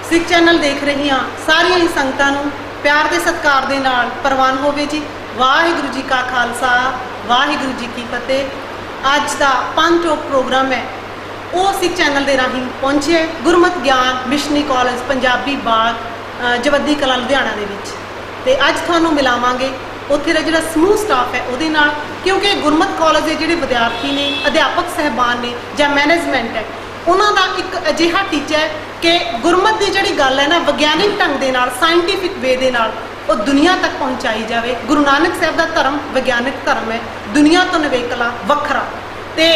ਸਿੱਖ channel ਦੇਖ ਰਹੀਆਂ ਸਾਰੀਆਂ ਹੀ ਸੰਗਤਾਂ ਨੂੰ ਪਿਆਰ ਦੇ ਸਤਿਕਾਰ ਦੇ ਨਾਲ ਪ੍ਰਵਾਨ ਹੋਵੇ ਜੀ। ਵਾਹਿਗੁਰੂ ਜੀ ਕਾ ਖਾਲਸਾ, ਵਾਹਿਗੁਰੂ ਜੀ ਕੀ ਫਤਿਹ। ਅੱਜ ਦਾ ਪੰਜ ਟੋਕ ਪ੍ਰੋਗਰਾਮ ਹੈ ਉਹ ਸਿੱਖ ਚੈਨਲ ਦੇ ਰਾਹੀਂ ਪਹੁੰਚਿਆ ਗੁਰਮਤ ਗਿਆਨ ਮਿਸ਼ਨਰੀ ਕਾਲਜ ਪੰਜਾਬੀ ਬਾਗ ਜਵੱਦੀ ਕਲਾਂ ਲੁਧਿਆਣਾ ਦੇ ਵਿੱਚ। ਤੇ ਅੱਜ ਤੁਹਾਨੂੰ ਮਿਲਾਵਾਂਗੇ ਉੱਥੇ ਦਾ ਜਿਹੜਾ ਸਮੂਹ ਸਟਾਫ ਹੈ ਉਹਦੇ ਨਾਲ, ਕਿਉਂਕਿ ਗੁਰਮਤ ਕਾਲਜ ਦੇ ਜਿਹੜੇ ਵਿਦਿਆਰਥੀ ਨੇ, ਅਧਿਆਪਕ ਸਹਿਬਾਨ ਨੇ ਜਾਂ ਮੈਨੇਜਮੈਂਟ ਹੈ, ਉਹਨਾਂ ਦਾ ਇੱਕ ਅਜਿਹਾ ਟੀਚਾ ਹੈ ਕਿ ਗੁਰਮਤ ਦੀ ਜਿਹੜੀ ਗੱਲ ਹੈ ਨਾ ਵਿਗਿਆਨਿਕ ਢੰਗ ਦੇ ਨਾਲ, ਸਾਇੰਟੀਫਿਕ ਵੇ ਦੇ ਨਾਲ ਉਹ ਦੁਨੀਆ ਤੱਕ ਪਹੁੰਚਾਈ ਜਾਵੇ। ਗੁਰੂ ਨਾਨਕ ਸਾਹਿਬ ਦਾ ਧਰਮ ਵਿਗਿਆਨਿਕ ਧਰਮ ਹੈ, ਦੁਨੀਆ ਤੋਂ ਨਿਵੇਕਲਾ ਵੱਖਰਾ। ਤੇ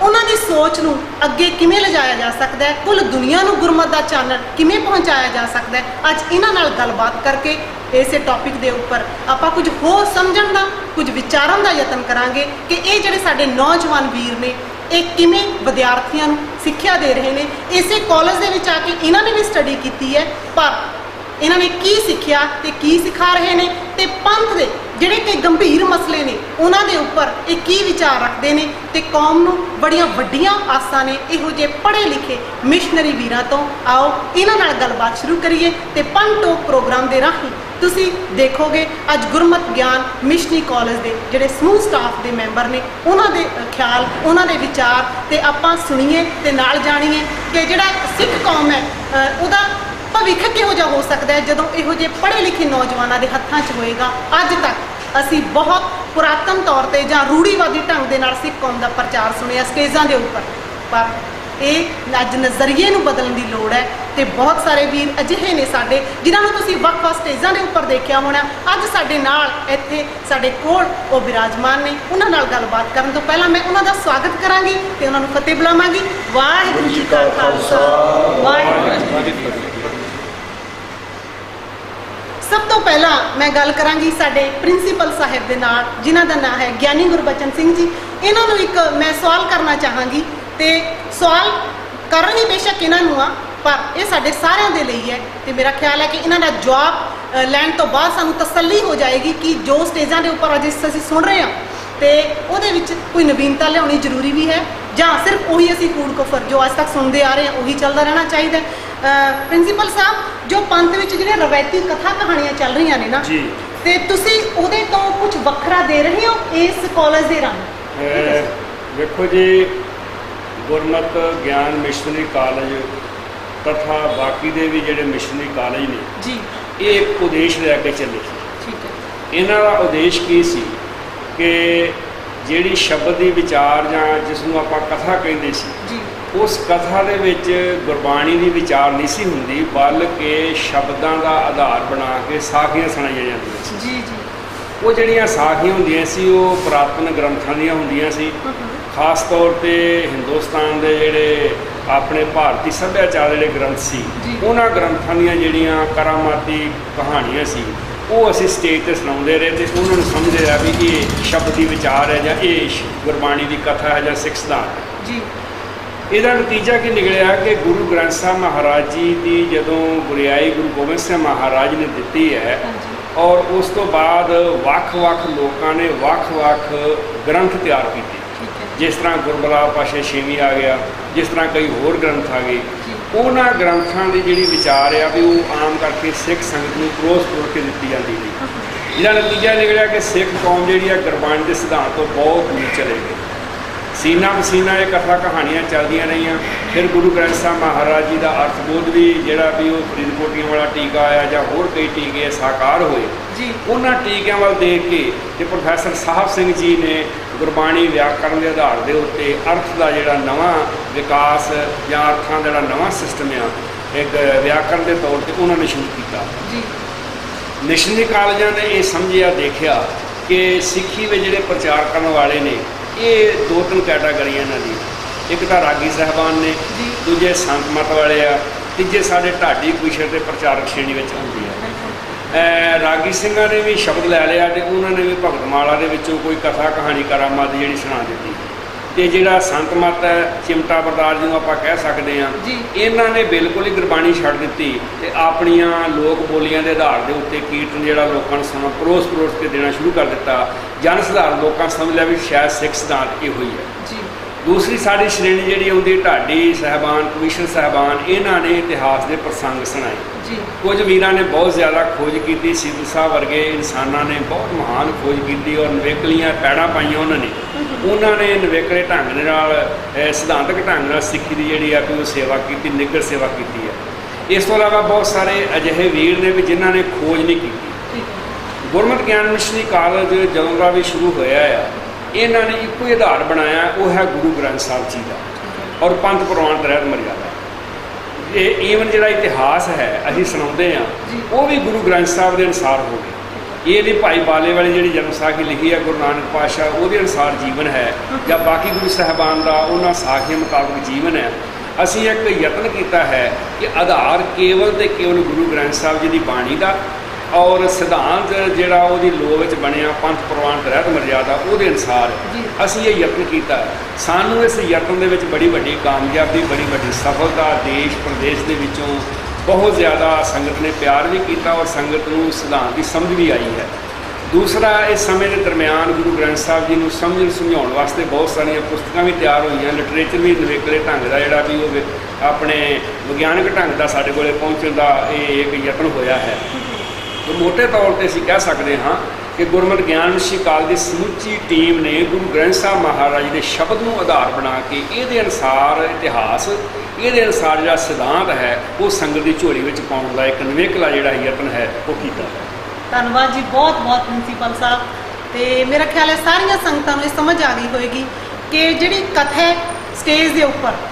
ਉਹਨਾਂ ਦੀ ਸੋਚ ਨੂੰ ਅੱਗੇ ਕਿਵੇਂ ਲਿਜਾਇਆ ਜਾ ਸਕਦਾ ਹੈ, ਕੁੱਲ ਦੁਨੀਆ ਨੂੰ ਗੁਰਮਤ ਦਾ ਚਾਨਣ ਕਿਵੇਂ ਪਹੁੰਚਾਇਆ ਜਾ ਸਕਦਾ ਹੈ, ਅੱਜ ਇਹਨਾਂ ਨਾਲ ਗੱਲਬਾਤ ਕਰਕੇ ਇਸੇ ਟੌਪਿਕ ਦੇ ਉੱਪਰ ਆਪਾਂ ਕੁਝ ਹੋਰ ਸਮਝਣ ਦਾ, ਕੁਝ ਵਿਚਾਰਨ ਦਾ ਯਤਨ ਕਰਾਂਗੇ ਕਿ ਇਹ ਜਿਹੜੇ ਸਾਡੇ ਨੌਜਵਾਨ ਵੀਰ ਨੇ ਇਹ ਕਿਵੇਂ ਵਿਦਿਆਰਥੀਆਂ ਨੂੰ ਸਿੱਖਿਆ ਦੇ ਰਹੇ ਨੇ। ਇਸੇ ਕਾਲਜ ਦੇ ਵਿੱਚ ਆ ਕੇ ਇਹਨਾਂ ਨੇ ਵੀ ਸਟੱਡੀ ਕੀਤੀ ਹੈ, ਪਰ ਇਹਨਾਂ ਨੇ ਕੀ ਸਿੱਖਿਆ ਤੇ ਕੀ ਸਿਖਾ ਰਹੇ ਨੇ, ਤੇ ਪੰਥ ਦੇ ਜਿਹੜੇ ਕਿ ਗੰਭੀਰ ਮਸਲੇ ਨੇ ਉਹਨਾਂ ਦੇ ਉੱਪਰ ਇਹ ਕੀ ਵਿਚਾਰ ਰੱਖਦੇ ਨੇ, ਤੇ ਕੌਮ ਨੂੰ ਬੜੀਆਂ ਵੱਡੀਆਂ ਆਸਾਂ ਨੇ ਇਹੋ ਜਿਹੇ ਪੜ੍ਹੇ ਲਿਖੇ ਮਿਸ਼ਨਰੀ ਵੀਰਾਂ ਤੋਂ। ਆਓ ਇਹਨਾਂ ਨਾਲ ਗੱਲਬਾਤ ਸ਼ੁਰੂ ਕਰੀਏ ਤੇ ਪੰਜ ਟੋਕ ਪ੍ਰੋਗਰਾਮ ਦੇ ਰਾਹੀਂ ਤੁਸੀਂ ਦੇਖੋਗੇ ਅੱਜ ਗੁਰਮਤ ਗਿਆਨ ਮਿਸ਼ਨਰੀ ਕਾਲਜ ਦੇ ਜਿਹੜੇ ਸਮੂਹ ਸਟਾਫ ਦੇ ਮੈਂਬਰ ਨੇ ਉਹਨਾਂ ਦੇ ਖਿਆਲ, ਉਹਨਾਂ ਦੇ ਵਿਚਾਰ, ਤੇ ਆਪਾਂ ਸੁਣੀਏ ਤੇ ਨਾਲ ਜਾਣੀਏ ਕਿ ਜਿਹੜਾ ਸਿੱਖ ਕੌਮ ਹੈ ਉਹਦਾ ਭਵਿੱਖ ਕਿਹੋ ਜਿਹਾ ਹੋ ਸਕਦਾ ਹੈ ਜਦੋਂ ਇਹੋ ਜਿਹੇ ਪੜ੍ਹੇ ਲਿਖੇ ਨੌਜਵਾਨਾਂ ਦੇ ਹੱਥਾਂ 'ਚ ਹੋਏਗਾ। ਅੱਜ ਤੱਕ ਅਸੀਂ ਬਹੁਤ ਪੁਰਾਤਨ ਤੌਰ 'ਤੇ ਜਾਂ ਰੂੜੀਵਾਦੀ ਢੰਗ ਦੇ ਨਾਲ ਸਿੱਖ ਕੌਮ ਦਾ ਪ੍ਰਚਾਰ ਸੁਣਿਆ ਸਟੇਜਾਂ ਦੇ ਉੱਪਰ, ਪਰ ਇਹ ਅੱਜ ਨਜ਼ਰੀਏ ਨੂੰ ਬਦਲਣ ਦੀ ਲੋੜ ਹੈ। ਤੇ ਬਹੁਤ ਸਾਰੇ ਵੀਰ ਅਜਿਹੇ ਨੇ ਸਾਡੇ ਜਿਨ੍ਹਾਂ ਨੂੰ ਤੁਸੀਂ ਵੱਖ-ਵੱਖ ਸਟੇਜਾਂ ਦੇ ਉੱਪਰ ਦੇਖਿਆ ਹੋਣਾ, ਅੱਜ ਸਾਡੇ ਨਾਲ ਇੱਥੇ ਸਾਡੇ ਕੋਲ ਉਹ ਬਿਰਾਜਮਾਨ ਨੇ। ਉਹਨਾਂ ਨਾਲ ਗੱਲਬਾਤ ਕਰਨ ਤੋਂ ਪਹਿਲਾਂ ਮੈਂ ਉਹਨਾਂ ਦਾ ਸਵਾਗਤ ਕਰਾਂਗੀ ਤੇ ਉਹਨਾਂ ਨੂੰ ਫਤਿਹ ਬੁਲਾਵਾਂਗੀ। ਵਾਹਿਗੁਰੂ ਜੀ ਕਾ ਖਾਲਸਾ, ਵਾਹਿਗੁਰੂ ਜੀ ਕੀ ਫਤਿਹ। ਸਭ ਤੋਂ ਪਹਿਲਾਂ ਮੈਂ ਗੱਲ ਕਰਾਂਗੀ ਸਾਡੇ ਪ੍ਰਿੰਸੀਪਲ ਸਾਹਿਬ ਦੇ ਨਾਲ, ਜਿਨ੍ਹਾਂ ਦਾ ਨਾਮ ਹੈ ਗਿਆਨੀ ਗੁਰਬਚਨ ਸਿੰਘ ਜੀ। ਇਹਨਾਂ ਨੂੰ ਇੱਕ ਮੈਂ ਸਵਾਲ ਕਰਨਾ ਚਾਹਾਂਗੀ, ਤੇ ਸਵਾਲ ਕਰਨ ਹੀ ਬੇਸ਼ੱਕ ਇਹਨਾਂ ਨੂੰ ਆ, ਪਰ ਇਹ ਸਾਡੇ ਸਾਰਿਆਂ ਦੇ ਲਈ ਹੈ। ਤੇ ਮੇਰਾ ਖਿਆਲ ਹੈ ਕਿ ਇਹਨਾਂ ਦਾ ਜਵਾਬ ਲੈਣ ਤੋਂ ਬਾਅਦ ਸਾਨੂੰ ਤਸੱਲੀ ਹੋ ਜਾਏਗੀ ਕਿ ਜੋ ਸਟੇਜਾਂ ਦੇ ਉੱਪਰ ਅੱਜ ਅਸੀਂ ਸੁਣ ਰਹੇ ਹਾਂ ਤੇ ਉਹਦੇ ਵਿੱਚ ਕੋਈ ਨਵੀਨਤਾ ਲਿਆਉਣੀ ਜ਼ਰੂਰੀ ਵੀ ਹੈ, ਜਾਂ ਸਿਰਫ ਉਹੀ ਅਸੀਂ ਕੂੜ ਕੁਫਰ ਜੋ ਅੱਜ ਤੱਕ ਸੁਣਦੇ ਆ ਰਹੇ ਹਾਂ ਉਹੀ ਚੱਲਦਾ ਰਹਿਣਾ ਚਾਹੀਦਾ। ਪ੍ਰਿੰਸੀਪਲ ਸਾਹਿਬ, ਜੋ ਪੰਥ ਵਿੱਚ ਜਿਹੜੇ ਰਵਾਇਤੀ ਕਥਾ ਕਹਾਣੀਆਂ ਚੱਲ ਰਹੀਆਂ ਨੇ ਨਾ ਜੀ, ਤੇ ਤੁਸੀਂ ਉਹਦੇ ਤੋਂ ਕੁਝ ਵੱਖਰਾ ਦੇ ਰਹੇ ਹੋ ਇਸ ਕਾਲਜ ਦੇ ਰਾਹੀਂ? ਵੇਖੋ ਜੀ, ਗੁਰਮਤ ਗਿਆਨ ਮਿਸ਼ਨਰੀ ਕਾਲਜ ਤਥਾ ਬਾਕੀ ਦੇ ਵੀ ਜਿਹੜੇ ਮਿਸ਼ਨਰੀ ਕਾਲਜ ਨੇ ਜੀ, ਇਹ ਇੱਕ ਉਦੇਸ਼ ਲੈ ਕੇ ਚੱਲੇ ਸੀ। ਠੀਕ ਹੈ। ਇਹਨਾਂ ਦਾ ਉਦੇਸ਼ ਕੀ ਸੀ ਕਿ ਜਿਹੜੀ ਸ਼ਬਦ ਦੀ ਵਿਚਾਰ ਜਾਂ ਜਿਸ ਨੂੰ ਆਪਾਂ ਕਥਾ ਕਹਿੰਦੇ ਸੀ ਜੀ, ਉਸ ਕਥਾ ਦੇ ਵਿੱਚ ਗੁਰਬਾਣੀ ਦੀ ਵਿਚਾਰ ਨਹੀਂ ਸੀ ਹੁੰਦੀ, ਬਲਕਿ ਸ਼ਬਦਾਂ ਦਾ ਆਧਾਰ ਬਣਾ ਕੇ ਸਾਖੀਆਂ ਸੁਣਾਈਆਂ ਜਾਂਦੀਆਂ ਸੀ ਜੀ ਜੀ। ਉਹ ਜਿਹੜੀਆਂ ਸਾਖੀਆਂ ਹੁੰਦੀਆਂ ਸੀ ਉਹ ਪੁਰਾਤਨ ਗ੍ਰੰਥਾਂ ਦੀਆਂ ਹੁੰਦੀਆਂ ਸੀ। ਖਾਸ ਤੌਰ 'ਤੇ ਹਿੰਦੁਸਤਾਨ ਦੇ ਜਿਹੜੇ ਆਪਣੇ ਭਾਰਤੀ ਸੱਭਿਆਚਾਰ ਦੇ ਜਿਹੜੇ ਗ੍ਰੰਥ ਸੀ, ਉਹਨਾਂ ਗ੍ਰੰਥਾਂ ਦੀਆਂ ਜਿਹੜੀਆਂ ਕਰਾਮਾਤੀ ਕਹਾਣੀਆਂ ਸੀ ਉਹ ਅਸੀਂ ਸਟੇਜ 'ਤੇ ਸੁਣਾਉਂਦੇ ਰਹੇ, ਤੇ ਉਹਨਾਂ ਨੂੰ ਸਮਝਦੇ ਰਿਹਾ ਵੀ ਇਹ ਸ਼ਬਦ ਦੀ ਵਿਚਾਰ ਹੈ ਜਾਂ ਇਹ ਗੁਰਬਾਣੀ ਦੀ ਕਥਾ ਹੈ ਜਾਂ ਸਿੱਖ ਸਿਧਾਂਤ ਹੈ ਜੀ। ਇਹਦਾ ਨਤੀਜਾ ਕੀ ਨਿਕਲਿਆ ਕਿ ਗੁਰੂ ਗ੍ਰੰਥ ਸਾਹਿਬ ਮਹਾਰਾਜ ਜੀ ਦੀ ਜਦੋਂ ਗੁਰਿਆਈ ਗੁਰੂ ਗੋਬਿੰਦ ਸਿੰਘ ਮਹਾਰਾਜ ਨੇ ਦਿੱਤੀ ਹੈ, ਔਰ ਉਸ ਤੋਂ ਬਾਅਦ ਵੱਖ-ਵੱਖ ਲੋਕਾਂ ਨੇ ਵੱਖ-ਵੱਖ ਗ੍ਰੰਥ ਤਿਆਰ ਕੀਤੇ, ਜਿਸ ਤਰ੍ਹਾਂ ਗੁਰਬਲਾ ਪਾਸ਼ਾ ਛੇਵੀਂ ਆ ਗਿਆ, ਜਿਸ ਤਰ੍ਹਾਂ ਕਈ ਹੋਰ ਗ੍ਰੰਥ ਆ ਗਏ। ਉਹਨਾਂ ਗ੍ਰੰਥਾਂ ਦੀ ਜਿਹੜੀ ਵਿਚਾਰ ਆ ਵੀ ਉਹ ਆਮ ਕਰਕੇ ਸਿੱਖ ਸੰਗਤ ਨੂੰ ਪਰੋਸ ਕੇ ਦਿੱਤੀ ਜਾਂਦੀ ਸੀ, ਜਿਹਦਾ ਨਤੀਜਾ ਨਿਕਲਿਆ ਕਿ ਸਿੱਖ ਕੌਮ ਜਿਹੜੀ ਆ ਗੁਰਬਾਣੀ ਦੇ ਸਿਧਾਂਤ ਤੋਂ ਬਹੁਤ ਦੂਰ ਚਲੇ ਗਈ। ਸੀਨਾ ਪਸੀਨਾ ਇਹ ਕਥਾ ਕਹਾਣੀਆਂ ਚੱਲਦੀਆਂ ਰਹੀਆਂ। ਫਿਰ ਗੁਰੂ ਗ੍ਰੰਥ ਸਾਹਿਬ ਮਹਾਰਾਜ ਜੀ ਦਾ ਅਰਥਬੋਧ ਵੀ ਜਿਹੜਾ ਵੀ ਉਹ ਫਰੀਦਕੋਟੀਆਂ ਵਾਲਾ ਟੀਕਾ ਆਇਆ ਜਾਂ ਹੋਰ ਕਈ ਟੀਕੇ ਸਾਕਾਰ ਹੋਏ ਜੀ, ਉਹਨਾਂ ਟੀਕਿਆਂ ਵੱਲ ਦੇਖ ਕੇ ਤੇ ਪ੍ਰੋਫੈਸਰ ਸਾਹਿਬ ਸਿੰਘ ਜੀ ਨੇ ਗੁਰਬਾਣੀ ਵਿਆਕਰਨ ਦੇ ਆਧਾਰ ਦੇ ਉੱਤੇ ਅਰਥ ਦਾ ਜਿਹੜਾ ਨਵਾਂ ਵਿਕਾਸ ਜਾਂ ਅਰਥਾਂ ਦਾ ਜਿਹੜਾ ਨਵਾਂ ਸਿਸਟਮ ਆ ਇੱਕ ਵਿਆਕਰਨ ਦੇ ਤੌਰ 'ਤੇ ਉਹਨਾਂ ਨੇ ਸ਼ੁਰੂ ਕੀਤਾ ਜੀ। ਮਿਸ਼ਨਰੀ ਕਾਲਜਾਂ ਨੇ ਇਹ ਸਮਝਿਆ, ਦੇਖਿਆ ਕਿ ਸਿੱਖੀ ਵਿੱਚ ਜਿਹੜੇ ਪ੍ਰਚਾਰ ਕਰਨ ਵਾਲੇ ਨੇ ਇਹ ਦੋ ਤਿੰਨ ਕੈਟਾਗਰੀਆਂ ਇਹਨਾਂ ਦੀ, ਇੱਕ ਤਾਂ ਰਾਗੀ ਸਾਹਿਬਾਨ ਨੇ, ਦੂਜੇ ਸੰਤ ਮਤ ਵਾਲੇ ਆ, ਤੀਜੇ ਸਾਡੇ ਢਾਡੀ ਕੁਸ਼ਰ ਦੇ ਪ੍ਰਚਾਰਕ ਸ਼੍ਰੇਣੀ ਵਿੱਚ ਹੁੰਦੀ ਆ। ਰਾਗੀ ਸਿੰਘਾਂ ਨੇ ਵੀ ਸ਼ਬਦ ਲੈ ਲਿਆ ਤੇ ਉਹਨਾਂ ਨੇ ਵੀ ਭਗਤਮਾਲਾ ਦੇ ਵਿੱਚੋਂ ਕੋਈ ਕਥਾ ਕਹਾਣੀ ਕਰਾਮਾਤ ਜਿਹੜੀ ਸੁਣਾ ਦਿੱਤੀ। ਤੇ ਜਿਹੜਾ ਸੰਤ ਮਤ ਹੈ, ਚਿਮਟਾ ਬਰਦਾਰ ਜਿਹਨੂੰ ਆਪਾਂ ਕਹਿ ਸਕਦੇ ਹਾਂ, ਇਹਨਾਂ ਨੇ ਬਿਲਕੁਲ ਹੀ ਗੁਰਬਾਣੀ ਛੱਡ ਦਿੱਤੀ ਤੇ ਆਪਣੀਆਂ ਲੋਕ ਬੋਲੀਆਂ ਦੇ ਆਧਾਰ ਦੇ ਉੱਤੇ ਕੀਰਤਨ ਜਿਹੜਾ ਲੋਕਾਂ ਨੂੰ ਸੁਣਾ ਪਰੋਸ ਕੇ ਦੇਣਾ ਸ਼ੁਰੂ ਕਰ ਦਿੱਤਾ। ਜਨ ਸਧਾਰਨ ਲੋਕਾਂ ਸਮਝ ਲਿਆ ਵੀ ਸ਼ਾਇਦ ਸਿੱਖ ਸਿਧਾਂਤ ਇਹੋ ਹੀ ਹੈ ਜੀ। दूसरी साड़ी श्रेणी जी आती ढाडी साहबान कमिश्नर साहबान इन्हों ने इतिहास के प्रसंग सुनाए। कुछ वीर ने बहुत ज़्यादा खोज की, सिद्धू साहब वर्गे इंसानों ने बहुत महान खोज की और नवेकलियाँ पैड़ा पाई उन्होंने नवेकले ढंग के नाल सिद्धांतक ढंग नाल सिक्खी की जी वो सेवा की, निग्गर सेवा की है। इस तो इलावा बहुत सारे अजिहे वीर ने भी जिन्हों ने खोज नहीं की। गुरमत ज्ञान मिशनरी कॉलेज जदों का भी शुरू होया है इन्हों ने एको ही आधार बनाया, वो है गुरु ग्रंथ साहब जी का और पंथ प्रवान रहत मर्यादा। ये ईवन जो इतिहास है असीं सुणाते हैं वो भी गुरु ग्रंथ साहब के अनुसार हो गए। ये भी भाई बाले वाली जी जन्म साखी लिखी है गुरु नानक पातशाह वो अनुसार जीवन है, या बाकी गुरु साहबान का उन्होंने साखियों मुताबिक जीवन है। असीं एक यत्न किया है कि आधार केवल तो केवल गुरु ग्रंथ साहब जी की बाणी का और सिद्धांत जोड़ा वो लोह बनया पंथ प्रवान रहत मर्यादा वो अनुसार असी ये यत्न किया। सानू इस यत्न के बड़ी वड्डी कामयाबी बड़ी वड्डी सफलता देश प्रदेश के विचों बहुत ज़्यादा संगत ने प्यार भी किया और संगत को सिद्धांत की समझ भी आई है। दूसरा इस समय के दरम्यान गुरु ग्रंथ साहब जी को समझ समझाने वास्ते बहुत सारिया पुस्तकां भी तैयार हुई हैं, लिटरेचर भी नवेकले ढंग का जोड़ा भी वो अपने विज्ञानक ढंग का साढ़े को पहुँचने का एक यत्न होया है। तो मोटे तौर पर असीं कह सकते हाँ कि गुरमत ज्ञान मिशनरी कॉलेज की समुची टीम ने गुरु ग्रंथ साहब महाराज के शब्द को आधार बना के ये अनुसार इतिहास ये अनुसार जो सिद्धांत है वो संगत की झोली में पाने का एक नवेकला जोड़ा यत्न है वो किया है। धन्यवाद जी, बहुत बहुत प्रिंसीपल साहब। तो मेरा ख्याल है सारिया संगतां नूं समझ आ गई होएगी कि जिहड़ी कथा है स्टेज के उपर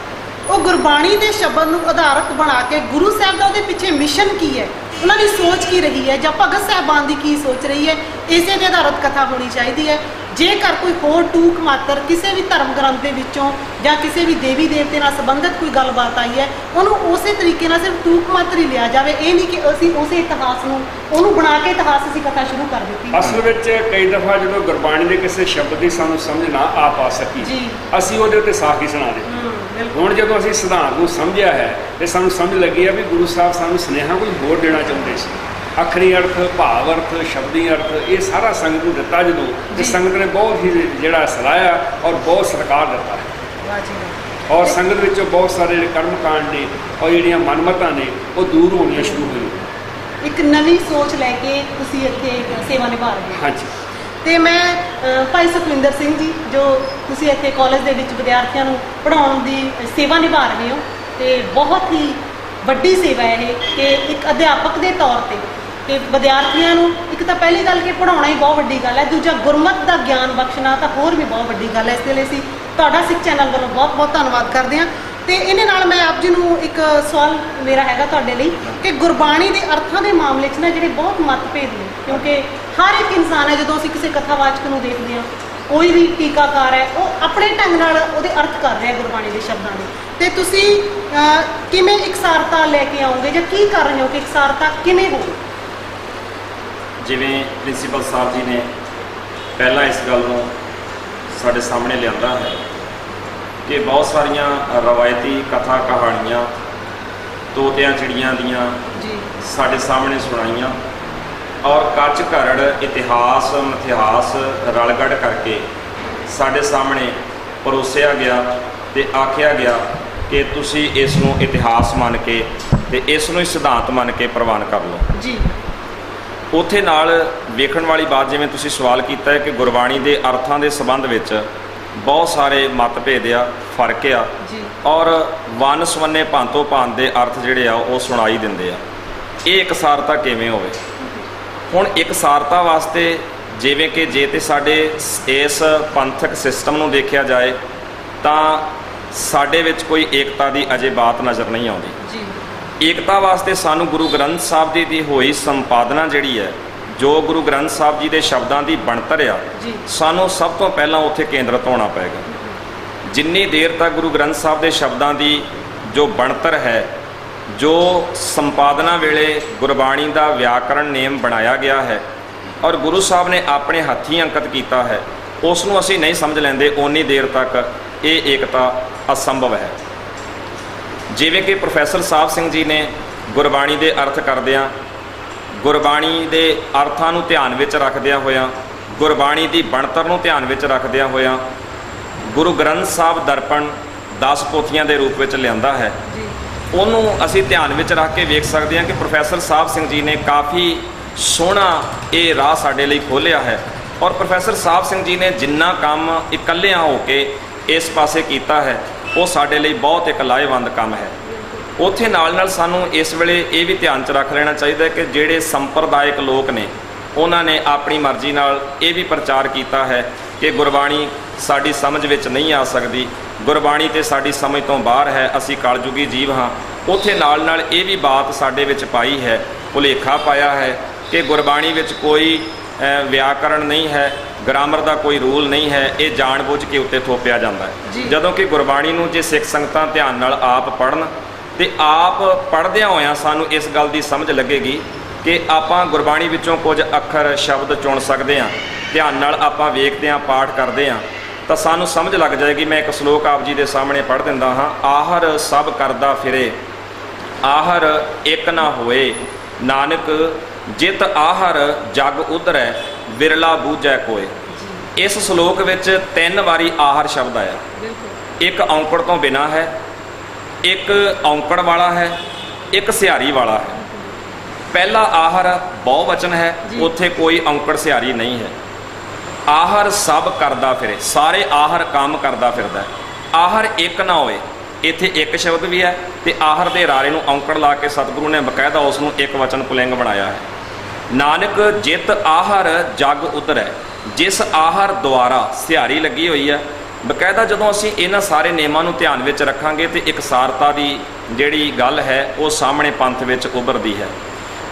वो गुरबाणी के शब्द को आधारत बना के गुरु साहब का उहदे पिछे मिशन की है, उन्होंने सोच की रही है, या भगत साहबान की की सोच रही है, इसे के आधारित कथा होनी चाहिए है। जेकर कोई होर टूक मात्र किसी भी धर्म ग्रंथ के विचों या किसी भी देवी देवते नाल संबंधित कोई गलबात आई है उन्होंने उस तरीके नाल सिर्फ टूक मात्र ही लिया जाए, ये नहीं कि असीं उस इतिहास नूं बना के इतिहास असीं कथा शुरू कर दी। असल में कई दफ़ा जो गुरबाणी के किसी शब्द की सानूं समझ ना आ पा सकी असीं उहदे उत्ते साखी सुणा दी। हुण जदों असीं सिद्धांत नूं समझिया है तो सानूं समझ लगी है भी गुरु साहब सानूं सुनेहा कोई होर देना चाहुंदे सी। अखरी अर्थ भाव अर्थ शब्दी अर्थ ये सारा संगत को दिता जो तो संगत ने बहुत ही जोड़ा सराहया और बहुत सत्कार दिता है। और संगत विचों बहुत सारे कर्म कांड ने और जिहड़ियां मनमतां ने वो दूर होनियां शुरू हुई। एक नवी सोच लैके तुसीं इत्थे सेवा निभा रहे हो। हाँ जी। तो मैं भाई सुखविंदर सिंह जी जो तुसीं इत्थे कॉलेज दे विच विद्यार्थियों को पढ़ाउण दी सेवा निभा रहे हो तो बहुत ही वड्डी सेवा है कि एक अध्यापक के तौर पर कि विद्यार्थियों को एक तो पहली गल कि पढ़ाना ही बहुत वड्डी गल है, दूजा गुरमत का ज्ञान बख्शना तो होर भी बहुत वड्डी गल है। इस लिए असीं तुहाडा सिख चैनल वालों बहुत बहुत धन्यवाद करते हैं। तो इहदे नाल मैं आप जी को एक सवाल मेरा हैगा तुहाडे लई कि गुरबाणी के अर्थां के मामले च ना जिहड़े बहुत मतभेद ने, क्योंकि हर एक इंसान है जो असीं किसी कथावाचक को देखते हैं कोई भी टीकाकार है वो अपने ढंग नाल उहदे अर्थ कर रहा है गुरबाणी के शब्दों के, तो तुसीं किवें इकसारता लैके आओगे या की कर रहे हो कि इकसारता किवें हो? जिवें प्रिंसीपल साहब जी ने पहला इस गल को साढ़े सामने लिया है कि बहुत सारिया रवायती कथा कहानियाँ तोतियां चिड़ियाँ दियाँ साढ़े सामने सुनाइयाँ और कच घरड़ इतिहास मिथिहास रलगढ़ करके साढ़े सामने परोसिया गया तो आख्या गया कि तुसी इसनों इतिहास मान के ते इसनों सिद्धांत मान के प्रवान कर लो जी। उत्थे नाल वेखण वाली बात जिवें तुसीं सवाल किया है कि गुरबाणी के अर्थां के संबंध में बहुत सारे मतभेद आ फर्क आ और वन सवन्ने भांतो भांत के अर्थ जिहड़े आ वो सुनाई दिंदे आ। ये इकसारता किवें होवे? हुण इकसारता वास्ते जिवें कि जे ते साडे इस पंथक सिस्टम नूं देखिया जाए तां साडे विच कोई एकता की अजे बात नज़र नहीं आउंदी। एकता वास्ते सानू गुरु ग्रंथ साहब जी की होई संपादना जिहड़ी है जो गुरु ग्रंथ साहब जी के शब्दों की बनतर आ सानू सब तो पहला उत्थे केंद्रित होना पेगा। जिन्नी देर तक गुरु ग्रंथ साहब के शब्दों की जो बनतर है जो संपादना वेले गुरबाणी का व्याकरण नेम बनाया गया है और गुरु साहब ने अपने हथी अंकित किया है उसनों असी नहीं समझ लेंदे उन्नी देर तक ये एकता असंभव है। जिवें कि प्रोफैसर साहब सिंह जी ने गुरबाणी के अर्थ करदियां गुरबाणी के अर्थां नूं ध्यान विच रखदियां होया गुरबाणी की बनतर नूं ध्यान विच रखदियां होया ਗੁਰੂ ਗ੍ਰੰਥ ਸਾਹਿਬ ਦਰਪਣ 10 ਪੋਥੀਆਂ ਦੇ ਰੂਪ ਵਿੱਚ ਲਿਆਂਦਾ ਹੈ, ਉਹਨੂੰ ਅਸੀਂ ਧਿਆਨ ਵਿੱਚ ਰੱਖ ਕੇ ਵੇਖ ਸਕਦੇ ਹਾਂ ਕਿ ਪ੍ਰੋਫੈਸਰ ਸਾਹਿਬ ਸਿੰਘ ਜੀ ਨੇ ਕਾਫੀ ਸੋਹਣਾ ਇਹ ਰਾਹ ਸਾਡੇ ਲਈ ਖੋਲ੍ਹਿਆ ਹੈ। ਔਰ ਪ੍ਰੋਫੈਸਰ ਸਾਹਿਬ ਸਿੰਘ ਜੀ ਨੇ ਜਿੰਨਾ ਕੰਮ ਇਕੱਲਿਆਂ ਹੋ ਕੇ ਇਸ ਪਾਸੇ ਕੀਤਾ ਹੈ ਉਹ ਸਾਡੇ ਲਈ ਬਹੁਤ ਇੱਕ ਲਾਹੇਵੰਦ ਕੰਮ ਹੈ। ਉੱਥੇ ਨਾਲ ਨਾਲ ਸਾਨੂੰ ਇਸ ਵੇਲੇ ਇਹ ਵੀ ਧਿਆਨ 'ਚ ਰੱਖ ਲੈਣਾ ਚਾਹੀਦਾ ਕਿ ਜਿਹੜੇ ਸੰਪਰਦਾਇਕ ਲੋਕ ਨੇ ਉਹਨਾਂ ਨੇ ਆਪਣੀ ਮਰਜ਼ੀ ਨਾਲ ਇਹ ਵੀ ਪ੍ਰਚਾਰ ਕੀਤਾ ਹੈ ਕਿ ਗੁਰਬਾਣੀ ਸਾਡੀ ਸਮਝ ਵਿੱਚ ਨਹੀਂ ਆ ਸਕਦੀ, ਗੁਰਬਾਣੀ ਤੇ ਸਾਡੀ ਸਮਝ ਤੋਂ ਬਾਹਰ ਹੈ, ਅਸੀਂ ਕਲਯੁਗੀ ਜੀਵ ਹਾਂ। ਉੱਥੇ ਨਾਲ ਨਾਲ ਇਹ ਵੀ ਬਾਤ ਸਾਡੇ ਵਿੱਚ ਪਾਈ ਹੈ, ਭੁਲੇਖਾ ਪਾਇਆ ਹੈ ਕਿ ਗੁਰਬਾਣੀ ਵਿੱਚ ਕੋਈ ਵਿਆਕਰਣ ਨਹੀਂ ਹੈ, ਗ੍ਰਾਮਰ ਦਾ ਕੋਈ ਰੂਲ ਨਹੀਂ ਹੈ, ਇਹ ਜਾਣਬੁੱਝ ਕੇ ਉੱਤੇ ਥੋਪਿਆ ਜਾਂਦਾ ਹੈ। ਜਦੋਂ ਕਿ ਗੁਰਬਾਣੀ ਨੂੰ ਜੇ ਸਿੱਖ ਸੰਗਤਾਂ ਧਿਆਨ ਨਾਲ ਆਪ ਪੜ੍ਹਨ ਤੇ ਆਪ ਪੜ੍ਹਦਿਆਂ ਹੋਇਆਂ ਸਾਨੂੰ ਇਸ ਗੱਲ ਦੀ ਸਮਝ ਲੱਗੇਗੀ ਕਿ ਆਪਾਂ ਗੁਰਬਾਣੀ ਵਿੱਚੋਂ ਕੁਝ ਅੱਖਰ ਸ਼ਬਦ ਚੁਣ ਸਕਦੇ ਹਾਂ, ਧਿਆਨ ਨਾਲ ਆਪਾਂ ਵੇਖਦੇ ਹਾਂ, ਪਾਠ ਕਰਦੇ ਹਾਂ, ਤਾਂ ਸਾਨੂੰ ਸਮਝ ਲੱਗ ਜਾਏਗੀ। ਮੈਂ ਇੱਕ ਸ਼ਲੋਕ ਆਪ ਜੀ ਦੇ ਸਾਹਮਣੇ ਪੜ੍ਹ ਦਿੰਦਾ ਹਾਂ। ਆਹਰ ਸਭ ਕਰਦਾ ਫਿਰੇ, ਆਹਰ ਇੱਕ ਨਾ ਹੋਏ, ਨਾਨਕ ਜਿਤ ਆਹਰ ਜਗ ਉਧਰੈ, ਵਿਰਲਾ ਬੂਝੈ ਕੋਏ। ਇਸ ਸ਼ਲੋਕ ਵਿੱਚ 3 ਵਾਰੀ ਆਹਰ ਸ਼ਬਦ ਆਇਆ। ਇੱਕ ਔਂਕੜ ਤੋਂ ਬਿਨਾਂ ਹੈ, ਇੱਕ ਔਂਕੜ ਵਾਲਾ ਹੈ, ਇੱਕ ਸਿਹਾਰੀ ਵਾਲਾ ਹੈ। ਪਹਿਲਾ ਆਹਰ ਬਹੁਵਚਨ ਹੈ, ਉੱਥੇ ਕੋਈ ਔਂਕੜ ਸਿਹਾਰੀ ਨਹੀਂ ਹੈ। ਆਹਰ ਸਭ ਕਰਦਾ ਫਿਰੇ, ਸਾਰੇ ਆਹਰ ਕੰਮ ਕਰਦਾ ਫਿਰਦਾ। ਆਹਰ ਇੱਕ ਨਾ ਹੋਏ, ਇੱਥੇ ਇੱਕ ਸ਼ਬਦ ਵੀ ਹੈ ਤੇ ਆਹਰ ਦੇ ਰਾਰੇ ਨੂੰ ਔਂਕੜ ਲਾ ਕੇ ਸਤਿਗੁਰੂ ਨੇ ਬਕਾਇਦਾ ਉਸ ਨੂੰ ਇੱਕ ਵਚਨ ਪੁਲਿੰਗ ਬਣਾਇਆ ਹੈ। ਨਾਨਕ ਜਿਤ ਆਹਰ ਜਗ ਉਧਰੈ, ਜਿਸ ਆਹਰ ਦੁਆਰਾ ਸਿਹਾਰੀ ਲੱਗੀ ਹੋਈ ਹੈ। ਬਕਾਇਦਾ ਜਦੋਂ ਅਸੀਂ ਇਹਨਾਂ ਸਾਰੇ ਨਿਯਮਾਂ ਨੂੰ ਧਿਆਨ ਵਿੱਚ ਰੱਖਾਂਗੇ ਤੇ ਇਕਸਾਰਤਾ ਦੀ ਜਿਹੜੀ ਗੱਲ ਹੈ ਉਹ ਸਾਹਮਣੇ ਪੰਥ ਵਿੱਚ ਉੱਭਰਦੀ ਹੈ।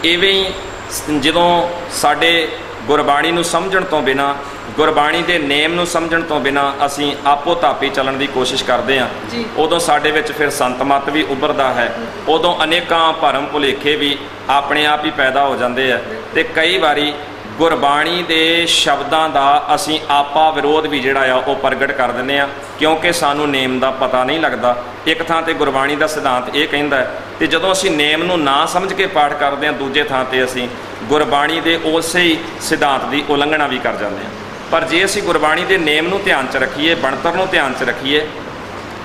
ਇਵੇਂ ਹੀ ਜਦੋਂ ਸਾਡੇ ਗੁਰਬਾਣੀ ਨੂੰ ਸਮਝਣ ਤੋਂ ਬਿਨਾਂ, ਗੁਰਬਾਣੀ ਦੇ ਨੇਮ ਨੂੰ ਸਮਝਣ ਤੋਂ ਬਿਨਾਂ ਅਸੀਂ ਆਪੋ ਧਾਪੀ ਚੱਲਣ ਦੀ ਕੋਸ਼ਿਸ਼ ਕਰਦੇ ਹਾਂ, ਉਦੋਂ ਸਾਡੇ ਵਿੱਚ ਫਿਰ ਸੰਤ ਮਤ ਵੀ ਉੱਭਰਦਾ ਹੈ। ਉਦੋਂ ਅਨੇਕਾਂ ਭਰਮ ਭੁਲੇਖੇ ਵੀ ਆਪਣੇ ਆਪ ਹੀ ਪੈਦਾ ਹੋ ਜਾਂਦੇ ਆ ਤੇ ਕਈ ਵਾਰੀ ਗੁਰਬਾਣੀ ਦੇ ਸ਼ਬਦਾਂ ਦਾ ਅਸੀਂ ਆਪਾ ਵਿਰੋਧ ਵੀ ਜਿਹੜਾ ਆ ਉਹ ਪ੍ਰਗਟ ਕਰ ਦਿੰਦੇ ਆ, ਕਿਉਂਕਿ ਸਾਨੂੰ ਨੇਮ ਦਾ ਪਤਾ ਨਹੀਂ ਲੱਗਦਾ। ਇੱਕ ਥਾਂ ਤੇ ਗੁਰਬਾਣੀ ਦਾ ਸਿਧਾਂਤ ਇਹ ਕਹਿੰਦਾ ਤੇ ਜਦੋਂ ਅਸੀਂ ਨੇਮ ਨੂੰ ਨਾ ਸਮਝ ਕੇ ਪਾਠ ਕਰਦੇ ਹਾਂ, ਦੂਜੇ ਥਾਂ ਤੇ ਅਸੀਂ ਗੁਰਬਾਣੀ ਦੇ ਉਸੇ ਹੀ ਸਿਧਾਂਤ ਦੀ ਉਲੰਘਣਾ ਵੀ ਕਰ ਜਾਂਦੇ ਹਾਂ। ਪਰ ਜੇ ਅਸੀਂ ਗੁਰਬਾਣੀ ਦੇ ਨੇਮ ਨੂੰ ਧਿਆਨ 'ਚ ਰੱਖੀਏ, ਬਣਤਰ ਨੂੰ ਧਿਆਨ 'ਚ ਰੱਖੀਏ,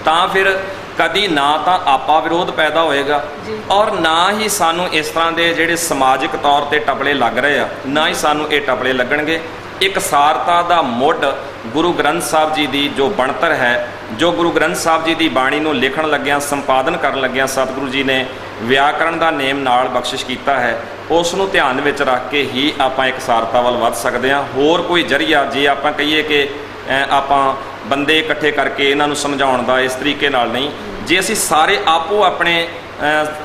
ਤਾਂ ਫਿਰ ਕਦੀ ਨਾ ਤਾਂ ਆਪਾ ਵਿਰੋਧ ਪੈਦਾ ਹੋਏਗਾ ਔਰ ਨਾ ਹੀ ਸਾਨੂੰ ਇਸ ਤਰ੍ਹਾਂ ਦੇ ਜਿਹੜੇ ਸਮਾਜਿਕ ਤੌਰ ਤੇ ਟਪਲੇ ਲੱਗ ਰਹੇ ਆ, ਨਾ ਹੀ ਸਾਨੂੰ ਇਹ ਟਪਲੇ ਲੱਗਣਗੇ। ਇੱਕ ਸਾਰਤਾ ਦਾ ਮੁੱਢ ਗੁਰੂ ਗ੍ਰੰਥ ਸਾਹਿਬ ਜੀ ਦੀ ਜੋ ਬਣਤਰ ਹੈ, ਜੋ ਗੁਰੂ ਗ੍ਰੰਥ ਸਾਹਿਬ ਜੀ ਦੀ ਬਾਣੀ ਨੂੰ ਲਿਖਣ ਲੱਗਿਆਂ, ਸੰਪਾਦਨ ਕਰਨ ਲੱਗਿਆਂ ਸਤਿਗੁਰੂ ਜੀ ਨੇ ਵਿਆਕਰਣ ਦਾ ਨੇਮ ਨਾਲ ਬਖਸ਼ਿਸ਼ ਕੀਤਾ ਹੈ, ਉਸ ਨੂੰ ਧਿਆਨ ਵਿੱਚ ਰੱਖ ਕੇ ਹੀ ਆਪਾਂ ਇੱਕ ਸਾਰਤਾ ਵੱਲ ਵੱਧ ਸਕਦੇ ਹਾਂ। ਹੋਰ ਕੋਈ ਜ਼ਰੀਆ ਜੇ ਆਪਾਂ ਕਹੀਏ ਕਿ ਆਪਾਂ ਬੰਦੇ ਇਕੱਠੇ ਕਰਕੇ ਇਹਨਾਂ ਨੂੰ ਸਮਝਾਉਣ ਦਾ, ਇਸ ਤਰੀਕੇ ਨਾਲ ਨਹੀਂ। ਜੇ ਅਸੀਂ ਸਾਰੇ ਆਪੋ ਆਪਣੇ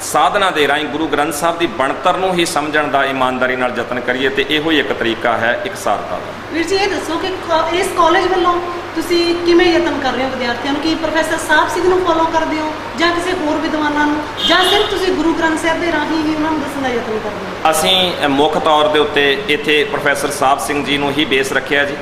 ਸਾਧਨਾ ਦੇ ਰਾਹੀਂ ਗੁਰੂ ਗ੍ਰੰਥ ਸਾਹਿਬ ਦੀ ਬਣਤਰ ਨੂੰ ਹੀ ਸਮਝਣ ਦਾ ਇਮਾਨਦਾਰੀ ਨਾਲ ਯਤਨ ਕਰੀਏ ਤੇ ਇਹੋ ਹੀ ਇੱਕ ਤਰੀਕਾ ਹੈ ਇਕਸਾਰਤਾ ਦਾ। ਵੀਰ ਜੀ ਇਹ ਦੱਸੋ ਕਿ ਇਸ ਕਾਲਜ ਵੱਲੋਂ ਤੁਸੀਂ ਕਿਵੇਂ ਯਤਨ ਕਰ ਰਹੇ ਹੋ ਵਿਦਿਆਰਥੀਆਂ ਨੂੰ? ਕੀ ਪ੍ਰੋਫੈਸਰ ਸਾਹਿਬ ਸਿੰਘ ਨੂੰ ਫੋਲੋ ਕਰਦੇ ਹੋ ਜਾਂ ਕਿਸੇ ਹੋਰ ਵਿਦਵਾਨਾਂ ਨੂੰ, ਜਾਂ ਸਿਰਫ ਤੁਸੀਂ ਗੁਰੂ ਗ੍ਰੰਥ ਸਾਹਿਬ ਦੇ ਰਾਹੀਂ ਹੀ ਉਹਨਾਂ ਨੂੰ ਦੱਸਣ ਦਾ ਯਤਨ ਕਰਦੇ ਹੋ? ਅਸੀਂ ਮੁੱਖ ਤੌਰ ਦੇ ਉੱਤੇ ਇੱਥੇ ਪ੍ਰੋਫੈਸਰ ਸਾਹਿਬ ਸਿੰਘ ਜੀ ਨੂੰ ਹੀ ਬੇਸ ਰੱਖਿਆ ਜੀ।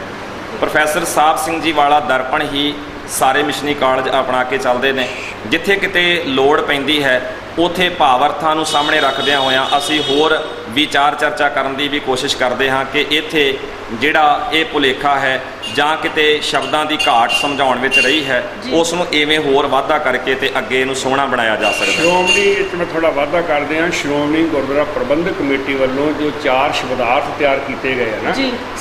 ਪ੍ਰੋਫੈਸਰ ਸਾਹਿਬ ਸਿੰਘ ਜੀ ਵਾਲਾ ਦਰਪਣ ਹੀ ਸਾਰੇ ਮਿਸ਼ਨਰੀ ਕਾਲਜ ਅਪਣਾ ਕੇ ਚੱਲਦੇ ਨੇ। ਜਿੱਥੇ ਕਿਤੇ ਲੋੜ ਪੈਂਦੀ ਹੈ ਉੱਥੇ ਭਾਵ-ਅਰਥਾਂ ਨੂੰ ਸਾਹਮਣੇ ਰੱਖਦਿਆਂ ਹੋਇਆਂ ਅਸੀਂ ਹੋਰ ਵਿਚਾਰ ਚਰਚਾ ਕਰਨ ਦੀ ਵੀ ਕੋਸ਼ਿਸ਼ ਕਰਦੇ ਹਾਂ ਕਿ ਇੱਥੇ ਜਿਹੜਾ ਇਹ ਭੁਲੇਖਾ ਹੈ ਜਾਂ ਕਿਤੇ ਸ਼ਬਦਾਂ ਦੀ ਘਾਟ ਸਮਝਾਉਣ ਵਿੱਚ ਰਹੀ ਹੈ, ਉਸ ਨੂੰ ਇਵੇਂ ਹੋਰ ਵਾਧਾ ਕਰਕੇ ਤੇ ਅੱਗੇ ਇਹਨੂੰ ਸੋਹਣਾ ਬਣਾਇਆ ਜਾ ਸਕਦਾ। ਸ਼੍ਰੋਮਣੀ ਵਿੱਚ ਮੈਂ ਥੋੜ੍ਹਾ ਵਾਧਾ ਕਰਦੇ ਹਾਂ। ਸ਼੍ਰੋਮਣੀ ਗੁਰਦੁਆਰਾ ਪ੍ਰਬੰਧਕ ਕਮੇਟੀ ਵੱਲੋਂ ਜੋ 4 ਸ਼ਬਦਾਰਥ ਤਿਆਰ ਕੀਤੇ ਗਏ ਆ ਨਾ,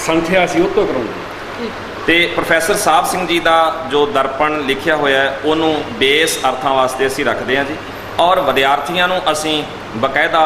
ਸੰਥਿਆ ਅਸੀਂ ਉਹ ਤੋਂ ਕਰਾਉਂਦੇ। ਤੇ ਪ੍ਰੋਫੈਸਰ ਸਾਹਿਬ ਸਿੰਘ ਜੀ ਦਾ ਜੋ ਦਰਪਣ ਲਿਖਿਆ ਹੋਇਆ ਹੈ ਉਹਨੂੰ ਬੇਸ ਅਰਥਾਂ ਵਾਸਤੇ ਅਸੀਂ ਰੱਖਦੇ ਹਾਂ ਜੀ। ਔਰ ਵਿਦਿਆਰਥੀਆਂ ਨੂੰ ਅਸੀਂ ਬਕਾਇਦਾ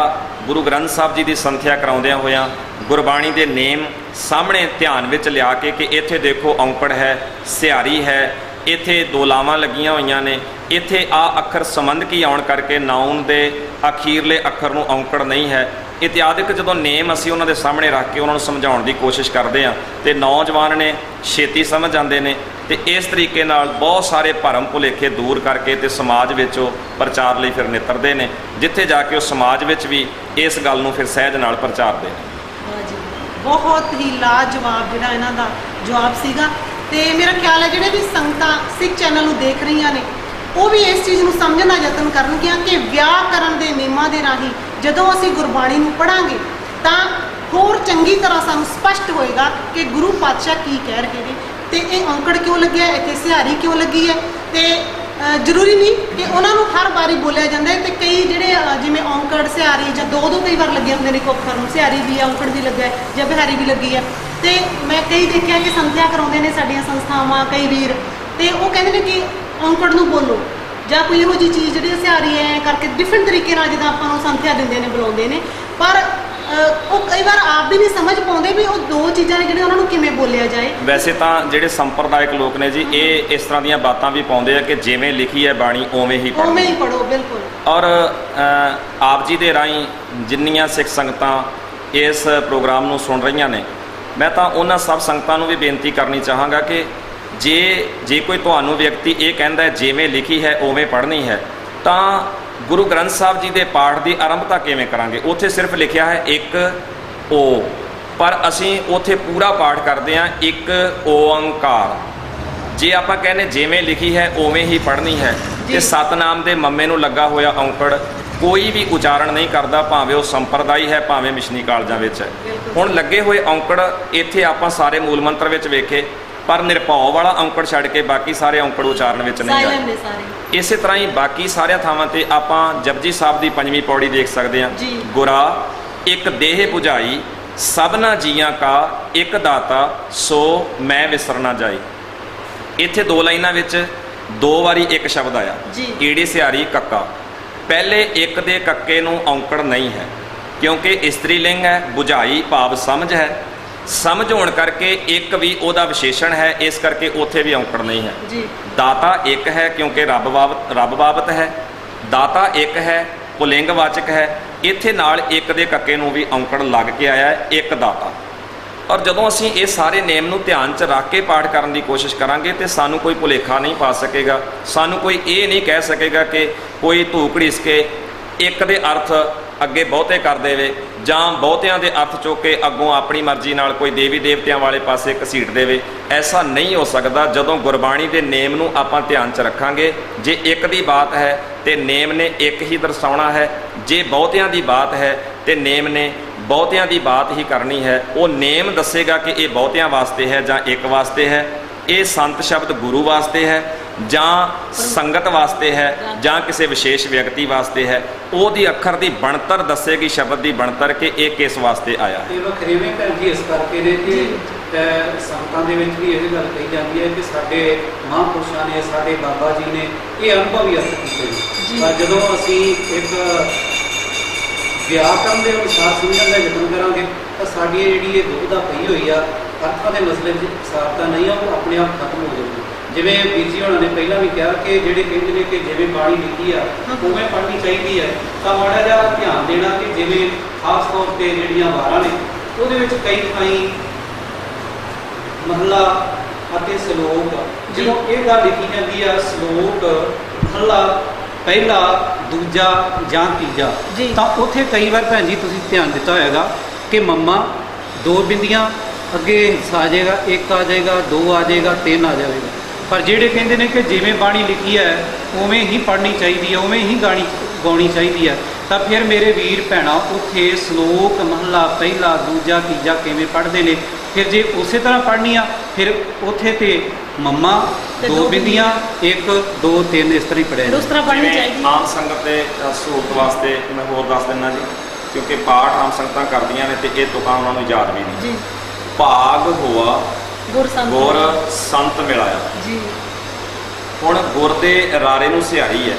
ਗੁਰੂ ਗ੍ਰੰਥ ਸਾਹਿਬ ਜੀ ਦੀ ਸੰਥਿਆ ਕਰਾਉਂਦਿਆਂ ਹੋਇਆਂ ਗੁਰਬਾਣੀ ਦੇ ਨੇਮ ਸਾਹਮਣੇ ਧਿਆਨ ਵਿੱਚ ਲਿਆ ਕੇ ਕਿ ਇੱਥੇ ਦੇਖੋ ਔਂਕੜ ਹੈ, ਸਿਹਾਰੀ ਹੈ, ਇੱਥੇ ਦੋ ਲਾਵਾਂ ਲੱਗੀਆਂ ਹੋਈਆਂ ਨੇ, ਇੱਥੇ ਆ ਅੱਖਰ ਸੰਬੰਧਕੀ ਆਉਣ ਕਰਕੇ ਨਾਉਨ ਦੇ ਅਖੀਰਲੇ ਅੱਖਰ ਨੂੰ ਔਂਕੜ ਨਹੀਂ ਹੈ, ਇਤਿਆਦਿਕ ਜਦੋਂ ਨੇਮ ਅਸੀਂ ਉਹਨਾਂ ਦੇ ਸਾਹਮਣੇ ਰੱਖ ਕੇ ਉਹਨਾਂ ਨੂੰ ਸਮਝਾਉਣ ਦੀ ਕੋਸ਼ਿਸ਼ ਕਰਦੇ ਹਾਂ ਤੇ ਨੌਜਵਾਨ ਨੇ ਛੇਤੀ ਸਮਝ ਜਾਂਦੇ ਨੇ ਤੇ ਇਸ ਤਰੀਕੇ ਨਾਲ ਬਹੁਤ ਸਾਰੇ ਭਰਮ ਭੁਲੇਖੇ ਦੂਰ ਕਰਕੇ ਤੇ ਸਮਾਜ ਵਿੱਚ ਉਹ ਪ੍ਰਚਾਰ ਲਈ ਫਿਰ ਨਿਤਰਦੇ ਨੇ, ਜਿੱਥੇ ਜਾ ਕੇ ਉਹ ਸਮਾਜ ਵਿੱਚ ਵੀ ਇਸ ਗੱਲ ਨੂੰ ਫਿਰ ਸਹਿਜ ਨਾਲ ਪ੍ਰਚਾਰਦੇ ਨੇ। ਬਹੁਤ ਹੀ ਲਾਜਵਾਬ ਜਿਹੜਾ ਇਹਨਾਂ ਦਾ ਜਵਾਬ ਸੀਗਾ। ਤੇ ਮੇਰਾ ਖਿਆਲ ਹੈ ਜਿਹੜੇ ਵੀ ਸੰਗਤਾਂ ਸਿੱਖ ਚੈਨਲ ਨੂੰ ਦੇਖ ਰਹੀਆਂ ਨੇ ਉਹ ਵੀ ਇਸ ਚੀਜ਼ ਨੂੰ ਸਮਝਣ ਦਾ ਯਤਨ ਕਰਨਗੀਆਂ ਕਿ ਵਿਆਕਰਨ ਦੇ ਨਿਯਮਾਂ ਦੇ ਰਾਹੀਂ ਜਦੋਂ ਅਸੀਂ ਗੁਰਬਾਣੀ ਨੂੰ ਪੜ੍ਹਾਂਗੇ ਤਾਂ ਹੋਰ ਚੰਗੀ ਤਰ੍ਹਾਂ ਸਾਨੂੰ ਸਪਸ਼ਟ ਹੋਏਗਾ ਕਿ ਗੁਰੂ ਪਾਤਸ਼ਾਹ ਕੀ ਕਹਿ ਰਹੇ ਨੇ, ਤੇ ਇਹ ਔਂਕੜ ਕਿਉਂ ਲੱਗਿਆ, ਇੱਥੇ ਸਿਹਾਰੀ ਕਿਉਂ ਲੱਗੀ ਹੈ। ਤੇ ਜ਼ਰੂਰੀ ਨਹੀਂ ਕਿ ਉਹਨਾਂ ਨੂੰ ਹਰ ਵਾਰੀ ਬੋਲਿਆ ਜਾਂਦਾ ਹੈ, ਤੇ ਕਈ ਜਿਹੜੇ ਜਿਵੇਂ ਔਂਕੜ ਸਿਹਾਰੀ ਜਾਂ ਦੋ ਕਈ ਵਾਰ ਲੱਗੇ ਹੁੰਦੇ ਨੇ ਇੱਕ ਅੱਖਰ ਨੂੰ, ਸਿਹਾਰੀ ਵੀ ਹੈ, ਔਂਕੜ ਵੀ ਲੱਗਾ ਹੈ ਜਾਂ ਬਿਹਾਰੀ ਵੀ ਲੱਗੀ ਹੈ। ਤੇ ਮੈਂ ਕਈ ਦੇਖਿਆ ਕਿ ਸੰਥਿਆ ਕਰਾਉਂਦੇ ਨੇ ਸਾਡੀਆਂ ਸੰਸਥਾਵਾਂ ਕਈ ਵੀਰ, ਤੇ ਉਹ ਕਹਿੰਦੇ ਨੇ ਕਿ ਔਂਕੜ ਨੂੰ ਬੋਲੋ ਜਾਂ ਕੋਈ ਇਹੋ ਜਿਹੀ ਚੀਜ਼ ਜਿਹੜੀ ਸਿਹਾਰੀ ਹੈ ਕਰਕੇ ਡਿਫਰੈਂਟ ਤਰੀਕੇ ਨਾਲ ਜਿੱਦਾਂ ਆਪਾਂ ਨੂੰ ਸੰਥਿਆ ਦਿੰਦੇ ਨੇ, ਬੁਲਾਉਂਦੇ ਨੇ, ਪਰ ਉਹ ਕਈ ਵਾਰ ਆਪ ਵੀ ਨਹੀਂ ਸਮਝ ਪਾਉਂਦੇ ਵੀ ਉਹ ਦੋ ਚੀਜ਼ਾਂ ਨੇ ਜਿਹੜੀਆਂ ਉਹਨਾਂ ਨੂੰ ਕਿਵੇਂ ਬੋਲਿਆ ਜਾਏ। ਵੈਸੇ ਤਾਂ ਜਿਹੜੇ ਸੰਪਰਦਾਇਕ ਲੋਕ ਨੇ ਜੀ, ਇਹ ਇਸ ਤਰ੍ਹਾਂ ਦੀਆਂ ਬਾਤਾਂ ਵੀ ਪਾਉਂਦੇ ਆ ਕਿ ਜਿਵੇਂ ਲਿਖੀ ਹੈ ਬਾਣੀ ਉਵੇਂ ਹੀ ਪੜ੍ਹੋ, ਉਵੇਂ ਹੀ ਪੜ੍ਹੋ, ਬਿਲਕੁਲ। ਔਰ ਆਪ ਜੀ ਦੇ ਰਾਹੀਂ ਜਿੰਨੀਆਂ ਸਿੱਖ ਸੰਗਤਾਂ ਇਸ ਪ੍ਰੋਗਰਾਮ ਨੂੰ ਸੁਣ ਰਹੀਆਂ ਨੇ, ਮੈਂ ਤਾਂ ਉਹਨਾਂ ਸਭ ਸੰਗਤਾਂ ਨੂੰ ਵੀ ਬੇਨਤੀ ਕਰਨੀ ਚਾਹਾਂਗਾ ਕਿ ਜੇ ਕੋਈ ਤੁਹਾਨੂੰ ਵਿਅਕਤੀ ਇਹ ਕਹਿੰਦਾ ਹੈ ਜਿਵੇਂ ਲਿਖੀ ਹੈ ਉਵੇਂ ਪੜ੍ਹਨੀ ਹੈ, ਤਾਂ ਗੁਰੂ ਗ੍ਰੰਥ ਸਾਹਿਬ ਜੀ ਦੇ ਪਾਠ ਦੀ ਆਰੰਭਤਾ ਕਿਵੇਂ ਕਰਾਂਗੇ? ਉੱਥੇ ਸਿਰਫ ਲਿਖਿਆ ਹੈ ਇੱਕ ਓ, ਪਰ ਅਸੀਂ ਉੱਥੇ ਪੂਰਾ ਪਾਠ ਕਰਦੇ ਹਾਂ ਇੱਕ ਓੰਕਾਰ। ਜੇ ਆਪਾਂ ਕਹਿੰਦੇ ਜਿਵੇਂ ਲਿਖੀ ਹੈ ਉਵੇਂ ਹੀ ਪੜ੍ਹਨੀ ਹੈ, ਤੇ ਸਤਨਾਮ ਦੇ ਮੰਮੇ ਨੂੰ ਲੱਗਾ ਹੋਇਆ ਔਂਕੜ ਕੋਈ ਵੀ ਉਚਾਰਨ ਨਹੀਂ ਕਰਦਾ, ਭਾਵੇਂ ਉਹ ਸੰਪਰਦਾਈ ਹੈ ਭਾਵੇਂ ਮਿਸ਼ਨੀ ਕਾਲਜਾਂ ਵਿੱਚ ਹੈ। ਹੁਣ ਲੱਗੇ ਹੋਏ ਔਂਕੜ ਇੱਥੇ ਆਪਾਂ ਸਾਰੇ ਮੂਲ ਮੰਤਰ ਵਿੱਚ ਵੇਖੇ, ਪਰ ਨਿਰਭਉ ਵਾਲਾ ਔਂਕੜ ਛੱਡ ਕੇ ਬਾਕੀ ਸਾਰੇ ਔਂਕੜ ਉਚਾਰਨ ਵਿੱਚ ਨਹੀਂ ਆਏ। ਇਸੇ ਤਰ੍ਹਾਂ ਹੀ ਬਾਕੀ ਸਾਰਿਆਂ ਥਾਵਾਂ ਤੇ ਆਪਾਂ ਜਪਜੀ ਸਾਹਿਬ ਦੀ 5ਵੀਂ ਪੌੜੀ ਦੇਖ ਸਕਦੇ ਹਾਂ, ਗੁਰਾ ਇੱਕ ਦੇਹ 부ਝਾਈ ਸਭਨਾ ਜੀਆਂ ਕਾ ਇੱਕ ਦਾਤਾ ਸੋ ਮੈਂ ਵਿਸਰ ਨਾ ਜਾਈ। ਇੱਥੇ ਦੋ ਲਾਈਨਾਂ ਵਿੱਚ ਦੋ ਵਾਰੀ ਇੱਕ ਸ਼ਬਦ ਆਇਆ, ਈੜੀ ਸਿਹਾਰੀ ਕੱਕਾ। ਪਹਿਲੇ ਇੱਕ ਦੇ ਕੱਕੇ ਨੂੰ ਔਂਕੜ ਨਹੀਂ ਹੈ, ਕਿਉਂਕਿ ਇਸਤਰੀ ਲਿੰਗ ਹੈ, 부ਝਾਈ ਭਾਵ ਸਮਝ ਹੈ, ਸਮਝ ਹੋਣ ਕਰਕੇ ਇੱਕ ਵੀ ਉਹਦਾ ਵਿਸ਼ੇਸ਼ਣ ਹੈ, ਇਸ ਕਰਕੇ ਉੱਥੇ ਵੀ ਔਂਕੜ ਨਹੀਂ ਹੈ। ਦਾਤਾ ਇੱਕ ਹੈ ਕਿਉਂਕਿ ਰੱਬ ਬਾਬਤ ਹੈ, ਦਾਤਾ ਇੱਕ ਹੈ, ਪੁਲਿੰਗ ਵਾਚਕ ਹੈ, ਇੱਥੇ ਨਾਲ ਇੱਕ ਦੇ ਕੱਕੇ ਨੂੰ ਵੀ ਔਂਕੜ ਲੱਗ ਕੇ ਆਇਆ ਹੈ, ਇੱਕ ਦਾਤਾ। ਔਰ ਜਦੋਂ ਅਸੀਂ ਇਹ ਸਾਰੇ ਨੇਮ ਨੂੰ ਧਿਆਨ 'ਚ ਰੱਖ ਕੇ ਪਾਠ ਕਰਨ ਦੀ ਕੋਸ਼ਿਸ਼ ਕਰਾਂਗੇ ਤੇ ਸਾਨੂੰ ਕੋਈ ਭੁਲੇਖਾ ਨਹੀਂ ਪਾ ਸਕੇਗਾ, ਸਾਨੂੰ ਕੋਈ ਇਹ ਨਹੀਂ ਕਹਿ ਸਕੇਗਾ ਕਿ ਕੋਈ ਧੂ ਘੜੀਸ ਕੇ ਇੱਕ ਦੇ ਅਰਥ ਅੱਗੇ ਬਹੁਤੇ ਕਰ ਦੇਵੇ ਜਾਂ ਬਹੁਤਿਆਂ ਦੇ ਅਰਥ ਚੁੱਕ ਕੇ ਅੱਗੋਂ ਆਪਣੀ ਮਰਜ਼ੀ ਨਾਲ ਕੋਈ ਦੇਵੀ ਦੇਵਤਿਆਂ ਵਾਲੇ ਪਾਸੇ ਘਸੀਟ ਦੇਵੇ। ਐਸਾ ਨਹੀਂ ਹੋ ਸਕਦਾ। ਜਦੋਂ ਗੁਰਬਾਣੀ ਦੇ ਨੇਮ ਨੂੰ ਆਪਾਂ ਧਿਆਨ 'ਚ ਰੱਖਾਂਗੇ, ਜੇ ਇੱਕ ਦੀ ਬਾਤ ਹੈ ਤੇ ਨੇਮ ਨੇ ਇੱਕ ਹੀ ਦਰਸਾਉਣਾ ਹੈ, ਜੇ ਬਹੁਤਿਆਂ ਦੀ ਬਾਤ ਹੈ ਤੇ ਨੇਮ ਨੇ ਬਹੁਤਿਆਂ ਦੀ ਬਾਤ ਹੀ ਕਰਨੀ ਹੈ। ਉਹ ਨੇਮ ਦੱਸੇਗਾ ਕਿ ਇਹ ਬਹੁਤਿਆਂ ਵਾਸਤੇ ਹੈ ਜਾਂ ਇੱਕ ਵਾਸਤੇ ਹੈ, ਇਹ ਸੰਤ ਸ਼ਬਦ ਗੁਰੂ ਵਾਸਤੇ ਹੈ ਜਾਂ ਸੰਗਤ ਵਾਸਤੇ ਹੈ ਜਾਂ ਕਿਸੇ ਵਿਸ਼ੇਸ਼ ਵਿਅਕਤੀ ਵਾਸਤੇ ਹੈ। ਉਹਦੀ ਅੱਖਰ ਦੀ ਬਣਤਰ ਦੱਸੇਗੀ, ਸ਼ਬਦ ਦੀ ਬਣਤਰ, ਕਿ ਇਹ ਕਿਸ ਵਾਸਤੇ ਆਇਆ ਹੈ। ਇਹ ਵੱਖਰੇਵੇਂ ਭੈਣ ਜੀ ਇਸ ਕਰਕੇ ਨੇ ਕਿ ਸੰਤਾਂ ਦੇ ਵਿੱਚ ਵੀ ਇਹ ਗੱਲ ਕਹੀ ਜਾਂਦੀ ਹੈ ਕਿ ਸਾਡੇ ਮਹਾਂਪੁਰਸ਼ਾਂ ਨੇ, ਸਾਡੇ ਬਾਬਾ ਜੀ ਨੇ ਇਹ ਅਨੁਭਵੀ ਅਰਥ ਕੀਤੇ ਨੇ, ਪਰ ਜਦੋਂ ਅਸੀਂ ਇੱਕ ਵਿਆਕਰਨ ਦੇ ਅਨੁਸਾਰ ਸਮਝਣ ਦਾ ਯਤਨ ਕਰਾਂਗੇ ਤਾਂ ਸਾਡੀ ਜਿਹੜੀ ਇਹ ਦੁਬਿਧਾ ਪਈ ਹੋਈ ਆ ਅਰਥਾਂ ਦੇ ਮਸਲੇ ਵਿੱਚ ਸਾਰਤਾ ਨਹੀਂ ਆ, ਉਹ ਆਪਣੇ ਆਪ ਖਤਮ ਹੋ ਜਾਊਗੀ। ਜਿਵੇਂ ਵੀਰ ਜੀ ਹੋਣਾ ਨੇ ਪਹਿਲਾਂ ਵੀ ਕਿਹਾ ਕਿ ਜਿਹੜੇ ਕਹਿੰਦੇ ਨੇ ਕਿ ਜਿਵੇਂ ਬਾਣੀ ਲਿਖੀ ਆ ਉਵੇਂ ਪੜ੍ਹਨੀ ਚਾਹੀਦੀ ਹੈ, ਤਾਂ ਮਾੜਾ ਜਿਹਾ ਧਿਆਨ ਦੇਣਾ ਕਿ ਜਿਵੇਂ ਖਾਸ ਤੌਰ 'ਤੇ ਜਿਹੜੀਆਂ ਵਾਰਾਂ ਨੇ ਉਹਦੇ ਵਿੱਚ ਕਈ ਥਾਈਂ ਮਹੱਲਾ ਅਤੇ ਸਲੋਕ, ਜਦੋਂ ਇਹ ਗੱਲ ਲਿਖੀ ਜਾਂਦੀ ਆ ਸਲੋਕ ਮਹੱਲਾ ਪਹਿਲਾ ਦੂਜਾ ਜਾਂ ਤੀਜਾ, ਤਾਂ ਉੱਥੇ ਕਈ ਵਾਰ ਭੈਣ ਜੀ ਤੁਸੀਂ ਧਿਆਨ ਦਿੱਤਾ ਹੋਏਗਾ ਕਿ ਮੰਮਾ ਦੋ ਬਿੰਦੀਆਂ ਅੱਗੇ ਹਿੱਸਾ ਆ ਜਾਏਗਾ, ਇੱਕ ਆ ਜਾਏਗਾ, ਦੋ ਆ ਜਾਏਗਾ, ਤਿੰਨ ਆ ਜਾਵੇਗਾ। ਪਰ ਜਿਹੜੇ ਕਹਿੰਦੇ ਨੇ ਕਿ ਜਿਵੇਂ ਬਾਣੀ ਲਿਖੀ ਹੈ ਉਵੇਂ ਹੀ ਪੜ੍ਹਨੀ ਚਾਹੀਦੀ ਹੈ, ਉਵੇਂ ਹੀ ਗਾਉਣੀ ਚਾਹੀਦੀ ਹੈ, ਤਾਂ ਫਿਰ ਮੇਰੇ ਵੀਰ ਭੈਣਾਂ ਉੱਥੇ ਸਲੋਕ ਮਹੱਲਾ ਪਹਿਲਾ ਦੂਜਾ ਤੀਜਾ ਕਿਵੇਂ ਪੜ੍ਹਦੇ ਨੇ? ਫਿਰ ਜੇ ਉਸੇ ਤਰ੍ਹਾਂ ਪੜ੍ਹਨੀ ਆ ਫਿਰ ਉੱਥੇ ਤੇ ਮੰਮਾ ਦੋ ਬਿੰਦੀਆਂ ਇੱਕ ਦੋ ਤਿੰਨ ਇਸ ਤਰ੍ਹਾਂ ਹੀ ਪੜ੍ਹਿਆ ਉਸ ਤਰ੍ਹਾਂ ਪੜ੍ਹਨੀ ਚਾਹੀਦੀ। ਆਮ ਸੰਗਤ ਦੇ ਸਹੂਲਤ ਵਾਸਤੇ ਮੈਂ ਹੋਰ ਦੱਸ ਦਿੰਦਾ ਜੀ, ਕਿਉਂਕਿ ਪਾਠ ਆਮ ਸੰਗਤਾਂ ਕਰਦੀਆਂ ਨੇ ਤੇ ਇਹ ਤੁਕਾਂ ਉਹਨਾਂ ਨੂੰ ਯਾਦ ਵੀ ਨਹੀਂ। ਭਾਗ ਹੋਆ ਗੁਰ ਸੰਤ ਮਿਲਾਇਆ। ਹੁਣ ਗੁਰ ਦੇ ਰਾਰੇ ਨੂੰ ਸਿਹਾਰੀ ਹੈ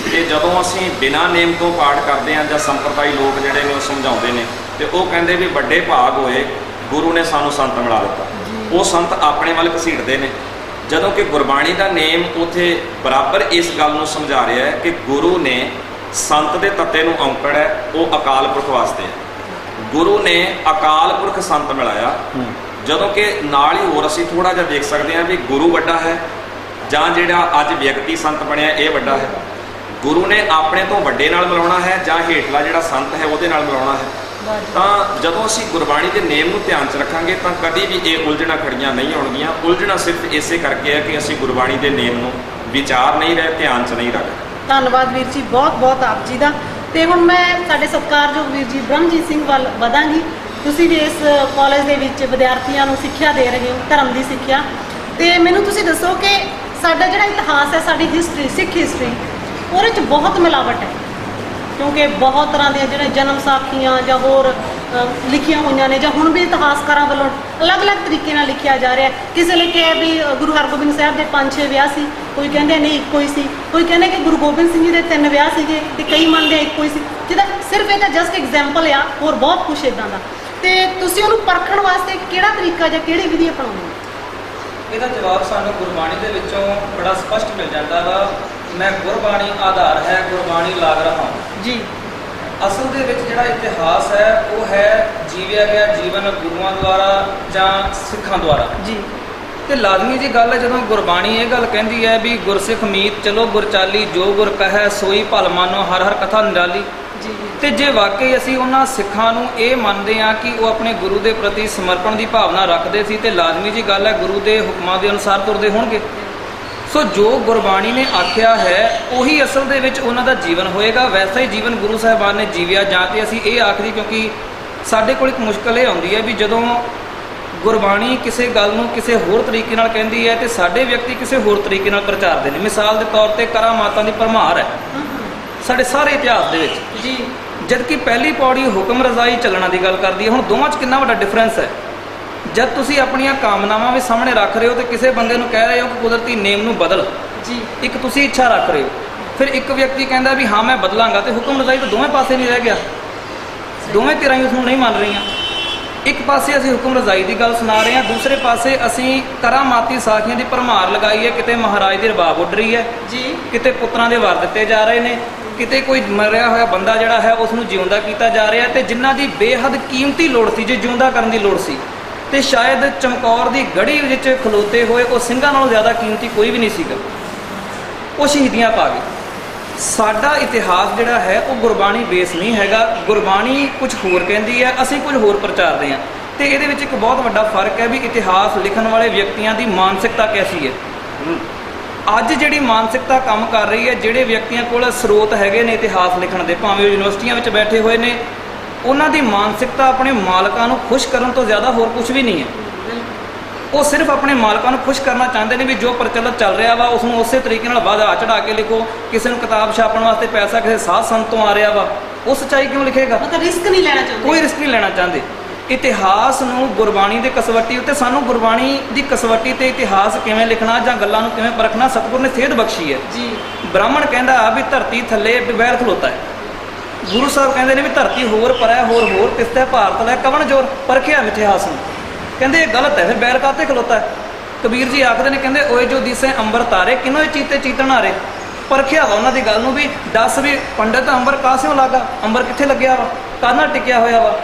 ਕਿ ਜਦੋਂ ਅਸੀਂ ਬਿਨਾਂ ਨੇਮ ਤੋਂ ਪਾਠ ਕਰਦੇ ਹਾਂ ਜਾਂ ਸੰਪਰਦਾਈ ਲੋਕ ਜਿਹੜੇ ਨੇ ਉਹ ਸਮਝਾਉਂਦੇ ਨੇ ਤੇ ਉਹ ਕਹਿੰਦੇ ਵੀ ਵੱਡੇ ਭਾਗ ਹੋਏ ਗੁਰੂ ਨੇ ਸਾਨੂੰ ਸੰਤ ਮਿਲਾ ਦਿੱਤਾ। ਉਹ ਸੰਤ ਆਪਣੇ ਵੱਲ ਘਸੀਟਦੇ ਨੇ, ਜਦੋਂ ਕਿ ਗੁਰਬਾਣੀ ਦਾ ਨੇਮ ਉੱਥੇ ਬਰਾਬਰ ਇਸ ਗੱਲ ਨੂੰ ਸਮਝਾ ਰਿਹਾ ਹੈ ਕਿ ਗੁਰੂ ਨੇ ਸੰਤ ਦੇ ਤੱਤੇ ਨੂੰ ਔਂਕੜ ਹੈ, ਉਹ ਅਕਾਲ ਪੁਰਖ ਵਾਸਤੇ ਹੈ। ਗੁਰੂ ਨੇ ਅਕਾਲ ਪੁਰਖ ਸੰਤ ਮਿਲਾਇਆ। ਜਦੋਂ ਕਿ ਨਾਲ ਹੀ ਹੋਰ ਅਸੀਂ ਥੋੜ੍ਹਾ ਜਿਹਾ ਦੇਖ ਸਕਦੇ ਹਾਂ ਵੀ ਗੁਰੂ ਵੱਡਾ ਹੈ ਜਾਂ ਜਿਹੜਾ ਅੱਜ ਵਿਅਕਤੀ ਸੰਤ ਬਣਿਆ ਇਹ ਵੱਡਾ ਹੈ। ਗੁਰੂ ਨੇ ਆਪਣੇ ਤੋਂ ਵੱਡੇ ਨਾਲ ਮਿਲਾਉਣਾ ਹੈ ਜਾਂ ਹੇਠਲਾ ਜਿਹੜਾ ਸੰਤ ਹੈ ਉਹਦੇ ਨਾਲ ਮਿਲਾਉਣਾ ਹੈ। ਤਾਂ ਜਦੋਂ ਅਸੀਂ ਗੁਰਬਾਣੀ ਦੇ ਨੇਮ ਨੂੰ ਧਿਆਨ 'ਚ ਰੱਖਾਂਗੇ ਤਾਂ ਕਦੀ ਵੀ ਇਹ ਉਲਝਣਾ ਖੜੀਆਂ ਨਹੀਂ ਆਉਣਗੀਆਂ। ਉਲਝਣਾ ਸਿਰਫ ਇਸੇ ਕਰਕੇ ਹੈ ਕਿ ਅਸੀਂ ਗੁਰਬਾਣੀ ਦੇ ਨੇਮ ਨੂੰ ਵਿਚਾਰ ਨਹੀਂ ਰਹੇ, ਧਿਆਨ 'ਚ ਨਹੀਂ ਰੱਖਦੇ। ਧੰਨਵਾਦ ਵੀਰ ਜੀ, ਬਹੁਤ ਬਹੁਤ ਆਪ ਜੀ ਦਾ। ਤੇ ਹੁਣ ਮੈਂ ਸਾਡੇ ਸਤਿਕਾਰਯੋਗ ਵੀਰ ਜੀ ਬ੍ਰਹਮਜੀਤ ਸਿੰਘ ਵੱਲ ਵਧਾਂਗੀ। ਤੁਸੀਂ ਵੀ ਇਸ ਕਾਲਜ ਦੇ ਵਿੱਚ ਵਿਦਿਆਰਥੀਆਂ ਨੂੰ ਸਿੱਖਿਆ ਦੇ ਰਹੇ ਹੋ, ਧਰਮ ਦੀ ਸਿੱਖਿਆ, ਤੇ ਮੈਨੂੰ ਤੁਸੀਂ ਦੱਸੋ ਕਿ ਸਾਡਾ ਜਿਹੜਾ ਇਤਿਹਾਸ ਹੈ, ਸਾਡੀ ਹਿਸਟਰੀ, ਸਿੱਖ ਹਿਸਟਰੀ, ਉਹਦੇ 'ਚ ਬਹੁਤ ਮਿਲਾਵਟ ਹੈ, ਕਿਉਂਕਿ ਬਹੁਤ ਤਰ੍ਹਾਂ ਦੀਆਂ ਜਿਹੜੇ ਜਨਮ ਸਾਖੀਆਂ ਜਾਂ ਹੋਰ ਲਿਖੀਆਂ ਹੋਈਆਂ ਨੇ, ਜਾਂ ਹੁਣ ਵੀ ਇਤਿਹਾਸਕਾਰਾਂ ਵੱਲੋਂ ਅਲੱਗ-ਅਲੱਗ ਤਰੀਕੇ ਨਾਲ ਲਿਖਿਆ ਜਾ ਰਿਹਾ। ਕਿਸੇ ਨੇ ਕਿਹਾ ਵੀ ਗੁਰੂ ਹਰਗੋਬਿੰਦ ਸਾਹਿਬ ਦੇ 5-6 ਵਿਆਹ ਸੀ, ਕੋਈ ਕਹਿੰਦੇ ਨਹੀਂ ਇੱਕੋ ਹੀ ਸੀ, ਕੋਈ ਕਹਿੰਦੇ ਕਿ ਗੁਰੂ ਗੋਬਿੰਦ ਸਿੰਘ ਜੀ ਦੇ 3 ਵਿਆਹ ਸੀਗੇ, ਤੇ ਕਈ ਮੰਨਦੇ ਇੱਕੋ ਹੀ ਸੀ। ਜਿਹਦਾ ਸਿਰਫ ਇਹ ਤਾਂ ਜਸਟ ਐਗਜ਼ਾਮਪਲ ਆ, ਹੋਰ ਬਹੁਤ ਕੁਛ ਇੱਦਾਂ ਦਾ। ਤੇ ਤੁਸੀਂ ਉਹਨੂੰ ਪਰਖਣ ਵਾਸਤੇ ਕਿਹੜਾ ਤਰੀਕਾ ਜਾਂ ਕਿਹੜੀ ਵਿਧੀ ਅਪਣਾਉਂਦੇ ਹੋ? ਇਹਦਾ ਜਵਾਬ ਸਾਨੂੰ ਗੁਰਬਾਣੀ ਦੇ ਵਿੱਚੋਂ ਬੜਾ ਸਪਸ਼ਟ ਮਿਲ ਜਾਂਦਾ ਵਾ। ਮੈਂ ਗੁਰਬਾਣੀ ਆਧਾਰ ਹੈ, ਗੁਰਬਾਣੀ ਲਾਗ ਰਹਾ ਜੀ। ਅਸਲ ਦੇ ਵਿੱਚ ਜਿਹੜਾ ਇਤਿਹਾਸ ਹੈ ਉਹ ਹੈ ਜੀਵਿਆ ਗਿਆ ਜੀਵਨ ਗੁਰੂਆਂ ਦੁਆਰਾ ਜਾਂ ਸਿੱਖਾਂ ਦੁਆਰਾ ਜੀ। ਤੇ ਲਾਜ਼ਮੀ ਜੀ ਗੱਲ ਹੈ, ਜਦੋਂ ਗੁਰਬਾਣੀ ਇਹ ਗੱਲ ਕਹਿੰਦੀ ਹੈ ਵੀ ਗੁਰਸਿੱਖ ਮੀਤ ਚਲੋ ਗੁਰ ਚਾਲੀ, ਜੋ ਗੁਰ ਕਹੈ ਸੋਈ ਭਲ ਮਾਨੋ, ਹਰ ਹਰ ਕਥਾ ਨਿਰਾਲੀ। ਜੀ। ਤੇ ਜੇ ਵਾਕਈ ਅਸੀਂ ਉਹਨਾਂ ਸਿੱਖਾਂ ਨੂੰ ਇਹ ਮੰਨਦੇ ਹਾਂ ਕਿ ਉਹ ਆਪਣੇ ਗੁਰੂ ਦੇ ਪ੍ਰਤੀ ਸਮਰਪਣ ਦੀ ਭਾਵਨਾ ਰੱਖਦੇ ਸੀ, ਤੇ ਲਾਜ਼ਮੀ ਜੀ ਗੱਲ ਹੈ ਗੁਰੂ ਦੇ ਹੁਕਮਾਂ ਦੇ ਅਨੁਸਾਰ ਤੁਰਦੇ ਹੋਣਗੇ। ਸੋ ਜੋ ਗੁਰਬਾਣੀ ਨੇ ਆਖਿਆ ਹੈ ਉਹੀ ਅਸਲ ਦੇ ਵਿੱਚ ਉਹਨਾਂ ਦਾ ਜੀਵਨ ਹੋਏਗਾ। ਵੈਸਾ ਹੀ ਜੀਵਨ ਗੁਰੂ ਸਾਹਿਬਾਨ ਨੇ ਜੀਵਿਆ। ਜਾਂ ਤੇ ਅਸੀਂ ਇਹ ਆਖਦੀ, ਕਿਉਂਕਿ ਸਾਡੇ ਕੋਲ ਇੱਕ ਮੁਸ਼ਕਲ ਇਹ ਆਉਂਦੀ ਹੈ ਵੀ ਜਦੋਂ ਗੁਰਬਾਣੀ ਕਿਸੇ ਗੱਲ ਨੂੰ ਕਿਸੇ ਹੋਰ ਤਰੀਕੇ ਨਾਲ ਕਹਿੰਦੀ ਹੈ ਤੇ ਸਾਡੇ ਵਿਅਕਤੀ ਕਿਸੇ ਹੋਰ ਤਰੀਕੇ ਨਾਲ ਪ੍ਰਚਾਰਦੇ ਨੇ। ਮਿਸਾਲ ਦੇ ਤੌਰ ਤੇ ਕਰਾਮਾਤਾਂ ਦੀ ਭਰਮਾਰ ਹੈ ਸਾਡੇ ਸਾਰੇ ਇਤਿਹਾਸ ਦੇ ਵਿੱਚ ਜੀ। ਜਦਕਿ ਪਹਿਲੀ ਪੌੜੀ ਹੁਕਮ ਰਜ਼ਾਈ ਚੱਲਣਾ ਦੀ ਗੱਲ ਕਰਦੀ ਹੈ। ਹੁਣ ਦੋਵਾਂ 'ਚ ਕਿੰਨਾ ਵੱਡਾ ਡਿਫਰੈਂਸ ਹੈ। ਜਦ ਤੁਸੀਂ ਆਪਣੀਆਂ ਕਾਮਨਾਵਾਂ ਵੀ ਸਾਹਮਣੇ ਰੱਖ ਰਹੇ ਹੋ ਤੇ ਕਿਸੇ ਬੰਦੇ ਨੂੰ ਕਹਿ ਰਹੇ ਹੋ ਕਿ ਕੁਦਰਤੀ ਨੇਮ ਨੂੰ ਬਦਲ ਜੀ, ਇੱਕ ਤੁਸੀਂ ਇੱਛਾ ਰੱਖ ਰਹੇ ਹੋ, ਫਿਰ ਇੱਕ ਵਿਅਕਤੀ ਕਹਿੰਦਾ ਵੀ ਹਾਂ ਮੈਂ ਬਦਲਾਂਗਾ, ਤੇ ਹੁਕਮ ਰਜ਼ਾਈ ਤਾਂ ਦੋਵੇਂ ਪਾਸੇ ਨਹੀਂ ਰਹਿ ਗਿਆ। ਦੋਵੇਂ ਧਿਰਾਂ ਉਸ ਨੂੰ ਨਹੀਂ ਮੰਨ ਰਹੀਆਂ। ਇੱਕ ਪਾਸੇ ਅਸੀਂ ਹੁਕਮ ਰਜ਼ਾਈ ਦੀ ਗੱਲ ਸੁਣਾ ਰਹੇ ਹਾਂ, ਦੂਸਰੇ ਪਾਸੇ ਅਸੀਂ ਕਰਾਮਾਤੀ ਸਾਖੀਆਂ ਦੀ ਭਰਮਾਰ ਲਗਾਈ ਹੈ। ਕਿਤੇ ਮਹਾਰਾਜ ਦੀ ਰਬਾਬ ਉੱਡ ਰਹੀ ਹੈ ਜੀ, ਕਿਤੇ ਪੁੱਤਰਾਂ ਦੇ ਵਰ ਦਿੱਤੇ ਜਾ ਰਹੇ ਨੇ, ਕਿਤੇ ਕੋਈ ਮਰਿਆ ਹੋਇਆ ਬੰਦਾ ਜਿਹੜਾ ਹੈ ਉਸ ਨੂੰ ਜਿਉਂਦਾ ਕੀਤਾ ਜਾ ਰਿਹਾ। ਤੇ ਜਿਨ੍ਹਾਂ ਦੀ ਬੇਹੱਦ ਕੀਮਤੀ ਲੋੜ ਸੀ, ਜੇ ਜਿਉਂਦਾ ਕਰਨ ਦੀ ਲੋੜ ਸੀ, ਤੇ ਸ਼ਾਇਦ ਚਮਕੌਰ ਦੀ ਗੜੀ ਵਿੱਚ ਖਲੋਤੇ ਹੋਏ ਉਹ ਸਿੰਘਾਂ ਨਾਲੋਂ ਜ਼ਿਆਦਾ ਕੀਮਤੀ ਕੋਈ ਵੀ ਨਹੀਂ ਸੀਗਾ, ਉਹ ਸ਼ਹੀਦੀਆਂ ਪਾ ਗਏ। ਸਾਡਾ ਇਤਿਹਾਸ ਜਿਹੜਾ ਹੈ ਉਹ ਗੁਰਬਾਣੀ ਬੇਸ ਨਹੀਂ ਹੈਗਾ। ਗੁਰਬਾਣੀ ਕੁਝ ਹੋਰ ਕਹਿੰਦੀ ਹੈ, ਅਸੀਂ ਕੁਝ ਹੋਰ ਪ੍ਰਚਾਰਦੇ ਹਾਂ। ਤੇ ਇਹਦੇ ਵਿੱਚ ਇੱਕ ਬਹੁਤ ਵੱਡਾ ਫਰਕ ਹੈ ਵੀ ਇਤਿਹਾਸ ਲਿਖਣ ਵਾਲੇ ਵਿਅਕਤੀਆਂ ਦੀ ਮਾਨਸਿਕਤਾ ਕੈਸੀ ਹੈ। ਅੱਜ ਜਿਹੜੀ ਮਾਨਸਿਕਤਾ ਕੰਮ ਕਰ ਰਹੀ ਹੈ, ਜਿਹੜੇ ਵਿਅਕਤੀਆਂ ਕੋਲ ਸਰੋਤ ਹੈਗੇ ਨੇ ਇਤਿਹਾਸ ਲਿਖਣ ਦੇ, ਭਾਵੇਂ ਉਹ ਯੂਨੀਵਰਸਿਟੀਆਂ ਵਿੱਚ ਬੈਠੇ ਹੋਏ ਨੇ, ਉਹਨਾਂ ਦੀ ਮਾਨਸਿਕਤਾ ਆਪਣੇ ਮਾਲਕਾਂ ਨੂੰ ਖੁਸ਼ ਕਰਨ ਤੋਂ ਜ਼ਿਆਦਾ ਹੋਰ ਕੁਝ ਵੀ ਨਹੀਂ ਹੈ। ਉਹ ਸਿਰਫ ਆਪਣੇ ਮਾਲਕਾਂ ਨੂੰ ਖੁਸ਼ ਕਰਨਾ ਚਾਹੁੰਦੇ ਨੇ ਵੀ ਜੋ ਪ੍ਰਚਲਿਤ ਚੱਲ ਰਿਹਾ ਵਾ ਉਸ ਨੂੰ ਉਸੇ ਤਰੀਕੇ ਨਾਲ ਵਧਾ ਚੜਾ ਕੇ ਲਿਖੋ। ਕਿਸੇ ਨੂੰ ਕਿਤਾਬ ਛਾਪਣ ਵਾਸਤੇ ਪੈਸਾ ਕਿਸੇ ਸਾਧ ਸੰਤ ਤੋਂ ਆ ਰਿਹਾ ਵਾ, ਉਹ ਸੱਚਾਈ ਕਿਉਂ ਲਿਖੇਗਾ? ਮਤਲਬ ਰਿਸਕ ਨਹੀਂ ਲੈਣਾ ਚਾਹੁੰਦੇ, ਕੋਈ ਰਿਸਕ ਨਹੀਂ ਲੈਣਾ ਚਾਹੁੰਦੇ। ਇਤਿਹਾਸ ਨੂੰ ਗੁਰਬਾਣੀ ਦੇ ਕਸਵੱਟੀ ਉੱਤੇ, ਸਾਨੂੰ ਗੁਰਬਾਣੀ ਦੀ ਕਸਵੱਟੀ ਤੇ ਇਤਿਹਾਸ ਕਿਵੇਂ ਲਿਖਣਾ ਜਾਂ ਗੱਲਾਂ ਨੂੰ ਕਿਵੇਂ ਪਰਖਣਾ ਸਤਿਗੁਰ ਨੇ ਸੇਧ ਬਖਸ਼ੀ ਹੈ ਜੀ। ਬ੍ਰਾਹਮਣ ਕਹਿੰਦਾ ਵੀ ਧਰਤੀ ਥੱਲੇ ਬੈਲ ਖਲੋਤਾ ਹੈ, ਗੁਰੂ ਸਾਹਿਬ ਕਹਿੰਦੇ ਨੇ ਵੀ ਧਰਤੀ ਹੋਰ ਪਰੈ ਹੋਰ ਤਿਸਤੈ ਭਾਰਤ ਲੈ ਕਵਣ ਜੋਰ, ਪਰਖਿਆ ਇਤਿਹਾਸ ਨੂੰ। ਕਹਿੰਦੇ ਇਹ ਗਲਤ ਹੈ, ਫਿਰ ਬੈਲ ਕਾਹਤੇ ਖਲੋਤਾ ਹੈ? ਕਬੀਰ ਜੀ ਆਖਦੇ ਨੇ, ਕਹਿੰਦੇ ਓਏ ਜੋ ਦਿਸੇ ਅੰਬਰ ਤਾਰੇ ਕਿਨੋਂ ਚੀਤੇ ਚੀਤਣ ਹਾਰੇ। ਪਰਖਿਆ ਵਾ ਉਹਨਾਂ ਦੀ ਗੱਲ ਨੂੰ ਵੀ ਦੱਸ ਵੀ ਪੰਡਤ ਅੰਬਰ ਕਾਸਿਓਂ ਲੱਗਾ, ਅੰਬਰ ਕਿੱਥੇ ਲੱਗਿਆ ਵਾ, ਕਾਹਨਾਂ ਟਿਕਿਆ ਹੋਇਆ ਵਾ।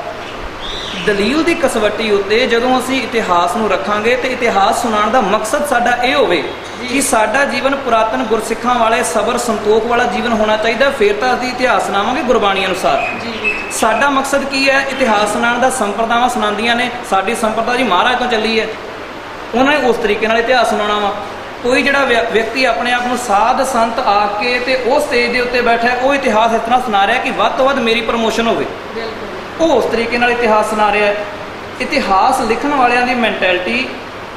ਦਲੀਲ ਦੀ ਕਸਵੱਟੀ ਉੱਤੇ ਜਦੋਂ ਅਸੀਂ ਇਤਿਹਾਸ ਨੂੰ ਰੱਖਾਂਗੇ ਤੇ ਇਤਿਹਾਸ ਸੁਣਾਉਣ ਦਾ ਮਕਸਦ ਸਾਡਾ ਇਹ ਹੋਵੇ ਕਿ ਸਾਡਾ ਜੀਵਨ ਪੁਰਾਤਨ ਗੁਰਸਿੱਖਾਂ ਵਾਲੇ ਸਬਰ ਸੰਤੋਖ ਵਾਲਾ ਜੀਵਨ ਹੋਣਾ ਚਾਹੀਦਾ, ਫਿਰ ਤਾਂ ਅਸੀਂ ਇਤਿਹਾਸ ਸੁਣਾਵਾਂਗੇ ਗੁਰਬਾਣੀ ਅਨੁਸਾਰ। ਸਾਡਾ ਮਕਸਦ ਕੀ ਹੈ? ਇਤਿਹਾਸ ਸੁਣਾਉਣ ਦਾ। ਸੰਪਰਦਾਵਾਂ ਸੁਣਾਉਂਦੀਆਂ ਨੇ, ਸਾਡੀ ਸੰਪਰਦਾ ਜੀ ਮਹਾਰਾਜ ਤੋਂ ਚੱਲੀ ਹੈ, ਉਹਨਾਂ ਨੇ ਉਸ ਤਰੀਕੇ ਨਾਲ ਇਤਿਹਾਸ ਸੁਣਾਉਣਾ ਵਾ। ਕੋਈ ਜਿਹੜਾ ਵਿਅਕਤੀ ਆਪਣੇ ਆਪ ਨੂੰ ਸਾਧ ਸੰਤ ਆ ਕੇ ਤੇ ਉਹ ਸਟੇਜ ਦੇ ਉੱਤੇ ਬੈਠਾ, ਉਹ ਇਤਿਹਾਸ ਇਸ ਤਰ੍ਹਾਂ ਸੁਣਾ ਰਿਹਾ ਕਿ ਵੱਧ ਤੋਂ ਵੱਧ ਮੇਰੀ ਪ੍ਰਮੋਸ਼ਨ ਹੋਵੇ, ਉਹ ਉਸ ਤਰੀਕੇ ਨਾਲ ਇਤਿਹਾਸ ਸੁਣਾ ਰਿਹਾ ਹੈ। ਇਤਿਹਾਸ ਲਿਖਣ ਵਾਲਿਆਂ ਦੀ ਮੈਂਟੈਲਿਟੀ,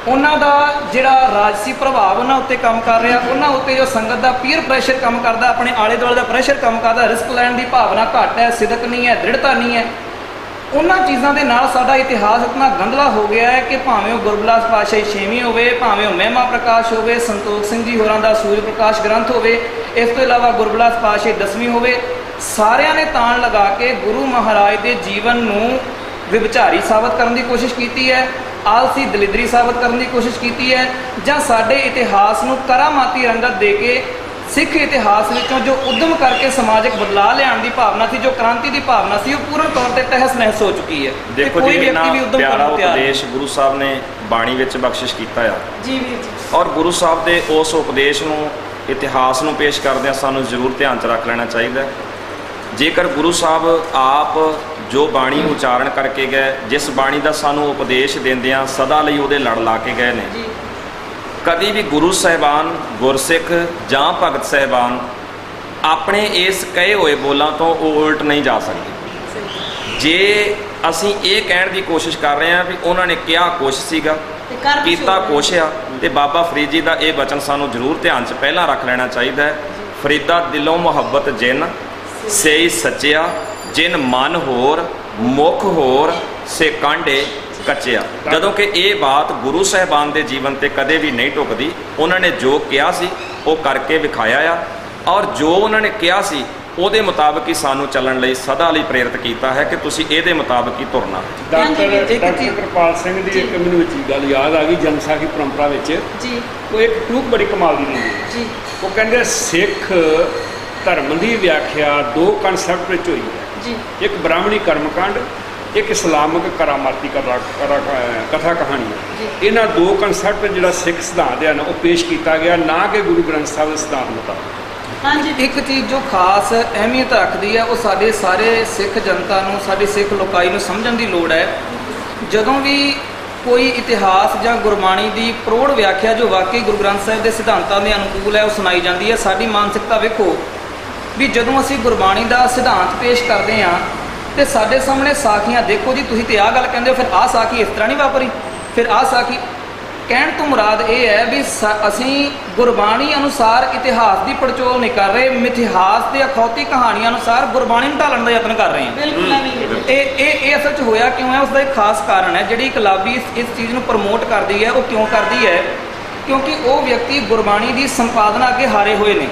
ਉਹਨਾਂ ਦਾ ਜਿਹੜਾ ਰਾਜਸੀ ਪ੍ਰਭਾਵ ਉਹਨਾਂ ਉੱਤੇ ਕੰਮ ਕਰ ਰਿਹਾ, ਉਹਨਾਂ ਉੱਤੇ ਜੋ ਸੰਗਤ ਦਾ ਪੀਅਰ ਪ੍ਰੈਸ਼ਰ ਕੰਮ ਕਰਦਾ, ਆਪਣੇ ਆਲੇ ਦੁਆਲੇ ਦਾ ਪ੍ਰੈਸ਼ਰ ਕੰਮ ਕਰਦਾ, ਰਿਸਕ ਲੈਣ ਦੀ ਭਾਵਨਾ ਘੱਟ ਹੈ, ਸਿਦਕ ਨਹੀਂ ਹੈ, ਦ੍ਰਿੜਤਾ ਨਹੀਂ ਹੈ, ਉਹਨਾਂ ਚੀਜ਼ਾਂ ਦੇ ਨਾਲ ਸਾਡਾ ਇਤਿਹਾਸ ਇਤਨਾ ਗੰਧਲਾ ਹੋ ਗਿਆ ਹੈ ਕਿ ਭਾਵੇਂ ਉਹ ਗੁਰਬਿਲਾਸ ਪਾਤਸ਼ਾਹੀ 6ਵੀਂ ਹੋਵੇ, ਭਾਵੇਂ ਉਹ ਮਹਿਮਾ ਪ੍ਰਕਾਸ਼ ਹੋਵੇ, ਸੰਤੋਖ ਸਿੰਘ ਜੀ ਹੋਰਾਂ ਦਾ ਸੂਰਜ ਪ੍ਰਕਾਸ਼ ਗ੍ਰੰਥ ਹੋਵੇ, ਇਸ ਤੋਂ ਇਲਾਵਾ ਗੁਰਬਿਲਾਸ ਪਾਤਸ਼ਾਹੀ 10ਵੀਂ ਹੋਵੇ, ਸਾਰਿਆਂ ਨੇ ਤਾਣ ਲਗਾ ਕੇ ਗੁਰੂ ਮਹਾਰਾਜ ਦੇ ਜੀਵਨ ਨੂੰ ਵਿਭਚਾਰੀ ਸਾਬਤ ਕਰਨ ਦੀ ਕੋਸ਼ਿਸ਼ ਕੀਤੀ ਹੈ, ਆਲਸੀ ਦਲਿਦਰੀ ਸਾਬਤ ਕਰਨ ਦੀ ਕੋਸ਼ਿਸ਼ ਕੀਤੀ ਹੈ, ਜਾਂ ਸਾਡੇ ਇਤਿਹਾਸ ਨੂੰ ਕਰਾਮਾਤੀ ਰੰਗਤ ਦੇ ਕੇ ਸਿੱਖ ਇਤਿਹਾਸ ਵਿੱਚੋਂ ਜੋ ਉਦਮ ਕਰਕੇ ਸਮਾਜਿਕ ਬਦਲਾਅ ਲਿਆਉਣ ਦੀ ਭਾਵਨਾ ਸੀ, ਜੋ ਕ੍ਰਾਂਤੀ ਦੀ ਭਾਵਨਾ ਸੀ, ਉਹ ਪੂਰਨ ਤੌਰ ਤੇ ਤਹਿਸ ਨਹਿਸ ਹੋ ਚੁੱਕੀ ਹੈ। ਦੇਖੋ ਜੀ, ਇੰਨਾ ਪਿਆਰਾ ਉਪਦੇਸ਼ ਗੁਰੂ ਸਾਹਿਬ ਨੇ ਬਾਣੀ ਵਿੱਚ ਬਖਸ਼ਿਸ਼ ਕੀਤਾ ਆ ਜੀ ਵੀਰ ਜੀ, ਔਰ ਗੁਰੂ ਸਾਹਿਬ ਦੇ ਉਸ ਉਪਦੇਸ਼ ਨੂੰ, ਇਤਿਹਾਸ ਨੂੰ ਪੇਸ਼ ਕਰਦਿਆਂ ਸਾਨੂੰ ਜ਼ਰੂਰ ਧਿਆਨ 'ਚ ਰੱਖ ਲੈਣਾ ਚਾਹੀਦਾ। ਜੇਕਰ ਗੁਰੂ ਸਾਹਿਬ ਆਪ ਜੋ ਬਾਣੀ ਉਚਾਰਨ ਕਰਕੇ ਗਏ, ਜਿਸ ਬਾਣੀ ਦਾ ਸਾਨੂੰ ਉਪਦੇਸ਼ ਦਿੰਦਿਆਂ ਸਦਾ ਲਈ ਉਹਦੇ ਲੜ ਲਾ ਕੇ ਗਏ ਨੇ, ਕਦੀ ਵੀ ਗੁਰੂ ਸਾਹਿਬਾਨ, ਗੁਰਸਿੱਖ ਜਾਂ ਭਗਤ ਸਾਹਿਬਾਨ ਆਪਣੇ ਇਸ ਕਹੇ ਹੋਏ ਬੋਲਾਂ ਤੋਂ ਉਲਟ ਨਹੀਂ ਜਾ ਸਕਦੇ। ਜੇ ਅਸੀਂ ਇਹ ਕਹਿਣ ਦੀ ਕੋਸ਼ਿਸ਼ ਕਰ ਰਹੇ ਹਾਂ ਵੀ ਉਹਨਾਂ ਨੇ ਕਿਹਾ ਕੁਛ ਸੀਗਾ, ਕੀਤਾ ਕੁਛ ਆ, ਤੇ ਬਾਬਾ ਫਰੀਦ ਜੀ ਦਾ ਇਹ ਬਚਨ ਸਾਨੂੰ ਜ਼ਰੂਰ ਧਿਆਨ 'ਚ ਪਹਿਲਾਂ ਰੱਖ ਲੈਣਾ ਚਾਹੀਦਾ ਹੈ। ਫਰੀਦਾ ਦਿਲੋਂ ਮੁਹੱਬਤ ਜਿਨ ਸੇਈ ਸੱਚਿਆ, ਜਿਨ ਮਨ ਹੋਰ ਮੁਖ ਹੋਰ ਸੇ ਕਾਂਢੇ ਕੱਚਿਆ। ਜਦੋਂ ਕਿ ਇਹ ਬਾਤ ਗੁਰੂ ਸਾਹਿਬਾਨ ਦੇ ਜੀਵਨ ਤੇ ਕਦੇ ਵੀ ਨਹੀਂ ਢੁਕਦੀ। ਉਹਨਾਂ ਨੇ ਜੋ ਕਿਹਾ ਸੀ ਉਹ ਕਰਕੇ ਵਿਖਾਇਆ ਆ, ਔਰ ਜੋ ਉਹਨਾਂ ਨੇ ਕਿਹਾ ਸੀ ਉਹਦੇ ਮੁਤਾਬਕ ਹੀ ਸਾਨੂੰ ਚੱਲਣ ਲਈ ਸਦਾ ਲਈ ਪ੍ਰੇਰਿਤ ਕੀਤਾ ਹੈ ਕਿ ਤੁਸੀਂ ਇਹਦੇ ਮੁਤਾਬਕ ਹੀ ਤੁਰਨਾ। ਡਾਕਟਰ ਕਿਰਪਾਲ ਸਿੰਘ ਦੀ ਇੱਕ ਮੈਨੂੰ ਗੱਲ ਯਾਦ ਆ ਗਈ, ਜਨਸਾਖੀ ਪਰੰਪਰਾ ਵਿੱਚ ਜੀ ਉਹ ਇੱਕ ਟੂਕ ਬੜੀ ਕਮਾਲ ਦੀ ਦਿੰਦੀ ਜੀ। ਉਹ ਕਹਿੰਦੇ ਸਿੱਖ ਧਰਮ ਦੀ ਵਿਆਖਿਆ ਦੋ ਕਨਸੈਪਟ ਵਿੱਚ ਹੋਈ ਹੈ ਜੀ। ਇੱਕ ਬ੍ਰਾਹਮਣੀ ਕਰਮਕਾਂਡ, ਇੱਕ ਇਸਲਾਮਿਕ ਕਰਾਮਾਤੀ ਕਥਾ ਕਹਾਣੀ। ਇਹਨਾਂ ਦੋ ਕਨਸੈਪਟ ਜਿਹੜਾ ਸਿੱਖ ਸਿਧਾਂਤ ਹੈ ਨਾ ਉਹ ਪੇਸ਼ ਕੀਤਾ ਗਿਆ, ਨਾ ਕਿ ਗੁਰੂ ਗ੍ਰੰਥ ਸਾਹਿਬ ਦੇ ਸਿਧਾਂਤ ਮੁਤਾਬਕ। ਹਾਂਜੀ, ਇੱਕ ਚੀਜ਼ ਜੋ ਖਾਸ ਅਹਿਮੀਅਤ ਰੱਖਦੀ ਹੈ ਉਹ ਸਾਡੇ ਸਾਰੇ ਸਿੱਖ ਜਨਤਾ ਨੂੰ, ਸਾਡੀ ਸਿੱਖ ਲੋਕਾਈ ਨੂੰ ਸਮਝਣ ਦੀ ਲੋੜ ਹੈ। ਜਦੋਂ ਵੀ ਕੋਈ ਇਤਿਹਾਸ ਜਾਂ ਗੁਰਬਾਣੀ ਦੀ ਪ੍ਰੋੜ ਵਿਆਖਿਆ ਜੋ ਵਾਕਈ ਗੁਰੂ ਗ੍ਰੰਥ ਸਾਹਿਬ ਦੇ ਸਿਧਾਂਤਾਂ ਦੇ ਅਨੁਕੂਲ ਹੈ ਉਹ ਸੁਣਾਈ ਜਾਂਦੀ ਹੈ। ਸਾਡੀ ਮਾਨਸਿਕਤਾ ਵੇਖੋ ਵੀ ਜਦੋਂ ਅਸੀਂ ਗੁਰਬਾਣੀ ਦਾ ਸਿਧਾਂਤ ਪੇਸ਼ ਕਰਦੇ ਹਾਂ ਤੇ ਸਾਡੇ ਸਾਹਮਣੇ ਸਾਖੀਆਂ ਦੇਖੋ ਜੀ, ਤੁਸੀਂ ਤੇ ਆਹ ਗੱਲ ਕਹਿੰਦੇ ਹੋ, ਫਿਰ ਆਹ ਸਾਖੀ ਇਸ ਤਰ੍ਹਾਂ ਨਹੀਂ ਵਾਪਰੀ, ਫਿਰ ਆਹ ਸਾਖੀ। ਕਹਿਣ ਤੋਂ ਮੁਰਾਦ ਇਹ ਹੈ ਵੀ ਅਸੀਂ ਗੁਰਬਾਣੀ ਅਨੁਸਾਰ ਇਤਿਹਾਸ ਦੀ ਪੜਚੋਲ ਨਹੀਂ ਕਰ ਰਹੇ, ਮਿਥਿਹਾਸ ਤੇ ਅਖੌਤੀ ਕਹਾਣੀਆਂ ਅਨੁਸਾਰ ਗੁਰਬਾਣੀ ਨੂੰ ਢਾਲਣ ਦਾ ਯਤਨ ਕਰ ਰਹੇ ਹਾਂ। ਇਹ ਅਸਲ 'ਚ ਹੋਇਆ ਕਿਉਂ ਹੈ, ਉਸ ਦਾ ਇੱਕ ਖਾਸ ਕਾਰਨ ਹੈ। ਜਿਹੜੀ ਕਲਾਬੀ ਇਸ ਚੀਜ਼ ਨੂੰ ਪ੍ਰਮੋਟ ਕਰਦੀ ਹੈ ਉਹ ਕਿਉਂ ਕਰਦੀ ਹੈ? ਕਿਉਂਕਿ ਉਹ ਵਿਅਕਤੀ ਗੁਰਬਾਣੀ ਦੀ ਸੰਪਾਦਨਾ ਅੱਗੇ ਹਾਰੇ ਹੋਏ ਨੇ,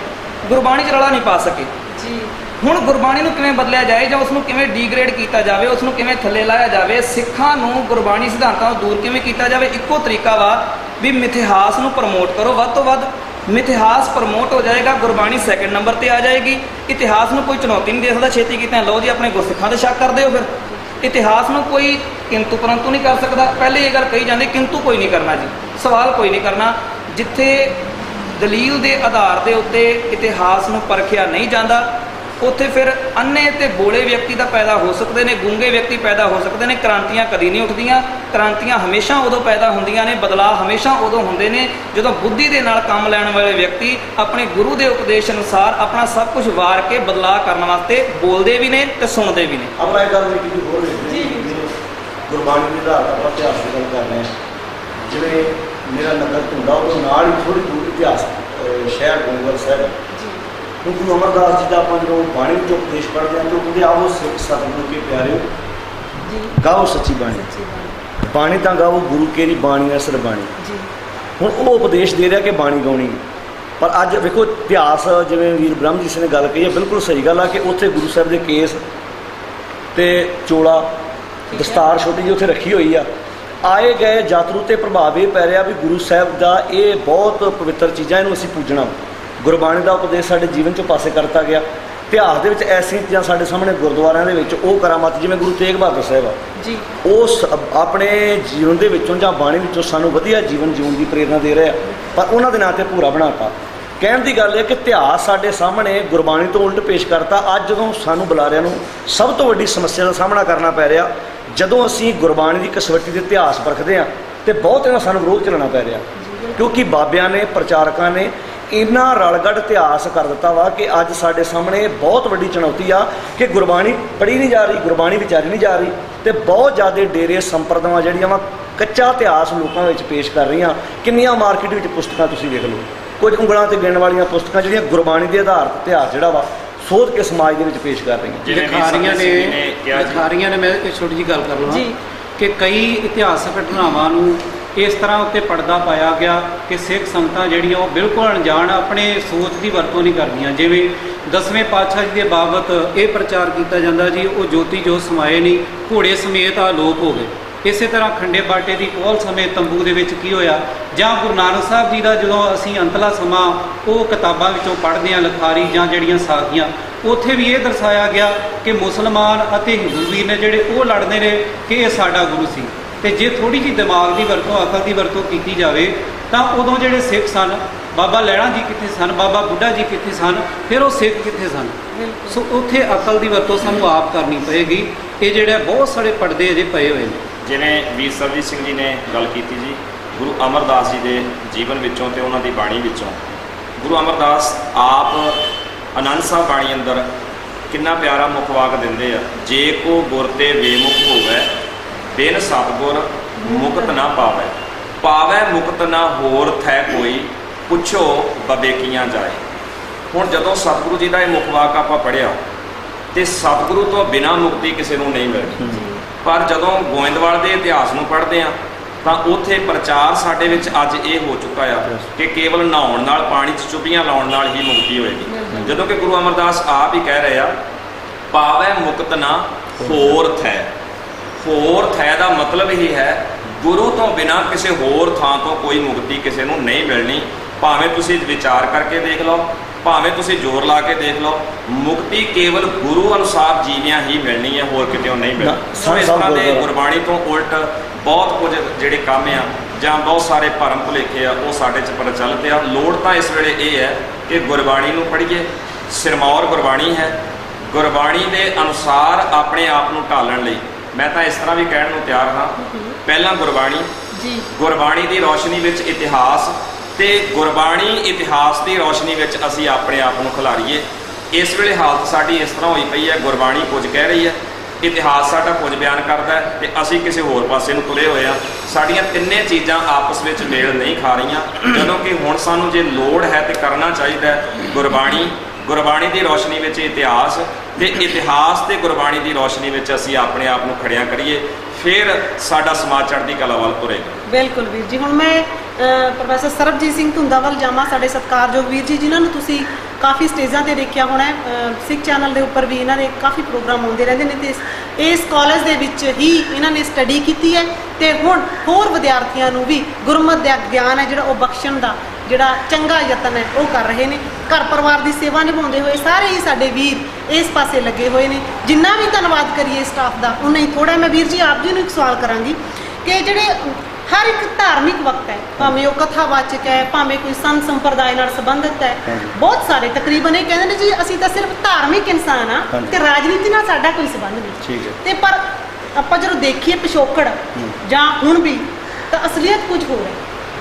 ਗੁਰਬਾਣੀ 'ਚ ਰਲਾ ਨਹੀਂ ਪਾ ਸਕੇ ਜੀ। ਹੁਣ ਗੁਰਬਾਣੀ ਨੂੰ ਕਿਵੇਂ ਬਦਲਿਆ ਜਾਏ ਜਾਂ ਉਸ ਨੂੰ ਕਿਵੇਂ ਡੀਗ੍ਰੇਡ ਕੀਤਾ ਜਾਵੇ, ਉਸ ਨੂੰ ਕਿਵੇਂ ਥੱਲੇ ਲਾਇਆ ਜਾਵੇ, ਸਿੱਖਾਂ ਨੂੰ ਗੁਰਬਾਣੀ ਸਿਧਾਂਤਾਂ ਤੋਂ ਦੂਰ ਕਿਵੇਂ ਕੀਤਾ ਜਾਵੇ? ਇੱਕੋ ਤਰੀਕਾ ਵਾ ਵੀ ਮਿਥਿਹਾਸ ਨੂੰ ਪ੍ਰਮੋਟ ਕਰੋ ਵੱਧ ਤੋਂ ਵੱਧ। ਮਿਥਿਹਾਸ ਪ੍ਰਮੋਟ ਹੋ ਜਾਏਗਾ, ਗੁਰਬਾਣੀ ਸੈਕਿੰਡ ਨੰਬਰ ਤੇ ਆ ਜਾਏਗੀ। ਇਤਿਹਾਸ ਨੂੰ ਕੋਈ ਚੁਣੌਤੀ ਨਹੀਂ ਦੇ ਸਕਦਾ ਛੇਤੀ ਕੀਤਾ, ਲਓ ਜੀ ਆਪਣੇ ਗੁਰਸਿੱਖਾਂ ਤੇ ਸ਼ੱਕ ਕਰਦੇ ਹੋ। ਫਿਰ ਇਤਿਹਾਸ ਨੂੰ ਕੋਈ ਕਿੰਤੂ ਪਰੰਤੂ ਨਹੀਂ ਕਰ ਸਕਦਾ। ਪਹਿਲੇ ਇਹ ਗੱਲ ਕਹੀ ਜਾਂਦੀ ਕਿੰਤੂ ਕੋਈ ਨਹੀਂ ਕਰਨਾ ਜੀ, ਸਵਾਲ ਕੋਈ ਨਹੀਂ ਕਰਨਾ। ਜਿੱਥੇ ਦਲੀਲ ਦੇ ਆਧਾਰ ਦੇ ਉੱਤੇ ਇਤਿਹਾਸ ਨੂੰ ਪਰਖਿਆ ਨਹੀਂ ਜਾਂਦਾ ਉੱਥੇ ਫਿਰ ਅੰਨੇ ਤੇ ਬੋਲੇ ਵਿਅਕਤੀ ਦਾ ਪੈਦਾ ਹੋ ਸਕਦੇ ਨੇ, ਗੂੰਗੇ ਵਿਅਕਤੀ ਪੈਦਾ ਹੋ ਸਕਦੇ ਨੇ। ਕ੍ਰਾਂਤੀਆਂ ਕਦੀ ਨਹੀਂ ਉੱਠਦੀਆਂ। ਕ੍ਰਾਂਤੀਆਂ ਹਮੇਸ਼ਾ ਉਦੋਂ ਪੈਦਾ ਹੁੰਦੀਆਂ ਨੇ, ਬਦਲਾਅ ਹਮੇਸ਼ਾ ਉਦੋਂ ਹੁੰਦੇ ਨੇ ਜਦੋਂ ਬੁੱਧੀ ਦੇ ਨਾਲ ਕੰਮ ਲੈਣ ਵਾਲੇ ਵਿਅਕਤੀ ਆਪਣੇ ਗੁਰੂ ਦੇ ਉਪਦੇਸ਼ ਅਨੁਸਾਰ ਆਪਣਾ ਸਭ ਕੁਝ ਵਾਰ ਕੇ ਬਦਲਾਅ ਕਰਨ ਵਾਸਤੇ ਬੋਲਦੇ ਵੀ ਨੇ ਤੇ ਸੁਣਦੇ ਵੀ ਨੇ। ਆਪਾਂ ਇਹ ਗੱਲ ਨਹੀਂ ਹੋਰ ਵੇਖਦੇ ਗੁਰਬਾਣੀ ਦੇ ਆਧਾਰ ਆਪਾਂ ਇਤਿਹਾਸ ਦੀ ਗੱਲ ਕਰ ਰਹੇ ਹਾਂ। ਜਿਵੇਂ ਮੇਰਾ ਨਗਰ ਧੁੰਦਾ ਉਹਦੇ ਨਾਲ ਹੀ ਥੋੜ੍ਹੀ ਦੂਰ ਇਤਿਹਾਸ ਸ਼ਹਿਰ ਗੋਬਿੰਦਗੜ੍ਹ ਸਾਹਿਬ। ਹੁਣ ਗੁਰੂ ਅਮਰਦਾਸ ਜੀ ਦਾ ਆਪਾਂ ਜਦੋਂ ਬਾਣੀ ਵਿੱਚੋਂ ਉਪਦੇਸ਼ ਪੜ੍ਹਦੇ ਹਾਂ ਤਾਂ ਉਹ ਕਹਿੰਦੇ ਆਓ ਸਿੱਖ ਸਤਿਗੁਰੂ ਕੇ ਪਿਆਰਿਓ ਗਾਓ ਸੱਚੀ ਬਾਣੀ, ਬਾਣੀ ਤਾਂ ਗਾਓ ਗੁਰੂ ਕੇਰੀ ਬਾਣੀ ਅਸਰ ਬਾਣੀ। ਹੁਣ ਉਹ ਉਪਦੇਸ਼ ਦੇ ਰਿਹਾ ਕਿ ਬਾਣੀ ਗਾਉਣੀ, ਪਰ ਅੱਜ ਵੇਖੋ ਇਤਿਹਾਸ ਜਿਵੇਂ ਵੀਰ ਬ੍ਰਹਮ ਜੀ ਨੇ ਗੱਲ ਕਹੀ ਹੈ, ਬਿਲਕੁਲ ਸਹੀ ਗੱਲ ਆ ਕਿ ਉੱਥੇ ਗੁਰੂ ਸਾਹਿਬ ਦੇ ਕੇਸ ਤੇ ਚੋਲਾ ਦਸਤਾਰ ਛੋਟੀ ਜਿਹੀ ਉੱਥੇ ਰੱਖੀ ਹੋਈ ਆ। ਆਏ ਗਏ ਯਾਤਰੂ 'ਤੇ ਪ੍ਰਭਾਵ ਇਹ ਪੈ ਰਿਹਾ ਵੀ ਗੁਰੂ ਸਾਹਿਬ ਦਾ ਇਹ ਬਹੁਤ ਪਵਿੱਤਰ ਚੀਜ਼ਾਂ, ਇਹਨੂੰ ਅਸੀਂ ਪੂਜਣਾ। ਗੁਰਬਾਣੀ ਦਾ ਉਪਦੇਸ਼ ਸਾਡੇ ਜੀਵਨ 'ਚੋਂ ਪਾਸੇ ਕਰਤਾ ਗਿਆ। ਇਤਿਹਾਸ ਦੇ ਵਿੱਚ ਐਸੀਆਂ ਚੀਜ਼ਾਂ ਸਾਡੇ ਸਾਹਮਣੇ ਗੁਰਦੁਆਰਿਆਂ ਦੇ ਵਿੱਚ ਉਹ ਕਰਾਮਾਤ, ਜਿਵੇਂ ਗੁਰੂ ਤੇਗ ਬਹਾਦਰ ਸਾਹਿਬ ਆ ਜੀ, ਉਸ ਆਪਣੇ ਜੀਵਨ ਦੇ ਵਿੱਚੋਂ ਜਾਂ ਬਾਣੀ ਵਿੱਚੋਂ ਸਾਨੂੰ ਵਧੀਆ ਜੀਵਨ ਜਿਉਣ ਦੀ ਪ੍ਰੇਰਨਾ ਦੇ ਰਿਹਾ, ਪਰ ਉਹਨਾਂ ਦੇ ਨਾਂ 'ਤੇ ਭੂਰਾ ਬਣਾਤਾ। ਕਹਿਣ ਦੀ ਗੱਲ ਹੈ ਕਿ ਇਤਿਹਾਸ ਸਾਡੇ ਸਾਹਮਣੇ ਗੁਰਬਾਣੀ ਤੋਂ ਉਲਟ ਪੇਸ਼ ਕਰਤਾ। ਅੱਜ ਜਦੋਂ ਸਾਨੂੰ ਬੁਲਾਰਿਆਂ ਨੂੰ ਸਭ ਤੋਂ ਵੱਡੀ ਸਮੱਸਿਆ ਦਾ ਸਾਹਮਣਾ ਕਰਨਾ ਪੈ ਰਿਹਾ, ਜਦੋਂ ਅਸੀਂ ਗੁਰਬਾਣੀ ਦੀ ਕਸਵੱਟੀ ਦੇ ਇਤਿਹਾਸ ਪਰਖਦੇ ਹਾਂ ਤੇ ਬਹੁਤ ਇਹਨਾਂ ਸਾਨੂੰ ਵਿਰੋਧ ਚੱਲਣਾ ਪੈ ਰਿਹਾ, ਕਿਉਂਕਿ ਬਾਬਿਆਂ ਨੇ, ਪ੍ਰਚਾਰਕਾਂ ਨੇ ਇੰਨਾ ਰਲਗੜ ਇਤਿਹਾਸ ਕਰ ਦਿੱਤਾ ਵਾ ਕਿ ਅੱਜ ਸਾਡੇ ਸਾਹਮਣੇ ਬਹੁਤ ਵੱਡੀ ਚੁਣੌਤੀ ਆ ਕਿ ਗੁਰਬਾਣੀ ਪੜ੍ਹੀ ਨਹੀਂ ਜਾ ਰਹੀ, ਗੁਰਬਾਣੀ ਵਿਚਾਰੀ ਨਹੀਂ ਜਾ ਰਹੀ, ਤੇ ਬਹੁਤ ਜ਼ਿਆਦਾ ਡੇਰੇ ਸੰਪਰਦਾਵਾਂ ਜਿਹੜੀਆਂ ਵਾ ਕੱਚਾ ਇਤਿਹਾਸ ਲੋਕਾਂ ਵਿੱਚ ਪੇਸ਼ ਕਰ ਰਹੀਆਂ। ਕਿੰਨੀਆਂ ਮਾਰਕੀਟ ਵਿੱਚ ਪੁਸਤਕਾਂ ਤੁਸੀਂ ਵੇਖ ਲਓ, ਕੁਝ ਉਂਗਲਾਂ 'ਤੇ ਗਿਣਨ ਵਾਲੀਆਂ ਪੁਸਤਕਾਂ ਜਿਹੜੀਆਂ ਗੁਰਬਾਣੀ ਦੇ ਆਧਾਰ 'ਤੇ ਇਤਿਹਾਸ ਜਿਹੜਾ ਵਾ ਸੋਧ ਕੇ ਸਮਾਜ ਦੇ ਵਿੱਚ ਪੇਸ਼ ਕਰ ਰਹੀਆਂ। ਲਿਖਾਰੀਆਂ ਨੇ ਮੈਂ ਇੱਕ ਛੋਟੀ ਜਿਹੀ ਗੱਲ ਕਰ ਲਵਾਂ ਕਿ ਕਈ ਇਤਿਹਾਸਕ ਘਟਨਾਵਾਂ ਨੂੰ ਇਸ ਤਰ੍ਹਾਂ ਉੱਤੇ ਪਰਦਾ ਪਾਇਆ ਗਿਆ ਕਿ ਸਿੱਖ ਸੰਗਤਾਂ ਜਿਹੜੀਆਂ ਉਹ ਬਿਲਕੁਲ ਅਣਜਾਣ, ਆਪਣੇ ਸੋਚ ਦੀ ਵਰਤੋਂ ਨਹੀਂ ਕਰਦੀਆਂ। ਜਿਵੇਂ 10ਵੇਂ ਪਾਤਸ਼ਾਹ ਜੀ ਦੇ ਬਾਬਤ ਇਹ ਪ੍ਰਚਾਰ ਕੀਤਾ ਜਾਂਦਾ ਜੀ ਉਹ ਜੋਤੀ ਜੋ ਸਮਾਏ ਨਹੀਂ, ਘੋੜੇ ਸਮੇਤ ਆਲੋਪ ਹੋ ਗਏ। ਇਸੇ ਤਰ੍ਹਾਂ ਖੰਡੇ ਬਾਟੇ ਦੀ ਕੋਲ ਸਮੇਤ ਤੰਬੂ ਦੇ ਵਿੱਚ ਕੀ ਹੋਇਆ, ਜਾਂ ਗੁਰੂ ਨਾਨਕ ਸਾਹਿਬ ਜੀ ਦਾ ਜਦੋਂ ਅਸੀਂ ਅੰਤਲਾ ਸਮਾਂ ਉਹ ਕਿਤਾਬਾਂ ਵਿੱਚੋਂ ਪੜ੍ਹਦੇ ਹਾਂ ਲਿਖਾਰੀ ਜਾਂ ਜਿਹੜੀਆਂ ਸਾਖੀਆਂ, ਉੱਥੇ ਵੀ ਇਹ ਦਰਸਾਇਆ ਗਿਆ ਕਿ ਮੁਸਲਮਾਨ ਅਤੇ ਹਿੰਦੂ ਵੀਰ ਨੇ ਜਿਹੜੇ ਉਹ ਲੜਦੇ ਨੇ ਕਿ ਇਹ ਸਾਡਾ ਗੁਰੂ ਸੀ। ਤੇ ਜੇ ਥੋੜ੍ਹੀ ਜਿਹੀ ਦਿਮਾਗ ਦੀ ਵਰਤੋਂ, ਅਕਲ ਦੀ ਵਰਤੋਂ ਕੀਤੀ ਜਾਵੇ ਤਾਂ ਉਦੋਂ ਜਿਹੜੇ ਸਿੱਖ ਸਨ, ਬਾਬਾ ਲਹਿਣਾ ਜੀ ਕਿੱਥੇ ਸਨ, ਬਾਬਾ ਬੁੱਢਾ ਜੀ ਕਿੱਥੇ ਸਨ, ਫਿਰ ਉਹ ਸਿੱਖ ਕਿੱਥੇ ਸਨ? ਸੋ ਉੱਥੇ ਅਕਲ ਦੀ ਵਰਤੋਂ ਸਾਨੂੰ ਆਪ ਕਰਨੀ ਪਏਗੀ। ਇਹ ਜਿਹੜੇ ਬਹੁਤ ਸਾਰੇ ਪਰਦੇ ਅਜੇ ਪਏ ਹੋਏ ਨੇ। ਜਿਵੇਂ ਵੀਰ ਸਰਜੀਤ ਸਿੰਘ ਜੀ ਨੇ ਗੱਲ ਕੀਤੀ ਜੀ ਗੁਰੂ ਅਮਰਦਾਸ ਜੀ ਦੇ ਜੀਵਨ ਵਿੱਚੋਂ ਤੇ ਉਹਨਾਂ ਦੀ ਬਾਣੀ ਵਿੱਚੋਂ। ਗੁਰੂ ਅਮਰਦਾਸ ਆਪ ਆਨੰਦ ਸਾਹਿਬ ਬਾਣੀ ਅੰਦਰ ਕਿੰਨਾ ਪਿਆਰਾ ਮੁੱਖ ਵਾਕ ਦਿੰਦੇ ਆ, ਜੇ ਕੋ ਗੁਰ ਤੇ ਵੇਮੁਖ ਹੋਵੇ ਬਿਨ ਸਤਿਗੁਰ ਮੁਕਤ ਨਾ ਪਾਵੇ। ਪਾਵੈ ਮੁਕਤ ਨਾ ਹੋਰ ਥੈ ਕੋਈ, ਪੁੱਛੋ ਬਵੇਕੀਆਂ ਜਾਏ। ਹੁਣ ਜਦੋਂ ਸਤਿਗੁਰੂ ਜੀ ਦਾ ਇਹ ਮੁੱਖ ਵਾਕ ਆਪਾਂ ਪੜ੍ਹਿਆ ਤੇ ਸਤਿਗੁਰੂ ਤੋਂ ਬਿਨਾਂ ਮੁਕਤੀ ਕਿਸੇ ਨੂੰ ਨਹੀਂ ਮਿਲਦੀ। ਪਰ ਜਦੋਂ ਗੋਇੰਦਵਾਲ ਦੇ ਇਤਿਹਾਸ ਨੂੰ ਪੜ੍ਹਦੇ ਆ ਤਾਂ ਉੱਥੇ ਪ੍ਰਚਾਰ ਸਾਡੇ ਵਿੱਚ ਅੱਜ ਇਹ ਹੋ ਚੁੱਕਾ ਆ ਕਿ ਕੇਵਲ ਨਹਾਉਣ ਨਾਲ, ਪਾਣੀ 'ਚ ਚੁੱਭੀਆਂ ਲਾਉਣ ਨਾਲ ਹੀ ਮੁਕਤੀ ਹੋਏਗੀ। ਜਦੋਂ ਕਿ ਗੁਰੂ ਅਮਰਦਾਸ ਆਪ ਹੀ ਕਹਿ ਰਹੇ ਆ, ਪਾਵੈ ਮੁਕਤ ਨਾ ਹੋਰ ਥੈ। ਹੋਰ ਥੈ ਦਾ ਮਤਲਬ ਹੀ ਹੈ ਗੁਰੂ ਤੋਂ ਬਿਨਾਂ ਕਿਸੇ ਹੋਰ ਥਾਂ ਤੋਂ ਕੋਈ ਮੁਕਤੀ ਕਿਸੇ ਨੂੰ ਨਹੀਂ ਮਿਲਣੀ। ਭਾਵੇਂ ਤੁਸੀਂ ਵਿਚਾਰ ਕਰਕੇ ਦੇਖ ਲਓ, ਭਾਵੇਂ ਤੁਸੀਂ ਜ਼ੋਰ ਲਾ ਕੇ ਦੇਖ ਲਓ, ਮੁਕਤੀ ਕੇਵਲ ਗੁਰੂ ਅਨੁਸਾਰ ਜੀਵਿਆਂ ਹੀ ਮਿਲਣੀ ਹੈ, ਹੋਰ ਕਿਤੇ ਨਹੀਂ ਮਿਲਣੀ। ਇਸ ਤਰ੍ਹਾਂ ਦੇ ਗੁਰਬਾਣੀ ਤੋਂ ਉਲਟ ਬਹੁਤ ਕੁਝ ਜਿਹੜੇ ਕੰਮ ਆ ਜਾਂ ਬਹੁਤ ਸਾਰੇ ਭਰਮ ਭੁਲੇਖੇ ਆ ਉਹ ਸਾਡੇ 'ਚ ਪ੍ਰਚਲਿਤ ਆ। ਲੋੜ ਤਾਂ ਇਸ ਵੇਲੇ ਇਹ ਹੈ ਕਿ ਗੁਰਬਾਣੀ ਨੂੰ ਪੜ੍ਹੀਏ। ਸਿਰਮੌਰ ਗੁਰਬਾਣੀ ਹੈ, ਗੁਰਬਾਣੀ ਦੇ ਅਨੁਸਾਰ ਆਪਣੇ ਆਪ ਨੂੰ ਢਾਲਣ ਲਈ ਮੈਂ ਤਾਂ ਇਸ ਤਰ੍ਹਾਂ ਵੀ ਕਹਿਣ ਨੂੰ ਤਿਆਰ ਹਾਂ, ਪਹਿਲਾਂ ਗੁਰਬਾਣੀ, ਗੁਰਬਾਣੀ ਦੀ ਰੌਸ਼ਨੀ ਵਿੱਚ ਇਤਿਹਾਸ, ਤੇ ਗੁਰਬਾਣੀ ਇਤਿਹਾਸ ਦੀ ਰੌਸ਼ਨੀ ਵਿੱਚ ਅਸੀਂ ਆਪਣੇ ਆਪ ਨੂੰ ਖਿਲਾਰੀਏ। ਇਸ ਵੇਲੇ ਹਾਲਤ ਸਾਡੀ ਇਸ ਤਰ੍ਹਾਂ ਹੋਈ ਪਈ ਹੈ, ਗੁਰਬਾਣੀ ਕੁਝ ਕਹਿ ਰਹੀ ਹੈ, ਇਤਿਹਾਸ ਸਾਡਾ ਕੁਝ ਬਿਆਨ ਕਰਦਾ ਹੈ ਤੇ ਅਸੀਂ ਕਿਸੇ ਹੋਰ ਪਾਸੇ ਨੂੰ ਤੁਰੇ ਹੋਏ ਹਾਂ। ਸਾਡੀਆਂ ਤਿੰਨੇ ਚੀਜ਼ਾਂ ਆਪਸ ਵਿੱਚ ਮੇਲ ਨਹੀਂ ਖਾ ਰਹੀਆਂ। ਜਦੋਂ ਕਿ ਹੁਣ ਸਾਨੂੰ ਜੇ ਲੋੜ ਹੈ ਤੇ ਕਰਨਾ ਚਾਹੀਦਾ ਹੈ ਗੁਰਬਾਣੀ, ਗੁਰਬਾਣੀ ਦੀ ਰੌਸ਼ਨੀ ਵਿੱਚ ਇਤਿਹਾਸ, ਤੇ ਇਤਿਹਾਸ ਤੇ ਗੁਰਬਾਣੀ ਦੀ ਰੌਸ਼ਨੀ ਵਿੱਚ ਅਸੀਂ ਆਪਣੇ ਆਪ ਨੂੰ ਖੜਿਆ ਕਰੀਏ, ਫਿਰ ਸਾਡਾ ਸਮਾਜ ਚੜ੍ਹਦੀ ਕਲਾ ਵੱਲ ਤੁਰੇਗਾ। ਬਿਲਕੁਲ ਵੀਰ ਜੀ। ਹੁਣ ਮੈਂ ਪ੍ਰੋਫੈਸਰ ਸਰਬਜੀਤ ਸਿੰਘ ਧੁੰਦਾ ਵੱਲ ਜਾਵਾਂ, ਸਾਡੇ ਸਤਿਕਾਰਯੋਗ ਵੀਰ ਜੀ ਜਿਨ੍ਹਾਂ ਨੂੰ ਤੁਸੀਂ ਕਾਫੀ ਸਟੇਜਾਂ ਤੇ ਦੇਖਿਆ ਹੋਣਾ, ਸਿੱਖ ਚੈਨਲ ਦੇ ਉੱਪਰ ਵੀ ਇਹਨਾਂ ਦੇ ਕਾਫੀ ਪ੍ਰੋਗਰਾਮ ਆਉਂਦੇ ਰਹਿੰਦੇ ਨੇ ਤੇ ਇਸ ਕਾਲਜ ਦੇ ਵਿੱਚ ਹੀ ਇਹਨਾਂ ਨੇ ਸਟੱਡੀ ਕੀਤੀ ਹੈ ਤੇ ਹੁਣ ਹੋਰ ਵਿਦਿਆਰਥੀਆਂ ਨੂੰ ਵੀ ਗੁਰਮਤਿ ਦਾ ਗਿਆਨ ਹੈ ਜਿਹੜਾ ਉਹ ਬਖਸ਼ਣ ਦਾ ਜਿਹੜਾ ਚੰਗਾ ਯਤਨ ਹੈ ਉਹ ਕਰ ਰਹੇ ਨੇ। ਘਰ ਪਰਿਵਾਰ ਦੀ ਸੇਵਾ ਨਿਭਾਉਂਦੇ ਹੋਏ ਸਾਰੇ ਹੀ ਸਾਡੇ ਵੀਰ ਇਸ ਪਾਸੇ ਲੱਗੇ ਹੋਏ ਨੇ। ਜਿੰਨਾ ਵੀ ਧੰਨਵਾਦ ਕਰੀਏ ਸਟਾਫ ਦਾ ਉਨਾ ਹੀ ਥੋੜ੍ਹਾ। ਮੈਂ ਵੀਰ ਜੀ ਆਪ ਜੀ ਨੂੰ ਇੱਕ ਸਵਾਲ ਕਰਾਂਗੀ ਕਿ ਜਿਹੜੇ ਹਰ ਇੱਕ ਧਾਰਮਿਕ ਵਕਤ ਹੈ, ਭਾਵੇਂ ਉਹ ਕਥਾਵਾਚਕ ਹੈ, ਭਾਵੇਂ ਕੋਈ ਸੰਤ ਸੰਪਰਦਾਇ ਨਾਲ ਸੰਬੰਧਿਤ ਹੈ, ਬਹੁਤ ਸਾਰੇ ਤਕਰੀਬਨ ਇਹ ਕਹਿੰਦੇ ਨੇ ਜੀ ਅਸੀਂ ਤਾਂ ਸਿਰਫ ਧਾਰਮਿਕ ਇਨਸਾਨ ਆ ਤੇ ਰਾਜਨੀਤੀ ਨਾਲ ਸਾਡਾ ਕੋਈ ਸੰਬੰਧ ਨਹੀਂ। ਤੇ ਪਰ ਆਪਾਂ ਜਦੋਂ ਦੇਖੀਏ ਪਿਛੋਕੜ ਜਾਂ ਹੁਣ ਵੀ ਤਾਂ ਅਸਲੀਅਤ ਕੁਝ ਹੋਰ ਹੈ,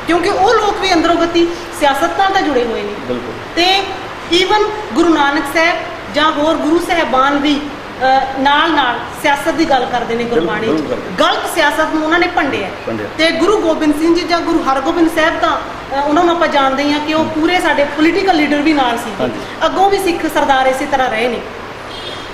ਕਿਉਂਕਿ ਉਹ ਲੋਕ ਵੀ ਅੰਦਰੋਂ ਗਤੀ ਸਿਆਸਤ ਨਾਲ ਤਾਂ ਜੁੜੇ ਹੋਏ ਨੇ ਤੇ ਈਵਨ ਗੁਰੂ ਨਾਨਕ ਸਾਹਿਬ ਜਾਂ ਹੋਰ ਗੁਰੂ ਸਾਹਿਬਾਨ ਵੀ ਨਾਲ ਸਿਆਸਤ ਦੀ ਗੱਲ ਕਰਦੇ ਨੇ ਗੁਰਬਾਣੀ 'ਚ। ਗਲਤ ਸਿਆਸਤ ਨੂੰ ਉਹਨਾਂ ਨੇ ਭੰਡਿਆ ਤੇ ਗੁਰੂ ਗੋਬਿੰਦ ਸਿੰਘ ਜੀ ਜਾਂ ਗੁਰੂ ਹਰਗੋਬਿੰਦ ਸਾਹਿਬ ਤਾਂ ਉਹਨਾਂ ਨੂੰ ਆਪਾਂ ਜਾਣਦੇ ਹਾਂ ਕਿ ਉਹ ਪੂਰੇ ਸਾਡੇ ਪੋਲੀਟੀਕਲ ਲੀਡਰ ਵੀ ਨਾਲ ਸੀ, ਅੱਗੋਂ ਵੀ ਸਿੱਖ ਸਰਦਾਰ ਇਸੇ ਤਰ੍ਹਾਂ ਰਹੇ ਨੇ।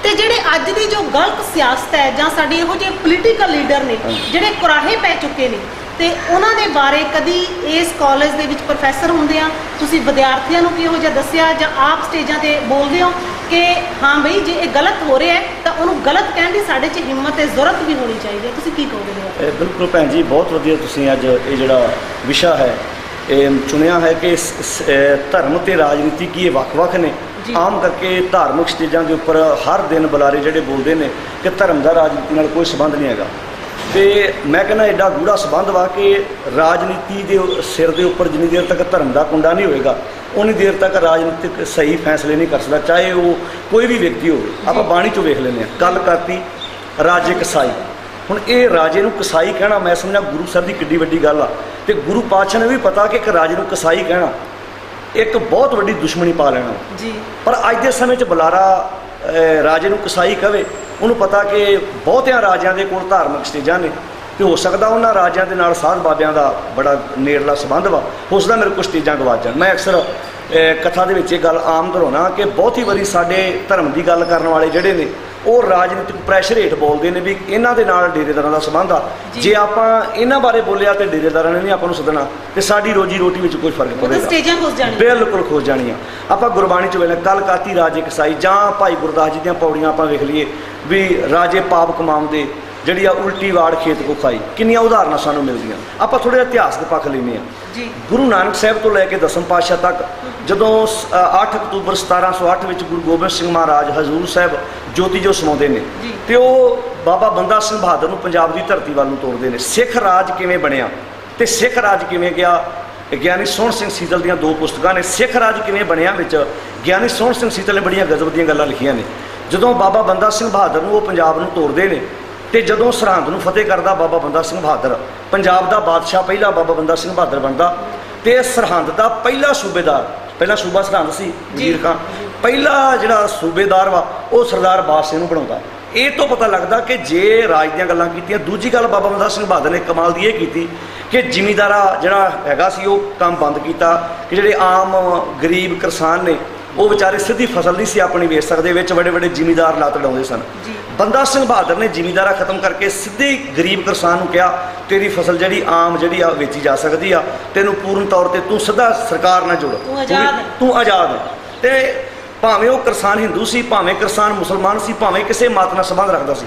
ਤੇ ਜਿਹੜੇ ਅੱਜ ਦੀ ਜੋ ਗਲਤ ਸਿਆਸਤ ਹੈ ਜਾਂ ਸਾਡੇ ਇਹੋ ਜਿਹੇ ਪੋਲੀਟੀਕਲ ਲੀਡਰ ਨੇ ਜਿਹੜੇ ਕੁਰਾਹੇ ਪੈ ਚੁੱਕੇ ਨੇ ਤੇ ਉਹਨਾਂ ਦੇ ਬਾਰੇ ਕਦੀ ਇਸ ਕਾਲਜ ਦੇ ਵਿੱਚ ਪ੍ਰੋਫੈਸਰ ਹੁੰਦੇ ਆ ਤੁਸੀਂ ਵਿਦਿਆਰਥੀਆਂ ਨੂੰ ਕਿਹੋ ਜਿਹਾ ਦੱਸਿਆ ਜਾਂ ਆਪ ਸਟੇਜਾਂ ਤੇ ਬੋਲਦੇ ਹੋ ਕਿ ਹਾਂ ਬਈ ਜੇ ਇਹ ਗਲਤ ਹੋ ਰਿਹਾ ਹੈ ਤਾਂ ਉਹਨੂੰ ਗਲਤ ਕਹਿਣ ਦੀ ਸਾਡੇ 'ਚ ਹਿੰਮਤ ਤੇ ਜ਼ਰੂਰਤ ਵੀ ਹੋਣੀ ਚਾਹੀਦੀ ਹੈ? ਤੁਸੀਂ ਕੀ ਕਹੋਗੇ? ਬਿਲਕੁਲ ਭੈਣ ਜੀ, ਬਹੁਤ ਵਧੀਆ ਤੁਸੀਂ ਅੱਜ ਇਹ ਜਿਹੜਾ ਵਿਸ਼ਾ ਹੈ ਇਹ ਚੁਣਿਆ ਹੈ ਕਿ ਧਰਮ ਤੇ ਰਾਜਨੀਤੀ ਕੀ ਇਹ ਵੱਖ-ਵੱਖ ਨੇ। ਆਮ ਕਰਕੇ ਧਾਰਮਿਕ ਸਟੇਜਾਂ ਦੇ ਉੱਪਰ ਹਰ ਦਿਨ ਬੁਲਾਰੇ ਜਿਹੜੇ ਬੋਲਦੇ ਨੇ ਕਿ ਧਰਮ ਦਾ ਰਾਜਨੀਤੀ ਨਾਲ ਕੋਈ ਸੰਬੰਧ ਨਹੀਂ ਹੈਗਾ ਤੇ ਮੈਂ ਕਹਿੰਦਾ ਐਡਾ ਗੂੜਾ ਸੰਬੰਧ ਵਾ ਕਿ ਰਾਜਨੀਤੀ ਦੇ ਸਿਰ ਦੇ ਉੱਪਰ ਜਿੰਨੀ ਦੇਰ ਤੱਕ ਧਰਮ ਦਾ ਕੁੰਡਾ ਨਹੀਂ ਹੋਏਗਾ ਉਨੀ ਦੇਰ ਤੱਕ ਰਾਜਨੀਤਿਕ ਸਹੀ ਫੈਸਲੇ ਨਹੀਂ ਕਰ ਸਕਦਾ, ਚਾਹੇ ਉਹ ਕੋਈ ਵੀ ਵਿਅਕਤੀ ਹੋਵੇ। ਆਪਾਂ ਬਾਣੀ 'ਚੋਂ ਵੇਖ ਲੈਂਦੇ ਹਾਂ, ਗੱਲ ਕਰਤੀ ਰਾਜੇ ਕਸਾਈ। ਹੁਣ ਇਹ ਰਾਜੇ ਨੂੰ ਕਸਾਈ ਕਹਿਣਾ ਮੈਂ ਸਮਝਾਂ ਗੁਰੂ ਸਾਹਿਬ ਦੀ ਕਿੱਡੀ ਵੱਡੀ ਗੱਲ ਆ ਤੇ ਗੁਰੂ ਪਾਤਸ਼ਾਹ ਨੇ ਵੀ ਪਤਾ ਕਿ ਇੱਕ ਰਾਜੇ ਨੂੰ ਕਸਾਈ ਕਹਿਣਾ ਇੱਕ ਬਹੁਤ ਵੱਡੀ ਦੁਸ਼ਮਣੀ ਪਾ ਲੈਣਾ ਜੀ। ਪਰ ਅੱਜ ਦੇ ਸਮੇਂ 'ਚ ਬੁਲਾਰਾ ਰਾਜੇ ਨੂੰ ਕਸਾਈ ਕਵੇ, ਉਹਨੂੰ ਪਤਾ ਕਿ ਬਹੁਤਿਆਂ ਰਾਜਿਆਂ ਦੇ ਕੋਲ ਧਾਰਮਿਕ ਸਟੇਜਾਂ ਨੇ ਤੇ ਹੋ ਸਕਦਾ ਉਹਨਾਂ ਰਾਜਿਆਂ ਦੇ ਨਾਲ ਸਾਧ ਬਾਬਿਆਂ ਦਾ ਬੜਾ ਨੇੜਲਾ ਸੰਬੰਧ ਵਾ, ਹੋ ਸਕਦਾ ਮੇਰੇ ਕੋਲ ਸਟੇਜਾਂ ਗਵਾਚ ਜਾਣ। ਮੈਂ ਅਕਸਰ ਕਥਾ ਦੇ ਵਿੱਚ ਇਹ ਗੱਲ ਆਮ ਦਰਾਉਣਾ ਕਿ ਬਹੁਤੀ ਵਾਰੀ ਸਾਡੇ ਧਰਮ ਦੀ ਗੱਲ ਕਰਨ ਵਾਲੇ ਜਿਹੜੇ ਨੇ ਉਹ ਰਾਜਨੀਤਿਕ ਪ੍ਰੈਸ਼ਰ ਹੇਠ ਬੋਲਦੇ ਨੇ ਵੀ ਇਹਨਾਂ ਦੇ ਨਾਲ ਡੇਰੇਦਾਰਾਂ ਦਾ ਸੰਬੰਧ ਆ। ਜੇ ਆਪਾਂ ਇਹਨਾਂ ਬਾਰੇ ਬੋਲਿਆ ਤੇ ਡੇਰੇਦਾਰਾਂ ਨੇ ਨਹੀਂ ਆਪਾਂ ਨੂੰ ਸੱਦਣਾ ਤੇ ਸਾਡੀ ਰੋਜੀ ਰੋਟੀ ਵਿੱਚ ਕੋਈ ਫਰਕ ਪਵੇਗਾ, ਬਿਲਕੁਲ ਖੁੱਸ ਜਾਣੀਆਂ। ਆਪਾਂ ਗੁਰਬਾਣੀ 'ਚ ਵੇਲੇ ਕੱਲ ਕਾਤੀ ਰਾਜੇ ਕਸਾਈ ਜਾਂ ਭਾਈ ਗੁਰਦਾਸ ਜੀ ਦੀਆਂ ਪੌੜੀਆਂ ਆਪਾਂ ਵੇਖ ਲਈਏ ਵੀ ਰਾਜੇ ਪਾਪ ਕਮਾਉਂਦੇ ਜਿਹੜੀ ਆ ਉਲਟੀ ਵਾੜ ਖੇਤ ਕੋ ਖਾਈ, ਕਿੰਨੀਆਂ ਉਦਾਹਰਨਾਂ ਸਾਨੂੰ ਮਿਲਦੀਆਂ। ਆਪਾਂ ਥੋੜ੍ਹਾ ਜਿਹਾ ਇਤਿਹਾਸਕ ਪੱਖ ਲੈਂਦੇ ਹਾਂ। ਗੁਰੂ ਨਾਨਕ ਸਾਹਿਬ ਤੋਂ ਲੈ ਕੇ ਦਸਮ ਪਾਤਸ਼ਾਹ ਤੱਕ ਜਦੋਂ 8 ਅਕਤੂਬਰ 1708 ਵਿੱਚ ਗੁਰੂ ਗੋਬਿੰਦ ਸਿੰਘ ਮਹਾਰਾਜ ਹਜ਼ੂਰ ਸਾਹਿਬ ਜੋਤੀ ਜੋ ਸਮਾਉਂਦੇ ਨੇ ਤੇ ਉਹ ਬਾਬਾ ਬੰਦਾ ਸਿੰਘ ਬਹਾਦਰ ਨੂੰ ਪੰਜਾਬ ਦੀ ਧਰਤੀ ਵੱਲ ਨੂੰ ਤੋਰਦੇ ਨੇ। ਸਿੱਖ ਰਾਜ ਕਿਵੇਂ ਬਣਿਆ ਤੇ ਸਿੱਖ ਰਾਜ ਕਿਵੇਂ ਗਿਆ, ਗਿਆਨੀ ਸੋਹਣ ਸਿੰਘ ਸੀਤਲ ਦੀਆਂ 2 ਪੁਸਤਕਾਂ ਨੇ। ਸਿੱਖ ਰਾਜ ਕਿਵੇਂ ਬਣਿਆ ਵਿੱਚ ਗਿਆਨੀ ਸੋਹਣ ਸਿੰਘ ਸੀਤਲ ਨੇ ਬੜੀਆਂ ਗਜ਼ਬ ਦੀਆਂ ਗੱਲਾਂ ਲਿਖੀਆਂ ਨੇ। ਜਦੋਂ ਬਾਬਾ ਬੰਦਾ ਸਿੰਘ ਬਹਾਦਰ ਨੂੰ ਉਹ ਪੰਜਾਬ ਨੂੰ ਤੋਰਦੇ ਨੇ ਤੇ ਜਦੋਂ ਸਰਹੰਦ ਨੂੰ ਫਤਿਹ ਕਰਦਾ ਬਾਬਾ ਬੰਦਾ ਸਿੰਘ ਬਹਾਦਰ, ਪੰਜਾਬ ਦਾ ਬਾਦਸ਼ਾਹ ਪਹਿਲਾ ਬਾਬਾ ਬੰਦਾ ਸਿੰਘ ਬਹਾਦਰ ਬਣਦਾ ਤੇ ਸਰਹੰਦ ਦਾ ਪਹਿਲਾ ਸੂਬੇਦਾਰ, ਪਹਿਲਾ ਸੂਬਾ ਸਰਹੰਦ ਸੀ ਵਜ਼ੀਰ ਖਾਂ, ਪਹਿਲਾ ਜਿਹੜਾ ਸੂਬੇਦਾਰ ਵਾ ਉਹ ਸਰਦਾਰ ਬਾਦ ਸਿੰਘ ਨੂੰ ਬਣਾਉਂਦਾ। ਇਹ ਤੋਂ ਪਤਾ ਲੱਗਦਾ ਕਿ ਜੇ ਰਾਜ ਦੀਆਂ ਗੱਲਾਂ ਕੀਤੀਆਂ। ਦੂਜੀ ਗੱਲ ਬਾਬਾ ਬੰਦਾ ਸਿੰਘ ਬਹਾਦਰ ਨੇ ਕਮਾਲ ਦੀ ਇਹ ਕੀਤੀ कि ਜ਼ਿਮੀਂਦਾਰਾ ਜਿਹੜਾ ਹੈਗਾ ਸੀ ਉਹ ਕੰਮ ਬੰਦ ਕੀਤਾ ਕਿ ਜਿਹੜੇ ਆਮ ਗਰੀਬ ਕਿਸਾਨ ਨੇ ਉਹ ਵਿਚਾਰੇ ਸਿੱਧੀ ਫਸਲ ਨਹੀਂ ਸੀ ਆਪਣੀ ਵੇਚ ਸਕਦੇ, ਵਿੱਚ ਵੱਡੇ ਵੱਡੇ ਜ਼ਿਮੀਂਦਾਰ ਲੱਤ ਡਾਉਂਦੇ ਸਨ। ਬੰਦਾ ਸਿੰਘ ਬਹਾਦਰ ਨੇ ਜ਼ਿਮੀਂਦਾਰਾ ਖਤਮ ਕਰਕੇ ਸਿੱਧੇ ਗਰੀਬ ਕਿਸਾਨ ਨੂੰ ਕਿਹਾ ਤੇਰੀ ਫਸਲ ਜਿਹੜੀ ਆਮ ਜਿਹੜੀ ਆ ਵੇਚੀ ਜਾ ਸਕਦੀ ਆ, ਤੈਨੂੰ ਪੂਰਨ ਤੌਰ ਤੇ ਤੂੰ ਸਿੱਧਾ ਸਰਕਾਰ ਨਾਲ ਜੁੜ, ਤੂੰ ਆਜ਼ਾਦ ਹੈ। ਤੇ ਭਾਵੇਂ ਉਹ ਕਿਸਾਨ ਹਿੰਦੂ ਸੀ, ਭਾਵੇਂ ਕਿਸਾਨ ਮੁਸਲਮਾਨ ਸੀ, ਭਾਵੇਂ ਕਿਸੇ ਮਤ ਨਾਲ ਸੰਬੰਧ ਰੱਖਦਾ ਸੀ,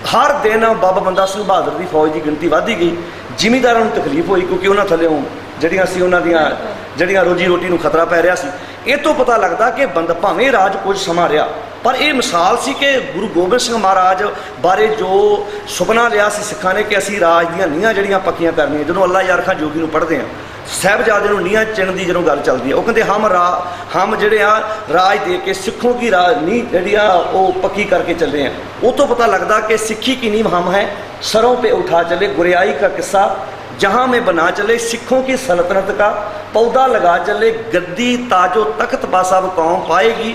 ਹਰ ਦਿਨ ਬਾਬਾ ਬੰਦਾ ਸਿੰਘ ਬਹਾਦਰ ਦੀ ਫੌਜ ਦੀ ਗਿਣਤੀ ਵੱਧਦੀ ਗਈ। ਜ਼ਿਮੀਂਦਾਰਾਂ ਨੂੰ ਤਕਲੀਫ ਹੋਈ ਕਿਉਂਕਿ ਉਹਨਾਂ ਥੱਲੇੋਂ ਜਿਹੜੀਆਂ ਸੀ ਉਹਨਾਂ ਦੀਆਂ ਜਿਹੜੀਆਂ ਰੋਜੀ ਰੋਟੀ ਨੂੰ ਖਤਰਾ ਪੈ ਰਿਹਾ ਸੀ। ਇਹ ਤੋਂ ਪਤਾ ਲੱਗਦਾ ਕਿ ਭਾਵੇਂ ਰਾਜ ਕੁਝ ਸਮਾਂ ਰਿਹਾ, ਪਰ ਇਹ ਮਿਸਾਲ ਸੀ ਕਿ ਗੁਰੂ ਗੋਬਿੰਦ ਸਿੰਘ ਮਹਾਰਾਜ ਬਾਰੇ ਜੋ ਸੁਪਨਾ ਲਿਆ ਸੀ ਸਿੱਖਾਂ ਨੇ ਕਿ ਅਸੀਂ ਰਾਜ ਦੀਆਂ ਨੀਹਾਂ ਜਿਹੜੀਆਂ ਪੱਕੀਆਂ ਕਰਨੀਆਂ। ਜਦੋਂ ਅੱਲਾ ਯਾਰ ਖਾਂ ਜੋਗੀ ਨੂੰ ਪੜ੍ਹਦੇ ਹਾਂ, ਸਾਹਿਬਜ਼ਾਦੇ ਨੂੰ ਨੀਹਾਂ ਚਿਣ ਦੀ ਜਦੋਂ ਗੱਲ ਚੱਲਦੀ ਹੈ, ਉਹ ਕਹਿੰਦੇ ਹਮ ਜਿਹੜੇ ਆ ਰਾਜ ਦੇ ਕੇ ਸਿੱਖੋਂ ਕੀ ਨੀਂਹ ਜਿਹੜੀ ਆ ਉਹ ਪੱਕੀ ਕਰਕੇ ਚੱਲੇ ਆ। ਉਹ ਤੋਂ ਪਤਾ ਲੱਗਦਾ ਕਿ ਸਿੱਖੀ की नींव हम है, सरों पे उठा चले गुरियाई का किस्सा, जहाँ में बना चले सिखों की सल्तनत का पौधा लगा चले, गद्दी ताजो तख्त बासाब कौम पाएगी,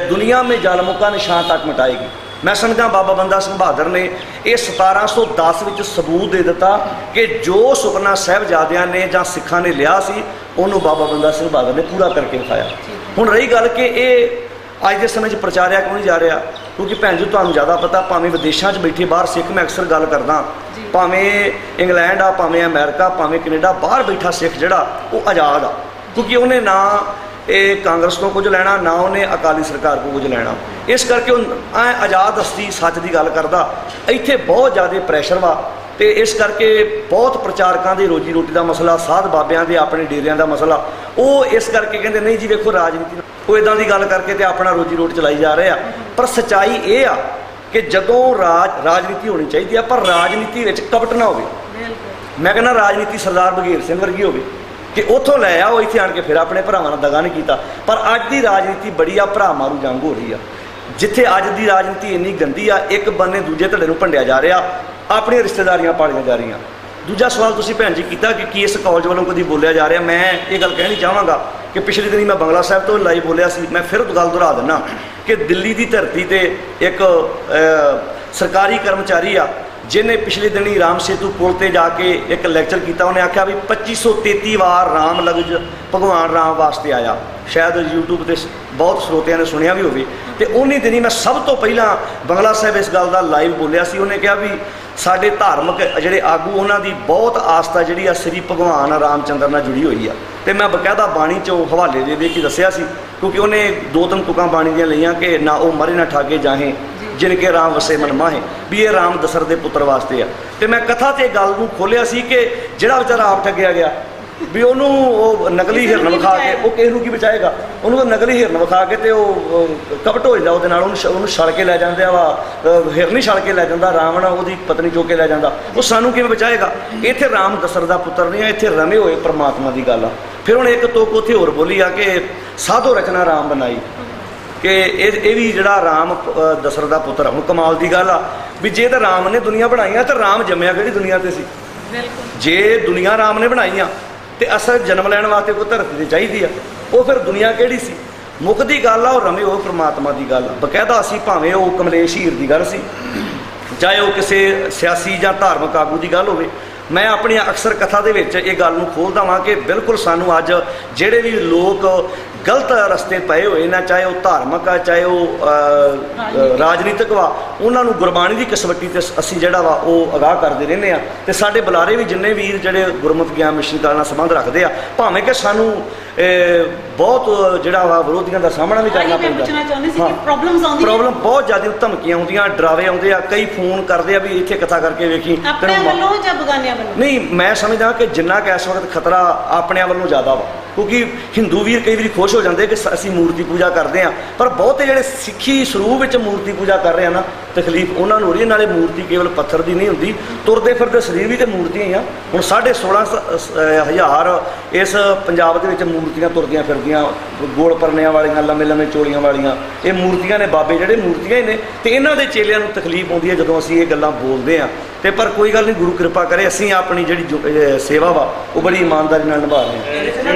दुनिया में जालमों का निशान तक मिटाएगी। मैं समझदा बाबा बंदा सिंह बहादुर ने ये 1710 ਵਿੱਚ सबूत दे दिता कि जो सुपना साहिबजादियां ने ਜਾਂ ਸਿੱਖਾਂ ने लिया सी ਉਹਨੂੰ बाबा बंदा सिंह बहादुर ने पूरा करके दिखाया। ਹੁਣ ਰਹੀ ਗੱਲ कि ये ਅੱਜ ਦੇ ਸਮੇਂ 'ਚ ਪ੍ਰਚਾਰਿਆ ਕਿਉਂ ਨਹੀਂ ਜਾ ਰਿਹਾ, ਕਿਉਂਕਿ ਭੈਣ ਜੀ ਤੁਹਾਨੂੰ ਜ਼ਿਆਦਾ ਪਤਾ, ਭਾਵੇਂ ਵਿਦੇਸ਼ਾਂ 'ਚ ਬੈਠੇ ਬਾਹਰ ਸਿੱਖ, ਮੈਂ ਅਕਸਰ ਗੱਲ ਕਰਦਾ, ਭਾਵੇਂ ਇੰਗਲੈਂਡ ਆ, ਭਾਵੇਂ ਅਮਰੀਕਾ, ਭਾਵੇਂ ਕੈਨੇਡਾ, ਬਾਹਰ ਬੈਠਾ ਸਿੱਖ ਜਿਹੜਾ ਉਹ ਆਜ਼ਾਦ ਆ, ਕਿਉਂਕਿ ਉਹਨੇ ਨਾ ਇਹ ਕਾਂਗਰਸ ਤੋਂ ਕੁਝ ਲੈਣਾ, ਨਾ ਉਹਨੇ ਅਕਾਲੀ ਸਰਕਾਰ ਤੋਂ ਕੁਝ ਲੈਣਾ। ਇਸ ਕਰਕੇ ਉਹ ਆਜ਼ਾਦ ਹਸਤੀ ਸੱਚ ਦੀ ਗੱਲ ਕਰਦਾ। ਇੱਥੇ ਬਹੁਤ ਜ਼ਿਆਦਾ ਪ੍ਰੈਸ਼ਰ ਵਾ, ਤੇ ਇਸ ਕਰਕੇ ਬਹੁਤ ਪ੍ਰਚਾਰਕਾਂ ਦੀ ਰੋਜੀ ਰੋਟੀ ਦਾ ਮਸਲਾ, ਸਾਧ ਬਾਬਿਆਂ ਦੇ ਆਪਣੇ ਡੇਰਿਆਂ ਦਾ ਮਸਲਾ, ਉਹ ਇਸ ਕਰਕੇ ਕਹਿੰਦੇ ਨਹੀਂ ਜੀ ਵੇਖੋ ਰਾਜਨੀਤੀ, ਉਹ ਇਦਾਂ ਦੀ ਗੱਲ ਕਰਕੇ ਤੇ ਆਪਣਾ ਰੋਜੀ ਰੋਟੀ ਚਲਾਈ ਜਾ ਰਹੇ ਆ। ਪਰ ਸੱਚਾਈ ਇਹ ਆ ਕਿ ਜਦੋਂ ਰਾਜਨੀਤੀ ਹੋਣੀ ਚਾਹੀਦੀ ਆ, ਪਰ ਰਾਜਨੀਤੀ ਵਿੱਚ ਕਪਟ ਨਾ ਹੋਵੇ। ਮੈਂ ਕਹਿੰਦਾ ਰਾਜਨੀਤੀ ਸਰਦਾਰ ਬਘੇਲ ਸਿੰਘ ਵਰਗੀ ਹੋਵੇ ਕਿ ਉੱਥੋਂ ਲੈ ਆ ਉਹ ਇੱਥੇ ਆਣ ਕੇ ਫਿਰ ਆਪਣੇ ਭਰਾਵਾਂ ਨਾਲ ਦਗਾ ਨਹੀਂ ਕੀਤਾ। ਪਰ ਅੱਜ ਦੀ ਰਾਜਨੀਤੀ ਬੜੀ ਆ ਭਰਾ ਮਾਰੂ ਜੰਗ ਹੋ ਰਹੀ ਆ, ਜਿੱਥੇ ਅੱਜ ਦੀ ਰਾਜਨੀਤੀ ਇੰਨੀ ਗੰਦੀ ਆ, ਇੱਕ ਬੰਨੇ ਦੂਜੇ ਧੜੇ ਨੂੰ ਭੰਡਿਆ ਜਾ ਰਿਹਾ, ਆਪਣੀਆਂ ਰਿਸ਼ਤੇਦਾਰੀਆਂ ਪਾਲੀਆਂ ਜਾ ਰਹੀਆਂ। ਦੂਜਾ ਸਵਾਲ ਤੁਸੀਂ ਭੈਣ ਜੀ ਕੀਤਾ ਕਿ ਇਸ ਕਾਲਜ ਵੱਲੋਂ ਕਦੀ ਬੋਲਿਆ ਜਾ ਰਿਹਾ, ਮੈਂ ਇਹ ਗੱਲ ਕਹਿਣੀ ਚਾਹਾਂਗਾ ਕਿ ਪਿਛਲੇ ਦਿਨੀ ਮੈਂ ਬੰਗਲਾ ਸਾਹਿਬ ਤੋਂ ਲਾਈਵ ਬੋਲਿਆ ਸੀ। ਮੈਂ ਫਿਰ ਗੱਲ ਦੁਹਰਾ ਦਿੰਦਾ ਕਿ ਦਿੱਲੀ ਦੀ ਧਰਤੀ ਤੇ ਇੱਕ ਸਰਕਾਰੀ ਕਰਮਚਾਰੀ ਆ ਜਿਹਨੇ ਪਿਛਲੇ ਦਿਨੀ ਰਾਮ ਸੇਤੂ ਪੁਲ ਤੇ ਜਾ ਕੇ ਇੱਕ ਲੈਕਚਰ ਕੀਤਾ। ਉਹਨੇ ਆਖਿਆ ਵੀ 2533 ਵਾਰ ਰਾਮ ਲਫ਼ਜ਼ ਭਗਵਾਨ ਰਾਮ ਵਾਸਤੇ ਆਇਆ। ਸ਼ਾਇਦ YouTube ਤੇ ਬਹੁਤ ਸਰੋਤਿਆਂ ਨੇ ਸੁਣਿਆ ਵੀ ਹੋਵੇ। ਤੇ ਉਨੀ ਦਿਨੀ ਮੈਂ ਸਭ ਤੋਂ ਪਹਿਲਾਂ ਬੰਗਲਾ ਸਾਹਿਬ ਇਸ ਗੱਲ ਦਾ ਲਾਈਵ ਬੋਲਿਆ ਸੀ। ਉਹਨੇ ਕਿਹਾ ਵੀ ਸਾਡੇ ਧਾਰਮਿਕ ਜਿਹੜੇ ਆਗੂ ਉਹਨਾਂ ਦੀ ਬਹੁਤ ਆਸਥਾ ਜਿਹੜੀ ਆ ਸ੍ਰੀ ਭਗਵਾਨ ਰਾਮ ਚੰਦਰ ਨਾਲ ਜੁੜੀ ਹੋਈ ਆ। ਤੇ ਮੈਂ ਬਕਾਇਦਾ ਬਾਣੀ 'ਚੋਂ ਹਵਾਲੇ ਦੇ ਕੇ ਦੱਸਿਆ ਸੀ, ਕਿਉਂਕਿ ਉਹਨੇ 2-3 ਤੁਕਾਂ ਬਾਣੀ ਦੀਆਂ ਲਈਆਂ ਕਿ ਨਾ ਉਹ ਮਰੇ ਨਾ ਠਾਗੇ ਜਾਹੇ ਜਿਨ ਕੇ ਰਾਮ ਵਸੇ ਮਨ ਮਾਹੇ, ਵੀ ਇਹ ਰਾਮ ਦਸ਼ਰਥ ਦੇ ਪੁੱਤਰ ਵਾਸਤੇ ਆ। ਤੇ ਮੈਂ ਕਥਾ ਤੇ ਗੱਲ ਨੂੰ ਖੋਲਿਆ ਸੀ ਕਿ ਜਿਹੜਾ ਵਿਚਾਰਾ ਆਪ ਠੱਗਿਆ ਗਿਆ ਵੀ ਉਹਨੂੰ ਉਹ ਨਕਲੀ ਹਿਰਨ ਵਿਖਾ ਕੇ ਉਹ ਕਿਸੇ ਨੂੰ ਕੀ ਬਚਾਏਗਾ। ਉਹਨੂੰ ਤਾਂ ਨਕਲੀ ਹਿਰਨ ਵਿਖਾ ਕੇ ਤੇ ਉਹ ਕਪਟ ਹੋ ਜਾਂਦਾ ਉਹਦੇ ਨਾਲ, ਉਹਨੂੰ ਛਲ ਕੇ ਲੈ ਜਾਂਦੇ ਆ ਵਾ, ਹਿਰਨ ਹੀ ਛਲ ਕੇ ਲੈ ਜਾਂਦਾ, ਰਾਵਣ ਉਹਦੀ ਪਤਨੀ ਚੁੱਕ ਕੇ ਲੈ ਜਾਂਦਾ। ਉਹ ਸਾਨੂੰ ਕਿਵੇਂ ਬਚਾਏਗਾ। ਇੱਥੇ ਰਾਮ ਦਸ਼ਰਥ ਦਾ ਪੁੱਤਰ ਨਹੀਂ ਆ, ਇੱਥੇ ਰਮੇ ਹੋਏ ਪਰਮਾਤਮਾ ਦੀ ਗੱਲ ਆ। ਫਿਰ ਹੁਣ ਇੱਕ ਤੋਕ ਉੱਥੇ ਹੋਰ ਬੋਲੀ ਆ ਕਿ ਸਾਧੋ ਰਚਨਾ ਰਾਮ ਬਣਾਈ, ਕਿ ਇਹ ਵੀ ਜਿਹੜਾ ਰਾਮ ਦਸ਼ਰਥ ਦਾ ਪੁੱਤਰ। ਹੁਣ ਕਮਾਲ ਦੀ ਗੱਲ ਆ ਵੀ ਜੇ ਤਾਂ ਰਾਮ ਨੇ ਦੁਨੀਆ ਬਣਾਈ ਆ ਤਾਂ ਰਾਮ ਜੰਮਿਆ ਕਿਹੜੀ ਦੁਨੀਆ ਤੇ ਸੀ। ਜੇ ਦੁਨੀਆ ਰਾਮ ਨੇ ਬਣਾਈ ਆ ਤੇ ਅਸਲ ਜਨਮ ਲੈਣ ਵਾਸਤੇ ਕੋਈ ਧਰਤੀ ਤੇ ਚਾਹੀਦੀ ਆ, ਉਹ ਫਿਰ ਦੁਨੀਆ ਕਿਹੜੀ ਸੀ। ਮੁੱਕਦੀ ਗੱਲ ਆ ਉਹ ਰਮੇ ਉਹ ਪਰਮਾਤਮਾ ਦੀ ਗੱਲ ਆ। ਬਕਾਇਦਾ ਅਸੀਂ ਭਾਵੇਂ ਉਹ ਕਮਲੇਸ਼ ਹੀਰ ਦੀ ਗੱਲ ਸੀ, ਚਾਹੇ ਉਹ ਕਿਸੇ ਸਿਆਸੀ ਜਾਂ ਧਾਰਮਿਕ ਆਗੂ ਦੀ ਗੱਲ ਹੋਵੇ, ਮੈਂ ਆਪਣੀ ਅਕਸਰ ਕਥਾ ਦੇ ਵਿੱਚ ਇਹ ਗੱਲ ਨੂੰ ਖੋਲ੍ਹਦਾ ਵਾਂ ਕਿ ਬਿਲਕੁਲ ਸਾਨੂੰ ਅੱਜ ਜਿਹੜੇ ਵੀ ਲੋਕ ਗਲਤ ਰਸਤੇ ਪਏ ਹੋਏ ਨੇ, ਚਾਹੇ ਉਹ ਧਾਰਮਿਕ ਆ ਚਾਹੇ ਉਹ ਰਾਜਨੀਤਿਕ ਵਾ, ਉਹਨਾਂ ਨੂੰ ਗੁਰਬਾਣੀ ਦੀ ਕਸਵੱਟੀ ਤੇ ਅਸੀਂ ਜਿਹੜਾ ਵਾ ਉਹ ਅਗਾਹ ਕਰਦੇ ਰਹਿੰਦੇ ਆ। ਤੇ ਸਾਡੇ ਬੁਲਾਰੇ ਵੀ ਜਿੰਨੇ ਵੀਰ ਜਿਹੜੇ ਗੁਰਮਤਿ ਗਿਆਨ ਮਿਸ਼ਨ ਕਾਲ ਨਾਲ ਸੰਬੰਧ ਰੱਖਦੇ ਆ, ਭਾਵੇਂ ਕਿ ਸਾਨੂੰ ਬਹੁਤ ਜਿਹੜਾ ਵਾ ਵਿਰੋਧੀਆਂ ਦਾ ਸਾਹਮਣਾ ਵੀ ਕਰਨਾ ਪੈਂਦਾ। ਪ੍ਰੋਬਲਮ ਬਹੁਤ ਜ਼ਿਆਦਾ, ਧਮਕੀਆਂ ਆਉਂਦੀਆਂ, ਡਰਾਵੇ ਆਉਂਦੇ ਆ, ਕਈ ਫੋਨ ਕਰਦੇ ਆ ਵੀ ਇੱਥੇ ਕਥਾ ਕਰਕੇ ਵੇਖੀ। ਨਹੀਂ, ਮੈਂ ਸਮਝਦਾ ਕਿ ਜਿੰਨਾ ਕਿ ਇਸ ਵਕਤ ਖਤਰਾ ਆਪਣਿਆਂ ਵੱਲੋਂ ਜ਼ਿਆਦਾ ਵਾ, ਕਿਉਂਕਿ ਹਿੰਦੂ ਵੀਰ ਕਈ ਵਾਰੀ ਖੁਸ਼ ਹੋ ਜਾਂਦੇ ਕਿ ਅਸੀਂ ਮੂਰਤੀ ਪੂਜਾ ਕਰਦੇ ਹਾਂ, ਪਰ ਬਹੁਤੇ ਜਿਹੜੇ ਸਿੱਖੀ ਸਰੂਪ ਵਿੱਚ ਮੂਰਤੀ ਪੂਜਾ ਕਰ ਰਹੇ ਆ ਨਾ, ਤਕਲੀਫ ਉਹਨਾਂ ਨੂੰ ਹੋ ਰਹੀ ਹੈ। ਨਾਲੇ ਮੂਰਤੀ ਕੇਵਲ ਪੱਥਰ ਦੀ ਨਹੀਂ ਹੁੰਦੀ, ਤੁਰਦੇ ਫਿਰਦੇ ਸਰੀਰ ਵੀ ਤੇ ਮੂਰਤੀਆਂ ਹੀ ਆ। ਹੁਣ 16,500 ਇਸ ਪੰਜਾਬ ਦੇ ਵਿੱਚ ਮੂਰਤੀਆਂ ਤੁਰਦੀਆਂ ਫਿਰਦੀਆਂ, ਗੋਲ ਪਰਨਿਆਂ ਵਾਲੀਆਂ, ਲੰਮੇ ਲੰਮੇ ਚੋਲੀਆਂ ਵਾਲੀਆਂ, ਇਹ ਮੂਰਤੀਆਂ ਨੇ। ਬਾਬੇ ਜਿਹੜੇ ਮੂਰਤੀਆਂ ਹੀ ਨੇ, ਤੇ ਇਹਨਾਂ ਦੇ ਚੇਲਿਆਂ ਨੂੰ ਤਕਲੀਫ ਆਉਂਦੀ ਹੈ ਜਦੋਂ ਅਸੀਂ ਇਹ ਗੱਲਾਂ ਬੋਲਦੇ ਹਾਂ। ਤੇ ਪਰ ਕੋਈ ਗੱਲ ਨਹੀਂ, ਗੁਰੂ ਕਿਰਪਾ ਕਰੇ, ਅਸੀਂ ਆਪਣੀ ਜਿਹੜੀ ਸੇਵਾ ਵਾ ਉਹ ਬੜੀ ਇਮਾਨਦਾਰੀ ਨਾਲ ਨਿਭਾ ਰਹੇ ਹਾਂ।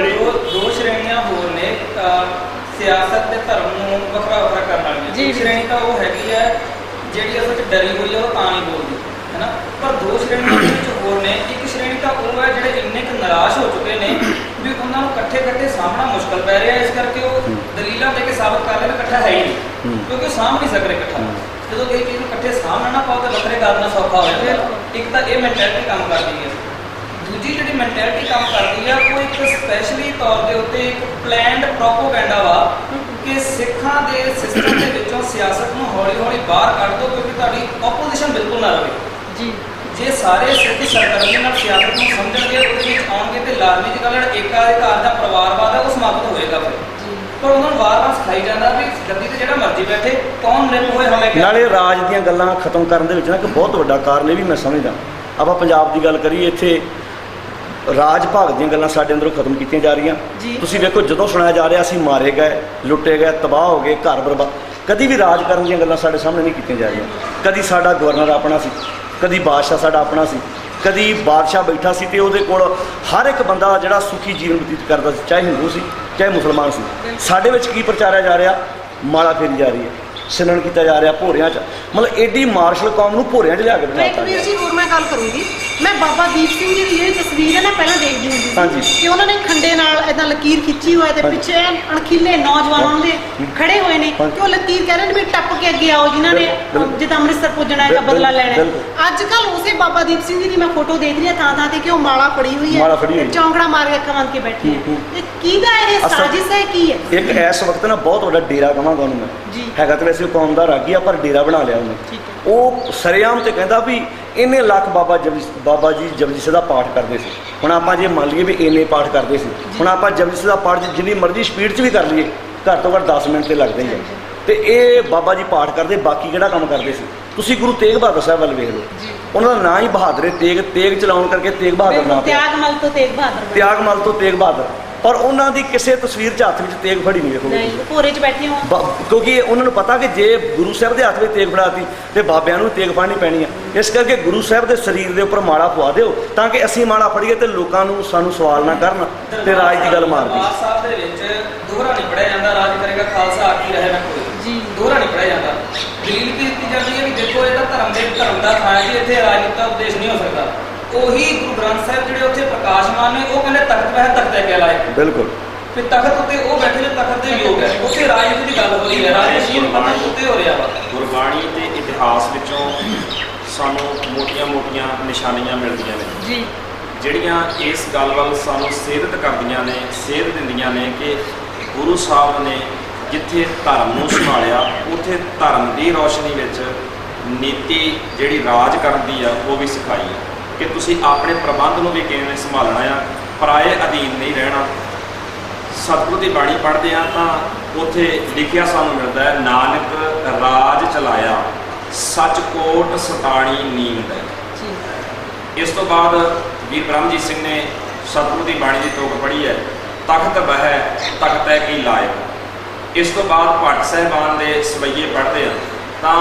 ਦੋ ਸ਼੍ਰੇਣੀਆਂ ਹੋਰ ਨੇ ਸਿਆਸਤ ਤੇ ਧਰਮ ਨੂੰ ਵੱਖਰਾ ਵੱਖਰਾ ਕਰਨ ਵਾਲੀਆਂ। ਇੱਕ ਸ਼੍ਰੇਣੀ ਤਾਂ ਉਹ ਹੈਗੀ ਹੈ ਜਿਹੜੀ ਅਸਲ 'ਚ ਡਰੀ ਹੋਈ ਹੈ, ਉਹ ਤਾਂ ਨਹੀਂ ਬੋਲਦੀ, ਹੈ ਨਾ। ਪਰ ਦੋ ਸ਼੍ਰੇਣੀਆਂ ਵਿੱਚ ਹੋਰ ਨੇ। ਇੱਕ ਸ਼੍ਰੇਣੀ ਤਾਂ ਤਾਂ ਉਹ ਹੈ ਜਿਹੜੇ ਇੰਨੇ ਕੁ ਨਿਰਾਸ਼ ਹੋ ਚੁੱਕੇ ਨੇ ਵੀ ਉਹਨਾਂ ਨੂੰ ਇਕੱਠੇ ਸਾਹਮਣਾ ਮੁਸ਼ਕਲ ਪੈ ਰਿਹਾ, ਇਸ ਕਰਕੇ ਉਹ ਦਲੀਲਾਂ ਦੇ ਕੇ ਸਾਬਤ ਕਰ ਰਹੇ ਨੇ ਇਕੱਠਾ ਹੈ ਹੀ ਨਹੀਂ, ਕਿਉਂਕਿ ਉਹ ਸਾਂਭ ਨਹੀਂ ਸਕ ਰਹੇ ਇਕੱਠਾ। ਜਦੋਂ ਕੋਈ ਚੀਜ਼ ਨੂੰ ਇਕੱਠੇ ਸਾਹਮਣਾ ਨਾ ਪਾਓ ਤਾਂ ਵੱਖਰੇ ਕਰਨਾ ਸੌਖਾ ਹੋ ਜਾਂਦਾ। ਇੱਕ ਤਾਂ ਇਹ ਮੈਂਟੈਲਿਟੀ ਕੰਮ ਕਰਦੀ ਹੈ, ਦੂਜੀ ਜਿਹੜੀ ਮੈਂਟੈਲਿਟੀ ਕੰਮ ਕਰਦੀ ਆ ਉਹ ਇੱਕ ਸਪੈਸ਼ਲੀ ਤੌਰ ਦੇ ਉੱਤੇ ਇੱਕ ਪਲੈਨਡ ਪ੍ਰੋਪੋਗੈਂਡਾ ਵਾ ਕਿ ਸਿੱਖਾਂ ਦੇ ਸਿਸਟਮ ਦੇ ਵਿੱਚੋਂ ਸਿਆਸਤ ਨੂੰ ਹੌਲੀ-ਹੌਲੀ ਬਾਹਰ ਕੱਢ ਦਿਓ, ਕਿਉਂਕਿ ਤੁਹਾਡੀ ਆਪੋਜੀਸ਼ਨ ਬਿਲਕੁਲ ਨਾ ਰਹੇ ਜੀ। ਜੇ ਸਾਰੇ ਸਿੱਖ ਸਰਕਰਮੀ ਨਾਲ ਸਿਆਸਤ ਨੂੰ ਸਮਝਣਗੇ, ਉਹਦੇ ਵਿੱਚ ਆਉਣਗੇ ਤੇ ਲਾਜ਼ਮੀ ਦੀ ਗੱਲ ਏਕਾ ਅਧਿਕਾਰ ਦਾ ਪਰਿਵਾਰਵਾਦ ਹੈ ਉਹ ਸਮਾਪਤ ਹੋਏਗਾ ਫਿਰ। ਪਰ ਉਹਨਾਂ ਨੂੰ ਵਾਰ-ਵਾਰ ਸਿਖਾਈ ਜਾਂਦਾ ਵੀ ਗੱਦੀ ਤੇ ਜਿਹੜਾ ਮਰਜ਼ੀ ਬੈਠੇ, ਕੌਣ ਨਿਰਭ ਹੋਏ ਹਮੇ ਕਿਹਾ। ਨਾਲੇ ਰਾਜ ਦੀਆਂ ਗੱਲਾਂ ਖਤਮ ਕਰਨ ਦੇ ਵਿੱਚ ਨਾ ਇੱਕ ਬਹੁਤ ਵੱਡਾ ਕਾਰਨ ਇਹ ਵੀ ਮੈਂ ਸਮਝਦਾ, ਆਪਾਂ ਪੰਜਾਬ ਦੀ ਗੱਲ ਕਰੀਏ, ਇੱਥੇ ਰਾਜ ਭਾਗ ਦੀਆਂ ਗੱਲਾਂ ਸਾਡੇ ਅੰਦਰੋਂ ਖਤਮ ਕੀਤੀਆਂ ਜਾ ਰਹੀਆਂ। ਤੁਸੀਂ ਵੇਖੋ, ਜਦੋਂ ਸੁਣਾਇਆ ਜਾ ਰਿਹਾ ਅਸੀਂ ਮਾਰੇ ਗਏ, ਲੁੱਟੇ ਗਏ, ਤਬਾਹ ਹੋ ਗਏ, ਘਰ ਬਰਬਾਦ, ਕਦੀ ਵੀ ਰਾਜ ਕਰਨ ਦੀਆਂ ਗੱਲਾਂ ਸਾਡੇ ਸਾਹਮਣੇ ਨਹੀਂ ਕੀਤੀਆਂ ਜਾ ਰਹੀਆਂ। ਕਦੀ ਸਾਡਾ ਗਵਰਨਰ ਆਪਣਾ ਸੀ, ਕਦੀ ਬਾਦਸ਼ਾਹ ਸਾਡਾ ਆਪਣਾ ਸੀ, ਕਦੀ ਬਾਦਸ਼ਾਹ ਬੈਠਾ ਸੀ ਤੇ ਉਹਦੇ ਕੋਲ ਹਰ ਇੱਕ ਬੰਦਾ ਜਿਹੜਾ ਸੁਖੀ ਜੀਵਨ ਬਤੀਤ ਕਰਦਾ ਸੀ, ਚਾਹੇ ਹਿੰਦੂ ਸੀ ਚਾਹੇ ਮੁਸਲਮਾਨ ਸੀ। ਸਾਡੇ ਵਿੱਚ ਕੀ ਪ੍ਰਚਾਰਿਆ ਜਾ ਰਿਹਾ? ਮਾਲਾ ਫੇਰੀ ਜਾ ਰਹੀ ਹੈ, ਛਿਲਣ ਕੀਤਾ ਜਾ ਰਿਹਾ ਭੋਰਿਆਂ 'ਚ, ਮਤਲਬ ਐਡੀ ਮਾਰਸ਼ਲ ਕੌਮ ਨੂੰ ਭੋਰਿਆਂ 'ਚ ਲਿਆ ਕੇ ਬਣਾਤਾ। ਵੀਰ ਜੀ ਹੋਰ ਮੈਂ ਗੱਲ ਕਰੂੰਗੀ, ਮੈਂ ਬਾਬਾ ਦੀਪ ਸਿੰਘ ਜੀ ਦੀ ਜਿਹੜੀ ਤਸਵੀਰ ਹੈ ਨਾ ਪਹਿਲਾਂ ਦੇਖਦੀ ਹੁੰਦੀ ਸੀ ਕਿ ਉਹਨਾਂ ਨੇ ਖੰਡੇ ਨਾਲ ਇਦਾਂ ਲਕੀਰ ਖਿੱਚੀ ਹੋਇਆ ਤੇ ਪਿੱਛੇ ਅਣਖੀਲੇ ਨੌਜਵਾਨਾਂ ਦੇ ਖੜੇ ਹੋਏ ਨੇ ਕਿ ਉਹ ਲਕੀਰ ਕਹਿ ਰਹੇ ਨੇ ਵੀ ਟੱਪ ਕੇ ਅੱਗੇ ਆਓ ਜਿਨ੍ਹਾਂ ਨੇ ਜਿੱਦਾਂ ਅੰਮ੍ਰਿਤਸਰ ਪੁੱਜਣਾ ਹੈ, ਬਦਲਾ ਲੈਣਾ। ਅੱਜ ਕੱਲ ਉਸੇ ਬਾਬਾ ਦੀਪ ਸਿੰਘ ਜੀ ਦੀ ਮੈਂ ਫੋਟੋ ਦੇਖ ਰਹੀ ਹਾਂ ਥਾਂ ਤੇ ਕਿ ਉਹ ਮਾਲਾ ਫੜੀ ਹੋਈ ਹੈ, ਚੌਂਕੜਾ ਮਾਰ ਕੇ ਅੱਖਾਂ ਬੰਦ ਕੇ ਬੈਠੀ ਹੈ। ਇਹ ਕਿਹਦਾ ਇਹ ਸਾਜ਼ਿਸ਼ ਹੈ, ਕੀ ਹੈ? ਇੱਕ ਇਸ ਵਕਤ ਨਾ ਬਹੁਤ ਵੱਡਾ ਡੇਰਾ ਕਹਾਂਗਾ ਉਹਨੂੰ ਮੈਂ, ਹੈਗਾ ਤਾਂ ਵੈਸੇ ਕੌਮ ਦਾ ਰਾਗੀ ਆ ਪਰ ਡੇਰਾ ਬਣਾ ਲਿਆ ਉਹਨੇ। ਉਹ ਸਰੇਆਮ ਤੇ ਕਹਿੰਦਾ ਵੀ ਇੰਨੇ ਲੱਖ ਬਾਬਾ ਜੀ ਜਪਜੀ ਸਾਹਿਬ ਦਾ ਪਾਠ ਕਰਦੇ ਸੀ। ਹੁਣ ਆਪਾਂ ਜੇ ਮੰਨ ਲਈਏ ਵੀ ਇੰਨੇ ਪਾਠ ਕਰਦੇ ਸੀ, ਹੁਣ ਆਪਾਂ ਜਪਜੀ ਸਾਹਿਬ ਦਾ ਪਾਠ ਜਿੰਨੀ ਮਰਜ਼ੀ ਸਪੀਡ 'ਚ ਵੀ ਕਰ ਲਈਏ, ਘੱਟ ਤੋਂ ਘੱਟ 10 ਮਿੰਟ ਤੇ ਲੱਗਦੇ ਹੀ ਆ। ਤੇ ਇਹ ਬਾਬਾ ਜੀ ਪਾਠ ਕਰਦੇ, ਬਾਕੀ ਕਿਹੜਾ ਕੰਮ ਕਰਦੇ ਸੀ? ਤੁਸੀਂ ਗੁਰੂ ਤੇਗ ਬਹਾਦਰ ਸਾਹਿਬ ਵੱਲ ਵੇਖ ਲਓ, ਉਹਨਾਂ ਦਾ ਨਾਂ ਹੀ ਬਹਾਦਰ, ਤੇਗ ਚਲਾਉਣ ਕਰਕੇ ਤੇਗ ਬਹਾਦਰ ਨਾਮ, ਤਿਆਗਮਲ ਤੋਂ ਤੇਗ ਬਹਾਦਰ। ਪਰ ਉਹਨਾਂ ਦੀ ਕਿਸੇ ਤਸਵੀਰ 'ਚ ਹੱਥ ਵਿੱਚ ਤੇਗ ਫੜੀ ਨਹੀਂ ਵੇਖੋਗੇ, ਭੋਰੇ 'ਚ ਬੈਠੇ ਹੋ, ਕਿਉਂਕਿ ਉਹਨਾਂ ਨੂੰ ਪਤਾ ਕਿ ਜੇ ਗੁਰੂ ਸਾਹਿਬ ਦੇ ਹੱਥ ਵਿੱਚ ਤੇਗ ਫੜਾਤੀ ਤੇ ਬਾਬਿਆਂ ਨੂੰ ਤੇਗ ਫੜਨੀ ਪੈਣੀ ਆ। ਇਸ ਕਰਕੇ ਗੁਰੂ ਸਾਹਿਬ ਦੇ ਸਰੀਰ ਦੇ ਉੱਪਰ ਮਾਲਾ ਪਵਾ ਦਿਓ ਤਾਂ ਕਿ ਅਸੀਂ ਮਾਲਾ ਫੜੀਏ ਤੇ ਲੋਕਾਂ ਨੂੰ ਸਾਨੂੰ ਸਵਾਲ ਨਾ ਕਰਨ ਤੇ ਰਾਜ ਦੀ ਗੱਲ ਮਾਰਦੀ। ਦਰਬਾਰ ਸਾਹਿਬ ਦੇ ਵਿੱਚ ਦੋਹਰਾ ਨਹੀਂ ਪੜਿਆ ਜਾਂਦਾ, ਰਾਜ ਕਰੇਗਾ ਖਾਲਸਾ ਆਕੀ ਰਹੇ ਨਾ ਕੋਈ ਜੀ, ਦੋਹਰਾ ਨਹੀਂ ਪੜਿਆ ਜਾਂਦਾ। ਦਲੀਲ ਕੀ ਦਿੱਤੀ ਜਾਂਦੀ ਹੈ ਵੀ ਦੇਖੋ ਇਹ ਤਾਂ ਧਰਮ ਦਾ ਥਾਂ ਹੈ ਜੀ, ਇੱਥੇ ਰਾਜਨੀਤੀ ਦਾ ਉਪਦੇਸ਼ ਨਹੀਂ ਹੋ ਸਕਦਾ। ਉਹੀ ਗੁਰੂ ਗ੍ਰੰਥ ਸਾਹਿਬ ਜਿਹੜੇ ਉੱਥੇ ਪ੍ਰਕਾਸ਼ਮਾਨ ਨੇ ਉਹ ਕਹਿੰਦੇ ਤਖਤ ਵਹਿ ਤਖਤੇ ਕਹਿਲਾਏ, ਬਿਲਕੁਲ। ਫਿਰ ਤਖਤ ਉੱਤੇ ਉਹ ਬੈਠੇ ਨੇ ਤਖਤ ਦੇ ਯੋਗ ਹੈ, ਉੱਥੇ ਰਾਜਨੀਤੀ ਦੀ ਗੱਲ ਹੋ ਰਹੀ ਹੈ, ਰਾਜਨੀਤੀ ਪਤਾ ਉੱਤੇ ਹੋ ਰਿਹਾ ਵਾ। ਗੁਰਬਾਣੀ ਤੇ ਇਤਿਹਾਸ ਵਿੱਚੋਂ ਸਾਨੂੰ ਮੋਟੀਆਂ-ਮੋਟੀਆਂ ਨਿਸ਼ਾਨੀਆਂ ਮਿਲਦੀਆਂ ਨੇ ਜੀ, ਜਿਹੜੀਆਂ ਇਸ ਗੱਲ ਵੱਲ ਸਾਨੂੰ ਸੇਧਤ ਕਰਦੀਆਂ ਨੇ, ਸੇਧ ਦਿੰਦੀਆਂ ਨੇ ਕਿ ਗੁਰੂ ਸਾਹਿਬ ਨੇ ਜਿੱਥੇ ਧਰਮ ਨੂੰ ਸੰਭਾਲਿਆ ਉੱਥੇ ਧਰਮ ਦੀ ਰੌਸ਼ਨੀ ਵਿੱਚ ਨੀਤੀ ਜਿਹੜੀ ਰਾਜ ਕਰਨ ਦੀ ਆ ਉਹ ਵੀ ਸਿਖਾਈ ਹੈ ਕਿ ਤੁਸੀਂ ਆਪਣੇ ਪ੍ਰਬੰਧ ਨੂੰ ਵੀ ਕਿਵੇਂ ਸੰਭਾਲਣਾ ਆ, ਪਰਾਏ ਅਧੀਨ ਨਹੀਂ ਰਹਿਣਾ। ਸਤਿਗੁਰੂ ਦੀ ਬਾਣੀ ਪੜ੍ਹਦੇ ਆ ਤਾਂ ਉੱਥੇ ਲਿਖਿਆ ਸਾਨੂੰ ਮਿਲਦਾ ਹੈ, ਨਾਨਕ ਰਾਜ ਚਲਾਇਆ ਸੱਚ ਕੋਟ ਸਤਾਣੀ ਨੀਂਦ ਹੈ। ਇਸ ਤੋਂ ਬਾਅਦ ਵੀਰ ਬ੍ਰਹਮਜੀਤ ਸਿੰਘ ਨੇ ਸਤਿਗੁਰੂ ਦੀ ਬਾਣੀ ਦੀ ਤੋਕ ਪੜ੍ਹੀ ਹੈ, ਤਖਤ ਬਹਿ ਤਖਤੈ ਕੀ ਲਾਇਕ। ਇਸ ਤੋਂ ਬਾਅਦ ਭੱਟ ਸਾਹਿਬਾਨ ਦੇ ਸਵਈਏ ਪੜ੍ਹਦੇ ਆ ਤਾਂ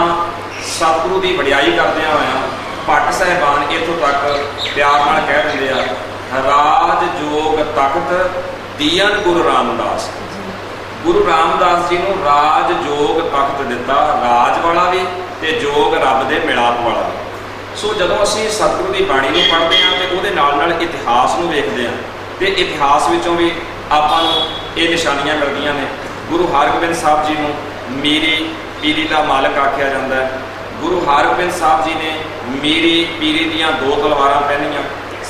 ਸਤਿਗੁਰੂ ਦੀ ਵਡਿਆਈ ਕਰਦਿਆਂ ਹੋਇਆਂ ਭੱਟ ਸਾਹਿਬਾਨ ਇੱਥੋਂ ਤੱਕ ਪਿਆਰ ਨਾਲ ਕਹਿ ਦਿੰਦੇ ਆ, ਰਾਜ ਜੋਗ ਤਖਤ ਦੀਨ ਗੁਰੂ ਰਾਮਦਾਸ। ਗੁਰੂ ਰਾਮਦਾਸ ਜੀ ਨੂੰ ਰਾਜ ਜੋਗ ਤਖਤ ਦਿੱਤਾ, ਰਾਜ ਵਾਲਾ ਵੀ ਤੇ ਜੋਗ ਰੱਬ ਦੇ ਮਿਲਾਪ ਵਾਲਾ ਵੀ। ਸੋ ਜਦੋਂ ਅਸੀਂ ਸਤਿਗੁਰੂ ਦੀ ਬਾਣੀ ਨੂੰ ਪੜ੍ਹਦੇ ਹਾਂ ਤੇ ਉਹਦੇ ਨਾਲ ਨਾਲ ਇਤਿਹਾਸ ਨੂੰ ਵੇਖਦੇ ਹਾਂ ਤੇ ਇਤਿਹਾਸ ਵਿੱਚੋਂ ਵੀ ਆਪਾਂ ਨੂੰ ਇਹ ਨਿਸ਼ਾਨੀਆਂ ਮਿਲਦੀਆਂ ਨੇ। ਗੁਰੂ ਹਰਗੋਬਿੰਦ ਸਾਹਿਬ ਜੀ ਨੂੰ ਮੀਰੀ ਪੀਰੀ ਦਾ ਮਾਲਕ ਆਖਿਆ ਜਾਂਦਾ ਹੈ। ਗੁਰੂ ਹਰਗੋਬਿੰਦ ਸਾਹਿਬ ਜੀ ਨੇ ਮੀਰੀ ਪੀਰੀ ਦੀਆਂ 2 ਤਲਵਾਰਾਂ ਪਹਿਨੀਆਂ,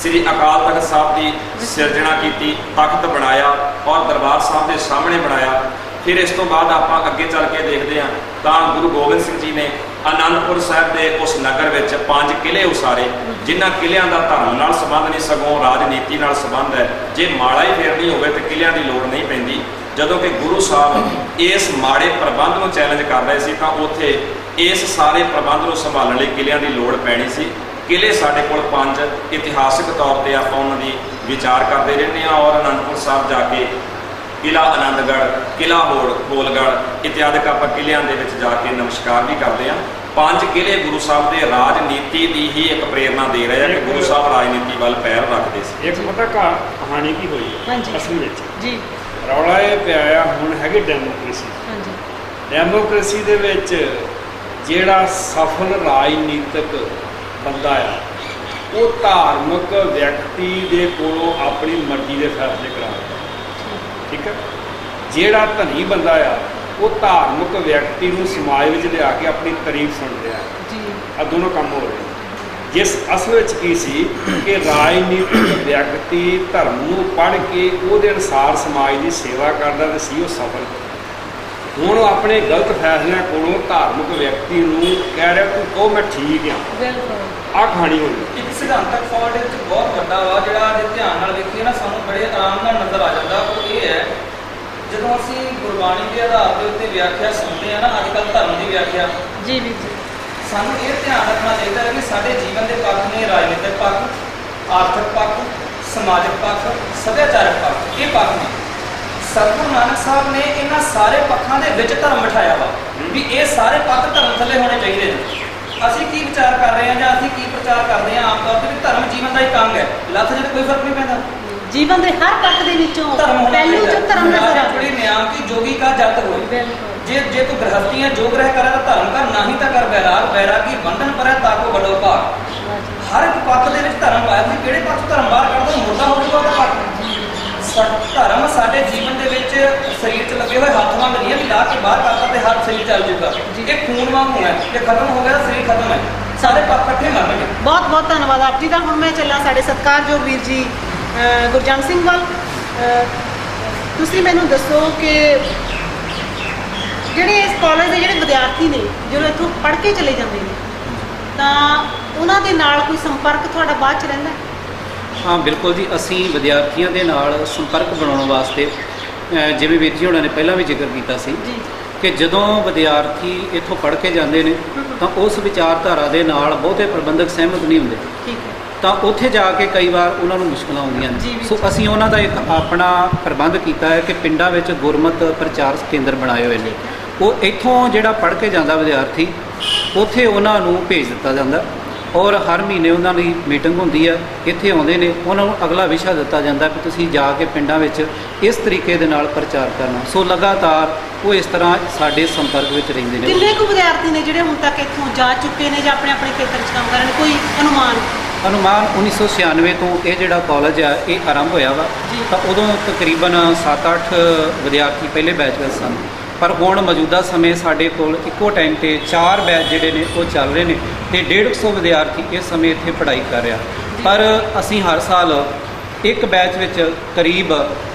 ਸ੍ਰੀ ਅਕਾਲ ਤਖਤ ਸਾਹਿਬ ਦੀ ਸਿਰਜਣਾ ਕੀਤੀ, ਤਖਤ ਬਣਾਇਆ ਔਰ ਦਰਬਾਰ ਸਾਹਿਬ ਦੇ ਸਾਹਮਣੇ ਬਣਾਇਆ। ਫਿਰ ਇਸ ਤੋਂ ਬਾਅਦ ਆਪਾਂ ਅੱਗੇ ਚੱਲ ਕੇ ਦੇਖਦੇ ਹਾਂ ਤਾਂ ਗੁਰੂ ਗੋਬਿੰਦ ਸਿੰਘ ਜੀ ਨੇ ਆਨੰਦਪੁਰ ਸਾਹਿਬ ਦੇ ਉਸ ਨਗਰ ਵਿੱਚ 5 ਕਿਲ੍ਹੇ ਉਸਾਰੇ, ਜਿਨ੍ਹਾਂ ਕਿਲ੍ਹਿਆਂ ਦਾ ਧਰਮ ਨਾਲ ਸੰਬੰਧ ਨਹੀਂ ਸਗੋਂ ਰਾਜਨੀਤੀ ਨਾਲ ਸੰਬੰਧ ਹੈ। ਜੇ ਮਾਲਾ ਹੀ ਫੇਰਨੀ ਹੋਵੇ ਤਾਂ ਕਿਲ੍ਹਿਆਂ ਦੀ ਲੋੜ ਨਹੀਂ ਪੈਂਦੀ। ਜਦੋਂ ਕਿ ਗੁਰੂ ਸਾਹਿਬ ਇਸ ਮਾੜੇ ਪ੍ਰਬੰਧ ਨੂੰ ਚੈਲੰਜ ਕਰ ਰਹੇ ਸੀ ਤਾਂ ਉੱਥੇ ਇਸ ਸਾਰੇ ਪ੍ਰਬੰਧ ਨੂੰ ਸੰਭਾਲਣ ਲਈ ਕਿਲ੍ਹਿਆਂ ਦੀ ਲੋੜ ਪੈਣੀ ਸੀ। ਕਿਲ੍ਹੇ ਸਾਡੇ ਕੋਲ 5 ਇਤਿਹਾਸਿਕ ਤੌਰ ਤੇ ਆਪਾਂ ਉਹਨਾਂ ਦੀ ਵਿਚਾਰ ਕਰਦੇ ਰਹਿੰਦੇ ਹਾਂ ਔਰ ਆਨੰਦਪੁਰ ਸਾਹਿਬ ਜਾ ਕੇ ਕਿਲ੍ਹਾ ਆਨੰਦਗੜ੍ਹ, ਕਿਲ੍ਹਾ ਹੋਲਗੜ੍ਹ ਇਤਿਆਦਿਕ ਆਪਾਂ ਕਿਲ੍ਹਿਆਂ ਦੇ ਵਿੱਚ ਜਾ ਕੇ ਨਮਸਕਾਰ ਵੀ ਕਰਦੇ ਹਾਂ। 5 ਕਿਲ੍ਹੇ ਗੁਰੂ ਸਾਹਿਬ ਦੇ ਰਾਜਨੀਤੀ ਦੀ ਹੀ ਇੱਕ ਪ੍ਰੇਰਨਾ ਦੇ ਰਹੇ ਆ ਕਿ ਗੁਰੂ ਸਾਹਿਬ ਰਾਜਨੀਤੀ ਵੱਲ ਪੈਰ ਰੱਖਦੇ ਸੀ। ਇੱਕ ਪਤਾ ਕਹਾਣੀ ਕੀ ਹੋਈ ਅਸਲ ਵਿੱਚ ਜੀ, ਰੌਲਾ ਇਹ ਪਿਆ ਹੁਣ ਹੈਗੀ ਡੈਮੋਕ੍ਰੇਸੀ। ਡੈਮੋਕ੍ਰੇਸੀ ਦੇ ਵਿੱਚ ਜਿਹੜਾ ਸਫਲ ਰਾਜਨੀਤਿਕ ਬੰਦਾ ਆ ਉਹ ਧਾਰਮਿਕ ਵਿਅਕਤੀ ਦੇ ਕੋਲੋਂ ਆਪਣੀ ਮਰਜ਼ੀ ਦੇ ਫੈਸਲੇ ਕਰਾਉਂਦਾ। ਠੀਕ ਹੈ, ਜਿਹੜਾ ਧਨੀ ਬੰਦਾ ਆ ਉਹ ਧਾਰਮਿਕ ਵਿਅਕਤੀ ਨੂੰ ਸਮਾਜ ਵਿੱਚ ਲਿਆ ਕੇ ਆਪਣੀ ਤਾਰੀਫ ਸੁਣ ਰਿਹਾ ਜੀ। ਆ ਦੋਨੋਂ ਕੰਮ ਹੋ ਰਹੇ। ਜਿਸ ਅਸਲ ਵਿੱਚ ਕੀ ਸੀ ਕਿ ਰਾਜਨੀਤਿਕ ਵਿਅਕਤੀ ਧਰਮ ਨੂੰ ਪੜ੍ਹ ਕੇ ਉਹਦੇ ਅਨੁਸਾਰ ਸਮਾਜ ਦੀ ਸੇਵਾ ਕਰਦਾ ਤੇ ਸੀ ਉਹ ਸਫਲ। ਹੁਣ ਉਹ ਆਪਣੇ ਗਲਤ ਫੈਸਲਿਆਂ ਕੋਲੋਂ ਧਾਰਮਿਕ ਵਿਅਕਤੀ ਨੂੰ ਕਹਿ ਰਿਹਾ ਤੂੰ ਕਹੋ ਮੈਂ ਠੀਕ ਹਾਂ। ਆਹ ਕਹਾਣੀ ਹੋਈ। ਇੱਕ ਸਿਧਾਂਤਕ ਫਾਲਟ ਵਿੱਚ ਬਹੁਤ ਵੱਡਾ ਵਾ ਜਿਹੜਾ ਜੇ ਧਿਆਨ ਨਾਲ ਵੇਖੀਏ ਨਾ ਸਾਨੂੰ ਬੜੇ ਆਰਾਮ ਨਾਲ ਨਜ਼ਰ ਆ ਜਾਂਦਾ। ਉਹ ਇਹ ਹੈ ਜਦੋਂ ਅਸੀਂ ਗੁਰਬਾਣੀ ਦੇ ਆਧਾਰ ਦੇ ਉੱਤੇ ਵਿਆਖਿਆ ਸੁਣਦੇ ਆ ਨਾ, ਅੱਜ ਕੱਲ੍ਹ ਧਰਮ ਦੀ ਵਿਆਖਿਆ ਜੀ ਵੀ ਸਾਨੂੰ ਇਹ ਧਿਆਨ ਰੱਖਣਾ ਚਾਹੀਦਾ ਹੈ ਕਿ ਸਾਡੇ ਜੀਵਨ ਦੇ ਪੱਖ ਨੇ ਰਾਜਨੀਤਿਕ ਪੱਖ, ਆਰਥਿਕ ਪੱਖ, ਸਮਾਜਿਕ ਪੱਖ, ਸੱਭਿਆਚਾਰਕ ਪੱਖ, ਇਹ ਪੱਖ ਨੇ। ਸਤਿਗੁਰੂ ਨਾਨਕ ਸਾਹਿਬ ਨੇ ਇਹਨਾਂ ਸਾਰੇ ਪੱਖਾਂ ਦੇ ਵਿੱਚ ਧਰਮ ਬਿਠਾਇਆ ਵਾ ਵੀ ਇਹ ਸਾਰੇ ਪੱਖ ਧਰਮ ਥੱਲੇ ਹੋਣੇ ਚਾਹੀਦੇ ਨੇ। ਅਸੀਂ ਕੀ ਵਿਚਾਰ ਕਰ ਰਹੇ ਹਾਂ ਜਾਂ ਅਸੀਂ ਕੀ ਪ੍ਰਚਾਰ ਕਰਦੇ ਹਾਂ ਆਮ ਤੌਰ ਤੇ ਵੀ ਧਰਮ ਜੀਵਨ ਦਾ ਇੱਕ ਅੰਗ ਹੈ। ਲੱਥ ਜਿਹਦੇ ਕੋਈ ਫਰਕ ਨਹੀਂ ਪੈਂਦਾ। ਜੀਵਨ ਦੇ ਹਰ ਪੱਖ ਦੇ ਵਿੱਚੋਂ ਪਹਿਲੂ ਚ ਧਰਮ ਨਜ਼ਰ ਆਉਂਦਾ। ਨਿਯਮ ਕੀ ਜੋਗੀ ਕਾ ਜਤ ਹੋਏ। ਜੇ ਤੂੰ ਗ੍ਰਹਸਤੀ ਹੈ ਜੋ ਗ੍ਰਹਿ ਕਰੇ ਤਾਂ ਧਰਮ ਕਰ, ਨਹੀਂ ਤਾਂ ਕਰ ਵੈਰਾਗ। ਵੈਰਾਗੀ ਬੰਧਨ ਪਰੈ ਤਾਕੋ ਵੱਡੋ ਭਾਗ। ਹਰ ਇੱਕ ਪੱਖ ਦੇ ਵਿੱਚ ਧਰਮ ਪਾਇਆ। ਤੁਸੀਂ ਕਿਹੜੇ ਪੱਖ ਧਰਮ ਬਾਹਰ ਕੱਢ ਦੋ ਮੁਰਦਾ ਹੋ ਜਾਊਗਾ ਉਹਦਾ ਪੱਖ। ਧਰਮ ਸਾਡੇ ਜੀਵਨ ਦੇ ਵਿੱਚ ਸਰੀਰ 'ਚ ਲੱਗੇ ਹੋਏ ਹੱਥ ਵਾਂਗ ਨਹੀਂ ਹੈ ਵੀ ਲਾ ਕੇ ਬਾਹਰ ਕਰਤਾ ਤੇ ਹਰ ਸਰੀਰ ਚੱਲ ਜਾਊਗਾ। ਇਹ ਖੂਨ ਵਾਂਗ ਹੋਣਾ, ਜੇ ਖਤਮ ਹੋ ਗਿਆ ਤਾਂ ਸਰੀਰ ਖਤਮ ਹੈ। ਸਾਰੇ ਪੱਖ ਇਕੱਠੇ ਮਰਨਗੇ। ਬਹੁਤ ਬਹੁਤ ਧੰਨਵਾਦ ਆਪ ਜੀ ਦਾ। ਹੁਣ ਮੈਂ ਚੱਲਾਂ ਸਾਡੇ ਸਤਿਕਾਰਯੋਗ ਵੀਰ ਜੀ ਗੁਰਜੰਟ ਸਿੰਘ ਵੱਲ। ਤੁਸੀਂ ਮੈਨੂੰ ਦੱਸੋ ਕਿ ਜਿਹੜੇ ਇਸ ਕਾਲਜ ਦੇ ਜਿਹੜੇ ਵਿਦਿਆਰਥੀ ਨੇ ਜਦੋਂ ਇੱਥੋਂ ਪੜ੍ਹ ਕੇ ਚਲੇ ਜਾਂਦੇ ਨੇ ਤਾਂ ਉਹਨਾਂ ਦੇ ਨਾਲ ਕੋਈ ਸੰਪਰਕ ਤੁਹਾਡਾ ਬਾਅਦ 'ਚ ਰਹਿੰਦਾ? ਹਾਂ ਬਿਲਕੁਲ ਜੀ, ਅਸੀਂ ਵਿਦਿਆਰਥੀਆਂ ਦੇ ਨਾਲ ਸੰਪਰਕ ਬਣਾਉਣ ਵਾਸਤੇ ਜਿਵੇਂ ਵੀਰ ਜੀ ਹੋਣਾ ਨੇ ਪਹਿਲਾਂ ਵੀ ਜ਼ਿਕਰ ਕੀਤਾ ਸੀ ਕਿ ਜਦੋਂ ਵਿਦਿਆਰਥੀ ਇੱਥੋਂ ਪੜ੍ਹ ਕੇ ਜਾਂਦੇ ਨੇ ਤਾਂ ਉਸ ਵਿਚਾਰਧਾਰਾ ਦੇ ਨਾਲ ਬਹੁਤੇ ਪ੍ਰਬੰਧਕ ਸਹਿਮਤ ਨਹੀਂ ਹੁੰਦੇ। ਠੀਕ ਹੈ। ਤਾਂ ਉੱਥੇ ਜਾ ਕੇ ਕਈ ਵਾਰ ਉਹਨਾਂ ਨੂੰ ਮੁਸ਼ਕਲਾਂ ਆਉਂਦੀਆਂ ਨੇ। ਸੋ ਅਸੀਂ ਉਹਨਾਂ ਦਾ ਇੱਕ ਆਪਣਾ ਪ੍ਰਬੰਧ ਕੀਤਾ ਹੈ ਕਿ ਪਿੰਡਾਂ ਵਿੱਚ ਗੁਰਮਤ ਪ੍ਰਚਾਰ ਕੇਂਦਰ ਬਣਾਏ ਹੋਏ ਨੇ। ਉਹ ਇੱਥੋਂ ਜਿਹੜਾ ਪੜ੍ਹ ਕੇ ਜਾਂਦਾ ਵਿਦਿਆਰਥੀ ਉੱਥੇ ਉਹਨਾਂ ਨੂੰ ਭੇਜ ਦਿੱਤਾ ਜਾਂਦਾ ਔਰ ਹਰ ਮਹੀਨੇ ਉਹਨਾਂ ਦੀ ਮੀਟਿੰਗ ਹੁੰਦੀ ਹੈ। ਇੱਥੇ ਆਉਂਦੇ ਨੇ, ਉਹਨਾਂ ਨੂੰ ਅਗਲਾ ਵਿਸ਼ਾ ਦਿੱਤਾ ਜਾਂਦਾ ਕਿ ਤੁਸੀਂ ਜਾ ਕੇ ਪਿੰਡਾਂ ਵਿੱਚ ਇਸ ਤਰੀਕੇ ਦੇ ਨਾਲ ਪ੍ਰਚਾਰ ਕਰਨਾ। ਸੋ ਲਗਾਤਾਰ ਉਹ ਇਸ ਤਰ੍ਹਾਂ ਸਾਡੇ ਸੰਪਰਕ ਵਿੱਚ ਰਹਿੰਦੇ ਨੇ। ਕਿੰਨੇ ਕੁ ਵਿਦਿਆਰਥੀ ਨੇ ਜਿਹੜੇ ਹੁਣ ਤੱਕ ਇੱਥੋਂ ਜਾ ਚੁੱਕੇ ਨੇ ਜਾਂ ਆਪਣੇ ਆਪਣੇ ਖੇਤਰ 'ਚ ਕੰਮ ਕਰ ਰਹੇ ਨੇ? ਕੋਈ ਅਨੁਮਾਨ 1996 ਤੋਂ ਇਹ ਜਿਹੜਾ ਕਾਲਜ ਆ ਇਹ ਆਰੰਭ ਹੋਇਆ ਵਾ ਤਾਂ ਉਦੋਂ ਤਕਰੀਬਨ 7-8 ਵਿਦਿਆਰਥੀ ਪਹਿਲੇ ਬੈਚ ਵਿੱਚ ਸਨ। ਪਰ ਹੁਣ ਮੌਜੂਦਾ ਸਮੇਂ ਸਾਡੇ ਕੋਲ ਇੱਕੋ ਟਾਈਮ 'ਤੇ 4 ਬੈਚ ਜਿਹੜੇ ਨੇ ਉਹ ਚੱਲ ਰਹੇ ਨੇ ਤੇ 150 ਵਿਦਿਆਰਥੀ ਇਸ ਸਮੇਂ ਇੱਥੇ ਪੜ੍ਹਾਈ ਕਰ ਰਿਹਾ। ਪਰ ਅਸੀਂ ਹਰ ਸਾਲ ਇੱਕ ਬੈਚ ਵਿੱਚ ਕਰੀਬ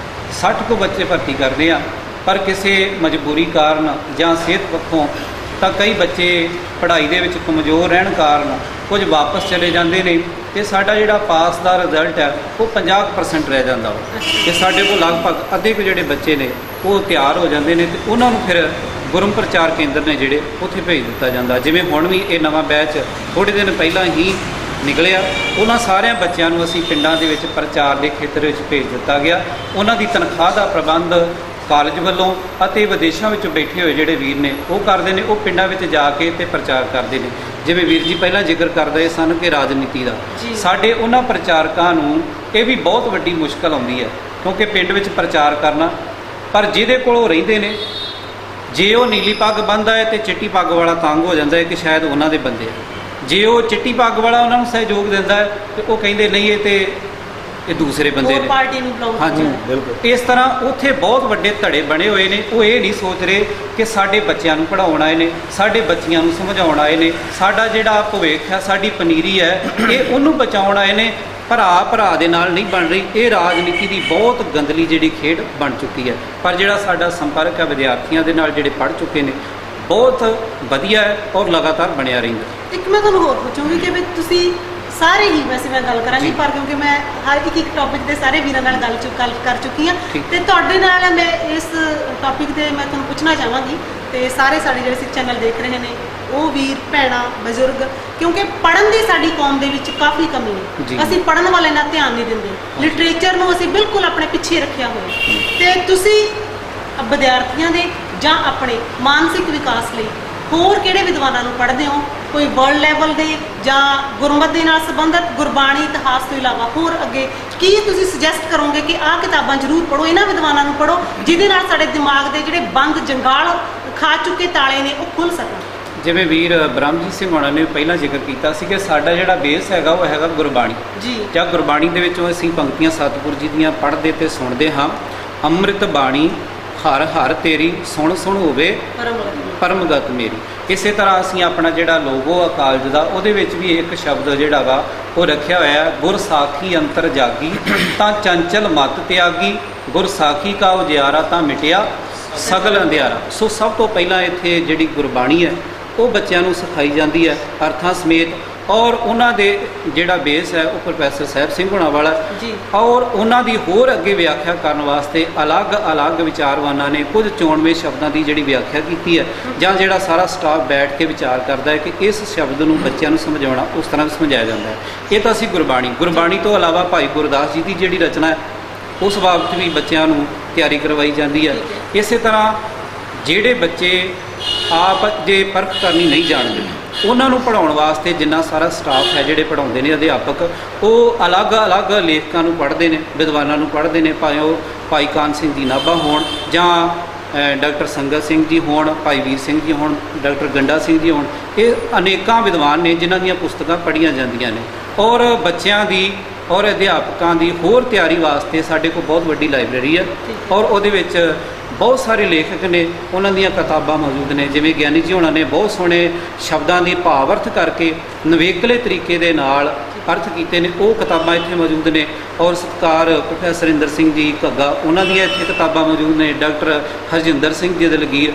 60 ਕੁ ਬੱਚੇ ਭਰਤੀ ਕਰਦੇ ਆ। ਪਰ ਕਿਸੇ ਮਜਬੂਰੀ ਕਾਰਨ ਜਾਂ ਸਿਹਤ ਪੱਖੋਂ ਤਾਂ ਕਈ ਬੱਚੇ ਪੜ੍ਹਾਈ ਦੇ ਵਿੱਚ ਕਮਜ਼ੋਰ ਰਹਿਣ ਕਾਰਨ ਕੁਝ ਵਾਪਸ ਚਲੇ ਜਾਂਦੇ ਨੇ ਤੇ ਸਾਡਾ ਜਿਹੜਾ ਪਾਸ ਦਾ ਰਿਜ਼ਲਟ ਹੈ ਉਹ 50% ਰਹਿ ਜਾਂਦਾ ਵਾ। ਤੇ ਸਾਡੇ ਕੋਲ ਲਗਭਗ ਅੱਧੇ ਕੁ ਜਿਹੜੇ ਬੱਚੇ ਨੇ ਉਹ ਤਿਆਰ ਹੋ ਜਾਂਦੇ ਨੇ ਤੇ ਉਹਨਾਂ ਨੂੰ ਫਿਰ ਗੁਰਮ ਪ੍ਰਚਾਰ ਕੇਂਦਰ ਨੇ ਜਿਹੜੇ ਉੱਥੇ ਭੇਜ ਦਿੱਤਾ ਜਾਂਦਾ। ਜਿਵੇਂ ਹੁਣ ਵੀ ਇਹ ਨਵਾਂ ਬੈਚ ਥੋੜ੍ਹੇ ਦਿਨ ਪਹਿਲਾਂ ਹੀ ਨਿਕਲਿਆ, ਉਹਨਾਂ ਸਾਰਿਆਂ ਬੱਚਿਆਂ ਨੂੰ ਅਸੀਂ ਪਿੰਡਾਂ ਦੇ ਵਿੱਚ ਪ੍ਰਚਾਰ ਦੇ ਖੇਤਰ ਵਿੱਚ ਭੇਜ ਦਿੱਤਾ ਗਿਆ। ਉਹਨਾਂ ਦੀ ਤਨਖਾਹ ਦਾ ਪ੍ਰਬੰਧ ਕਾਲਜ ਵੱਲੋਂ ਅਤੇ ਵਿਦੇਸ਼ਾਂ ਵਿੱਚੋਂ ਬੈਠੇ ਹੋਏ ਜਿਹੜੇ ਵੀਰ ਨੇ ਉਹ ਕਰਦੇ ਨੇ। ਉਹ ਪਿੰਡਾਂ ਵਿੱਚ ਜਾ ਕੇ ਤੇ ਪ੍ਰਚਾਰ ਕਰਦੇ ਨੇ। ਜਿਵੇਂ ਵੀਰ ਜੀ ਪਹਿਲਾਂ ਜ਼ਿਕਰ ਕਰਦੇ ਸਨ ਕਿ ਰਾਜਨੀਤੀ ਦਾ, ਸਾਡੇ ਉਹਨਾਂ ਪ੍ਰਚਾਰਕਾਂ ਨੂੰ ਇਹ ਵੀ ਬਹੁਤ ਵੱਡੀ ਮੁਸ਼ਕਲ ਆਉਂਦੀ ਹੈ ਕਿਉਂਕਿ ਪਿੰਡ ਵਿੱਚ ਪ੍ਰਚਾਰ ਕਰਨਾ। ਪਰ ਜਿਹਦੇ ਕੋਲ ਉਹ ਰਹਿੰਦੇ ਨੇ ਜੇ ਉਹ ਨੀਲੀ ਪੱਗ ਬੰਨ੍ਹਦਾ ਹੈ ਤੇ ਚਿੱਟੀ ਪੱਗ ਵਾਲਾ ਤੰਗ ਹੋ ਜਾਂਦਾ ਹੈ ਕਿ ਸ਼ਾਇਦ ਉਹਨਾਂ ਦੇ ਬੰਦੇ ਆ। ਜੇ ਉਹ ਚਿੱਟੀ ਪੱਗ ਵਾਲਾ ਉਹਨਾਂ ਨੂੰ ਸਹਿਯੋਗ ਦਿੰਦਾ ਹੈ ਤੇ ਉਹ ਕਹਿੰਦੇ ਨਹੀਂ ਇਹ ਦੂਸਰੇ ਬੰਦੇ ਨੇ। ਪਾਰਟੀ ਨੂੰ ਬੁਲਾਉਂਦੇ। ਹਾਂਜੀ ਬਿਲਕੁਲ। ਇਸ ਤਰ੍ਹਾਂ ਉੱਥੇ ਬਹੁਤ ਵੱਡੇ ਧੜੇ ਬਣੇ ਹੋਏ ਨੇ। ਉਹ ਇਹ ਨਹੀਂ ਸੋਚ ਰਹੇ ਕਿ ਸਾਡੇ ਬੱਚਿਆਂ ਨੂੰ ਪੜ੍ਹਾਉਣ ਆਏ ਨੇ, ਸਾਡੇ ਬੱਚਿਆਂ ਨੂੰ ਸਮਝਾਉਣ ਆਏ ਨੇ, ਸਾਡਾ ਜਿਹੜਾ ਭਵਿੱਖ ਹੈ, ਸਾਡੀ ਪਨੀਰੀ ਹੈ, ਇਹ ਉਹਨੂੰ ਬਚਾਉਣ ਆਏ ਨੇ। ਭਰਾ ਦੇ ਨਾਲ ਨਹੀਂ ਬਣ ਰਹੀ। ਇਹ ਰਾਜਨੀਤੀ ਦੀ ਬਹੁਤ ਗੰਦਲੀ ਜਿਹੜੀ ਖੇਡ ਬਣ ਚੁੱਕੀ ਹੈ। ਪਰ ਜਿਹੜਾ ਸਾਡਾ ਸੰਪਰਕ ਹੈ ਵਿਦਿਆਰਥੀਆਂ ਦੇ ਨਾਲ ਜਿਹੜੇ ਪੜ੍ਹ ਚੁੱਕੇ ਨੇ ਬਹੁਤ ਵਧੀਆ ਹੈ ਔਰ ਲਗਾਤਾਰ ਬਣਿਆ ਰਹਿੰਦਾ। ਇੱਕ ਮੈਂ ਤੁਹਾਨੂੰ ਹੋਰ ਪੁੱਛੂੰਗੀ ਕਿ ਵੀ ਤੁਸੀਂ ਸਾਰੇ ਹੀ, ਵੈਸੇ ਮੈਂ ਗੱਲ ਕਰਾਂਗੀ ਪਰ ਕਿਉਂਕਿ ਮੈਂ ਹਰ ਇੱਕ ਟੌਪਿਕ ਦੇ ਸਾਰੇ ਵੀਰਾਂ ਨਾਲ ਗੱਲ ਕਰ ਚੁੱਕੀ ਹਾਂ ਤੇ ਤੁਹਾਡੇ ਨਾਲ ਮੈਂ ਇਸ ਟੌਪਿਕ ਤੇ ਮੈਂ ਤੁਹਾਨੂੰ ਪੁੱਛਣਾ ਚਾਹਾਂਗੀ ਤੇ ਸਾਰੇ ਸਾਡੇ ਜਿਹੜੇ ਸਿੱਖ ਚੈਨਲ ਦੇਖ ਰਹੇ ਨੇ ਉਹ ਵੀਰ ਭੈਣਾਂ ਬਜ਼ੁਰਗ, ਕਿਉਂਕਿ ਪੜ੍ਹਨ ਦੀ ਸਾਡੀ ਕੌਮ ਦੇ ਵਿੱਚ ਕਾਫੀ ਕਮੀ ਹੈ। ਅਸੀਂ ਪੜ੍ਹਨ ਵਾਲੇ ਨਾਲ ਧਿਆਨ ਨਹੀਂ ਦਿੰਦੇ। ਲਿਟਰੇਚਰ ਨੂੰ ਅਸੀਂ ਬਿਲਕੁਲ ਆਪਣੇ ਪਿੱਛੇ ਰੱਖਿਆ ਹੋਇਆ ਤੇ ਤੁਸੀਂ ਵਿਦਿਆਰਥੀਆਂ ਦੇ ਜਾਂ ਆਪਣੇ ਮਾਨਸਿਕ ਵਿਕਾਸ ਲਈ ਹੋਰ ਕਿਹੜੇ ਵਿਦਵਾਨਾਂ ਨੂੰ ਪੜ੍ਹਦੇ ਹੋ? ਕੋਈ ਵਰਲਡ ਲੈਵਲ ਦੇ ਜਾਂ ਗੁਰਮਤ ਦੇ ਨਾਲ ਸੰਬੰਧਿਤ ਗੁਰਬਾਣੀ ਇਤਿਹਾਸ ਤੋਂ ਇਲਾਵਾ ਹੋਰ ਅੱਗੇ ਕੀ ਤੁਸੀਂ ਸੁਜੈਸਟ ਕਰੋਗੇ ਕਿ ਆਹ ਕਿਤਾਬਾਂ ਜ਼ਰੂਰ ਪੜ੍ਹੋ, ਇਹਨਾਂ ਵਿਦਵਾਨਾਂ ਨੂੰ ਪੜ੍ਹੋ ਜਿਹਦੇ ਨਾਲ ਸਾਡੇ ਦਿਮਾਗ ਦੇ ਜਿਹੜੇ ਬੰਦ ਜੰਗਾਲ ਖਾ ਚੁੱਕੇ ਤਾਲੇ ਨੇ ਉਹ ਖੁੱਲ੍ਹ ਸਕਣ? ਜਿਵੇਂ ਵੀਰ ਬ੍ਰਹਮਜੀਤ ਸਿੰਘ ਹੋਣਾ ਨੇ ਪਹਿਲਾਂ ਜ਼ਿਕਰ ਕੀਤਾ ਸੀ ਕਿ ਸਾਡਾ ਜਿਹੜਾ ਬੇਸ ਹੈਗਾ ਉਹ ਹੈਗਾ ਗੁਰਬਾਣੀ ਜੀ। ਜਾਂ ਗੁਰਬਾਣੀ ਦੇ ਵਿੱਚੋਂ ਅਸੀਂ ਪੰਕਤੀਆਂ ਸਤਿਗੁਰੂ ਜੀ ਦੀਆਂ ਪੜ੍ਹਦੇ ਤੇ ਸੁਣਦੇ ਹਾਂ। ਅੰਮ੍ਰਿਤ ਬਾਣੀ ਹਰ ਹਰ ਤੇਰੀ ਸੁਣ ਸੁਣ ਹੋਵੇ ਪਰਮਗਤ ਮੇਰੀ। ਇਸੇ ਤਰ੍ਹਾਂ ਅਸੀਂ ਆਪਣਾ ਜਿਹੜਾ ਲੋਗੋ ਆ ਕਾਲਜ ਦਾ, ਉਹਦੇ ਵਿੱਚ ਵੀ ਇੱਕ ਸ਼ਬਦ ਜਿਹੜਾ ਵਾ ਉਹ ਰੱਖਿਆ ਹੋਇਆ ਹੈ, ਗੁਰ ਸਾਖੀ ਅੰਤਰ ਜਾਗੀ ਤਾਂ ਚੰਚਲ ਮਤ ਤਿਆਗੀ, ਗੁਰ ਸਾਖੀ ਕਾ ਉਜਿਆਰਾ ਤਾਂ ਮਿਟਿਆ ਸਗਲ ਅੰਧਿਆਰਾ। ਸੋ ਸਭ ਤੋਂ ਪਹਿਲਾਂ ਇੱਥੇ ਜਿਹੜੀ ਗੁਰਬਾਣੀ ਹੈ ਉਹ ਬੱਚਿਆਂ ਨੂੰ ਸਿਖਾਈ ਜਾਂਦੀ ਹੈ ਅਰਥਾਂ ਸਮੇਤ, ਔਰ ਉਹਨਾਂ ਦੇ ਜਿਹੜਾ ਬੇਸ ਹੈ ਉਹ ਪ੍ਰੋਫੈਸਰ ਸਾਹਿਬ ਸਿੰਘ ਹੋਣਾ ਵਾਲਾ ਜੀ। ਔਰ ਉਹਨਾਂ ਦੀ ਹੋਰ ਅੱਗੇ ਵਿਆਖਿਆ ਕਰਨ ਵਾਸਤੇ ਅਲੱਗ-ਅਲੱਗ ਵਿਚਾਰਵਾਨਾਂ ਨੇ ਕੁਝ ਚੋਣਵੇਂ ਸ਼ਬਦਾਂ ਦੀ ਜਿਹੜੀ ਵਿਆਖਿਆ ਕੀਤੀ ਹੈ, ਜਾਂ ਜਿਹੜਾ ਸਾਰਾ ਸਟਾਫ ਬੈਠ ਕੇ ਵਿਚਾਰ ਕਰਦਾ ਹੈ ਕਿ ਇਸ ਸ਼ਬਦ ਨੂੰ ਬੱਚਿਆਂ ਨੂੰ ਸਮਝਾਉਣਾ ਉਸ ਤਰ੍ਹਾਂ ਸਮਝਾਇਆ ਜਾਂਦਾ ਹੈ। ਇਹ ਤਾਂ ਅਸੀਂ ਗੁਰਬਾਣੀ ਤੋਂ ਇਲਾਵਾ ਭਾਈ ਗੁਰਦਾਸ ਜੀ ਦੀ ਜਿਹੜੀ ਰਚਨਾ ਹੈ ਉਸ ਬਾਬਤ ਵੀ ਬੱਚਿਆਂ ਨੂੰ ਤਿਆਰੀ ਕਰਵਾਈ ਜਾਂਦੀ ਹੈ। ਇਸੇ ਤਰ੍ਹਾਂ ਜਿਹੜੇ ਬੱਚੇ ਆਪ ਜੇ ਪਰਖ ਕਰਨੀ ਨਹੀਂ ਜਾਣਦੇ ਉਹਨਾਂ ਨੂੰ ਪੜ੍ਹਾਉਣ ਵਾਸਤੇ ਜਿੰਨਾ ਸਾਰਾ ਸਟਾਫ ਹੈ, ਜਿਹੜੇ ਪੜ੍ਹਾਉਂਦੇ ਨੇ ਅਧਿਆਪਕ, ਉਹ ਅਲੱਗ-ਅਲੱਗ ਲੇਖਕਾਂ ਨੂੰ ਪੜ੍ਹਦੇ ਨੇ, ਵਿਦਵਾਨਾਂ ਨੂੰ ਪੜ੍ਹਦੇ ਨੇ, ਭਾਵੇਂ ਉਹ ਭਾਈ ਕਾਨ ਸਿੰਘ ਜੀ ਨਾਭਾ ਹੋਣ ਜਾਂ ਡਾਕਟਰ ਸੰਗਤ ਸਿੰਘ ਜੀ ਹੋਣ, ਭਾਈ ਵੀਰ ਸਿੰਘ ਜੀ ਹੋਣ, ਡਾਕਟਰ ਗੰਡਾ ਸਿੰਘ ਜੀ ਹੋਣ। ਇਹ ਅਨੇਕਾਂ ਵਿਦਵਾਨ ਨੇ ਜਿਨ੍ਹਾਂ ਦੀਆਂ ਪੁਸਤਕਾਂ ਪੜ੍ਹੀਆਂ ਜਾਂਦੀਆਂ ਨੇ। ਔਰ ਬੱਚਿਆਂ ਦੀ ਔਰ ਅਧਿਆਪਕਾਂ ਦੀ ਹੋਰ ਤਿਆਰੀ ਵਾਸਤੇ ਸਾਡੇ ਕੋਲ ਬਹੁਤ ਵੱਡੀ ਲਾਇਬ੍ਰੇਰੀ ਹੈ, ਔਰ ਉਹਦੇ ਵਿੱਚ ਬਹੁਤ ਸਾਰੇ ਲੇਖਕ ਨੇ, ਉਹਨਾਂ ਦੀਆਂ ਕਿਤਾਬਾਂ ਮੌਜੂਦ ਨੇ। ਜਿਵੇਂ ਗਿਆਨੀ ਜੀ ਹੋਣਾ ਨੇ ਬਹੁਤ ਸੋਹਣੇ ਸ਼ਬਦਾਂ ਦੀ ਭਾਵ ਅਰਥ ਕਰਕੇ ਨਵੇਕਲੇ ਤਰੀਕੇ ਦੇ ਨਾਲ ਅਰਥ ਕੀਤੇ ਨੇ, ਉਹ ਕਿਤਾਬਾਂ ਇੱਥੇ ਮੌਜੂਦ ਨੇ। ਔਰ ਸਤਿਕਾਰ ਪ੍ਰੋਫੈਸਰ ਇੰਦਰ ਸਿੰਘ ਜੀ ਘੱਗਾ, ਉਹਨਾਂ ਦੀਆਂ ਇੱਥੇ ਕਿਤਾਬਾਂ ਮੌਜੂਦ ਨੇ। ਡਾਕਟਰ ਹਰਜਿੰਦਰ ਸਿੰਘ ਜੀ ਦਲਗੀਰ,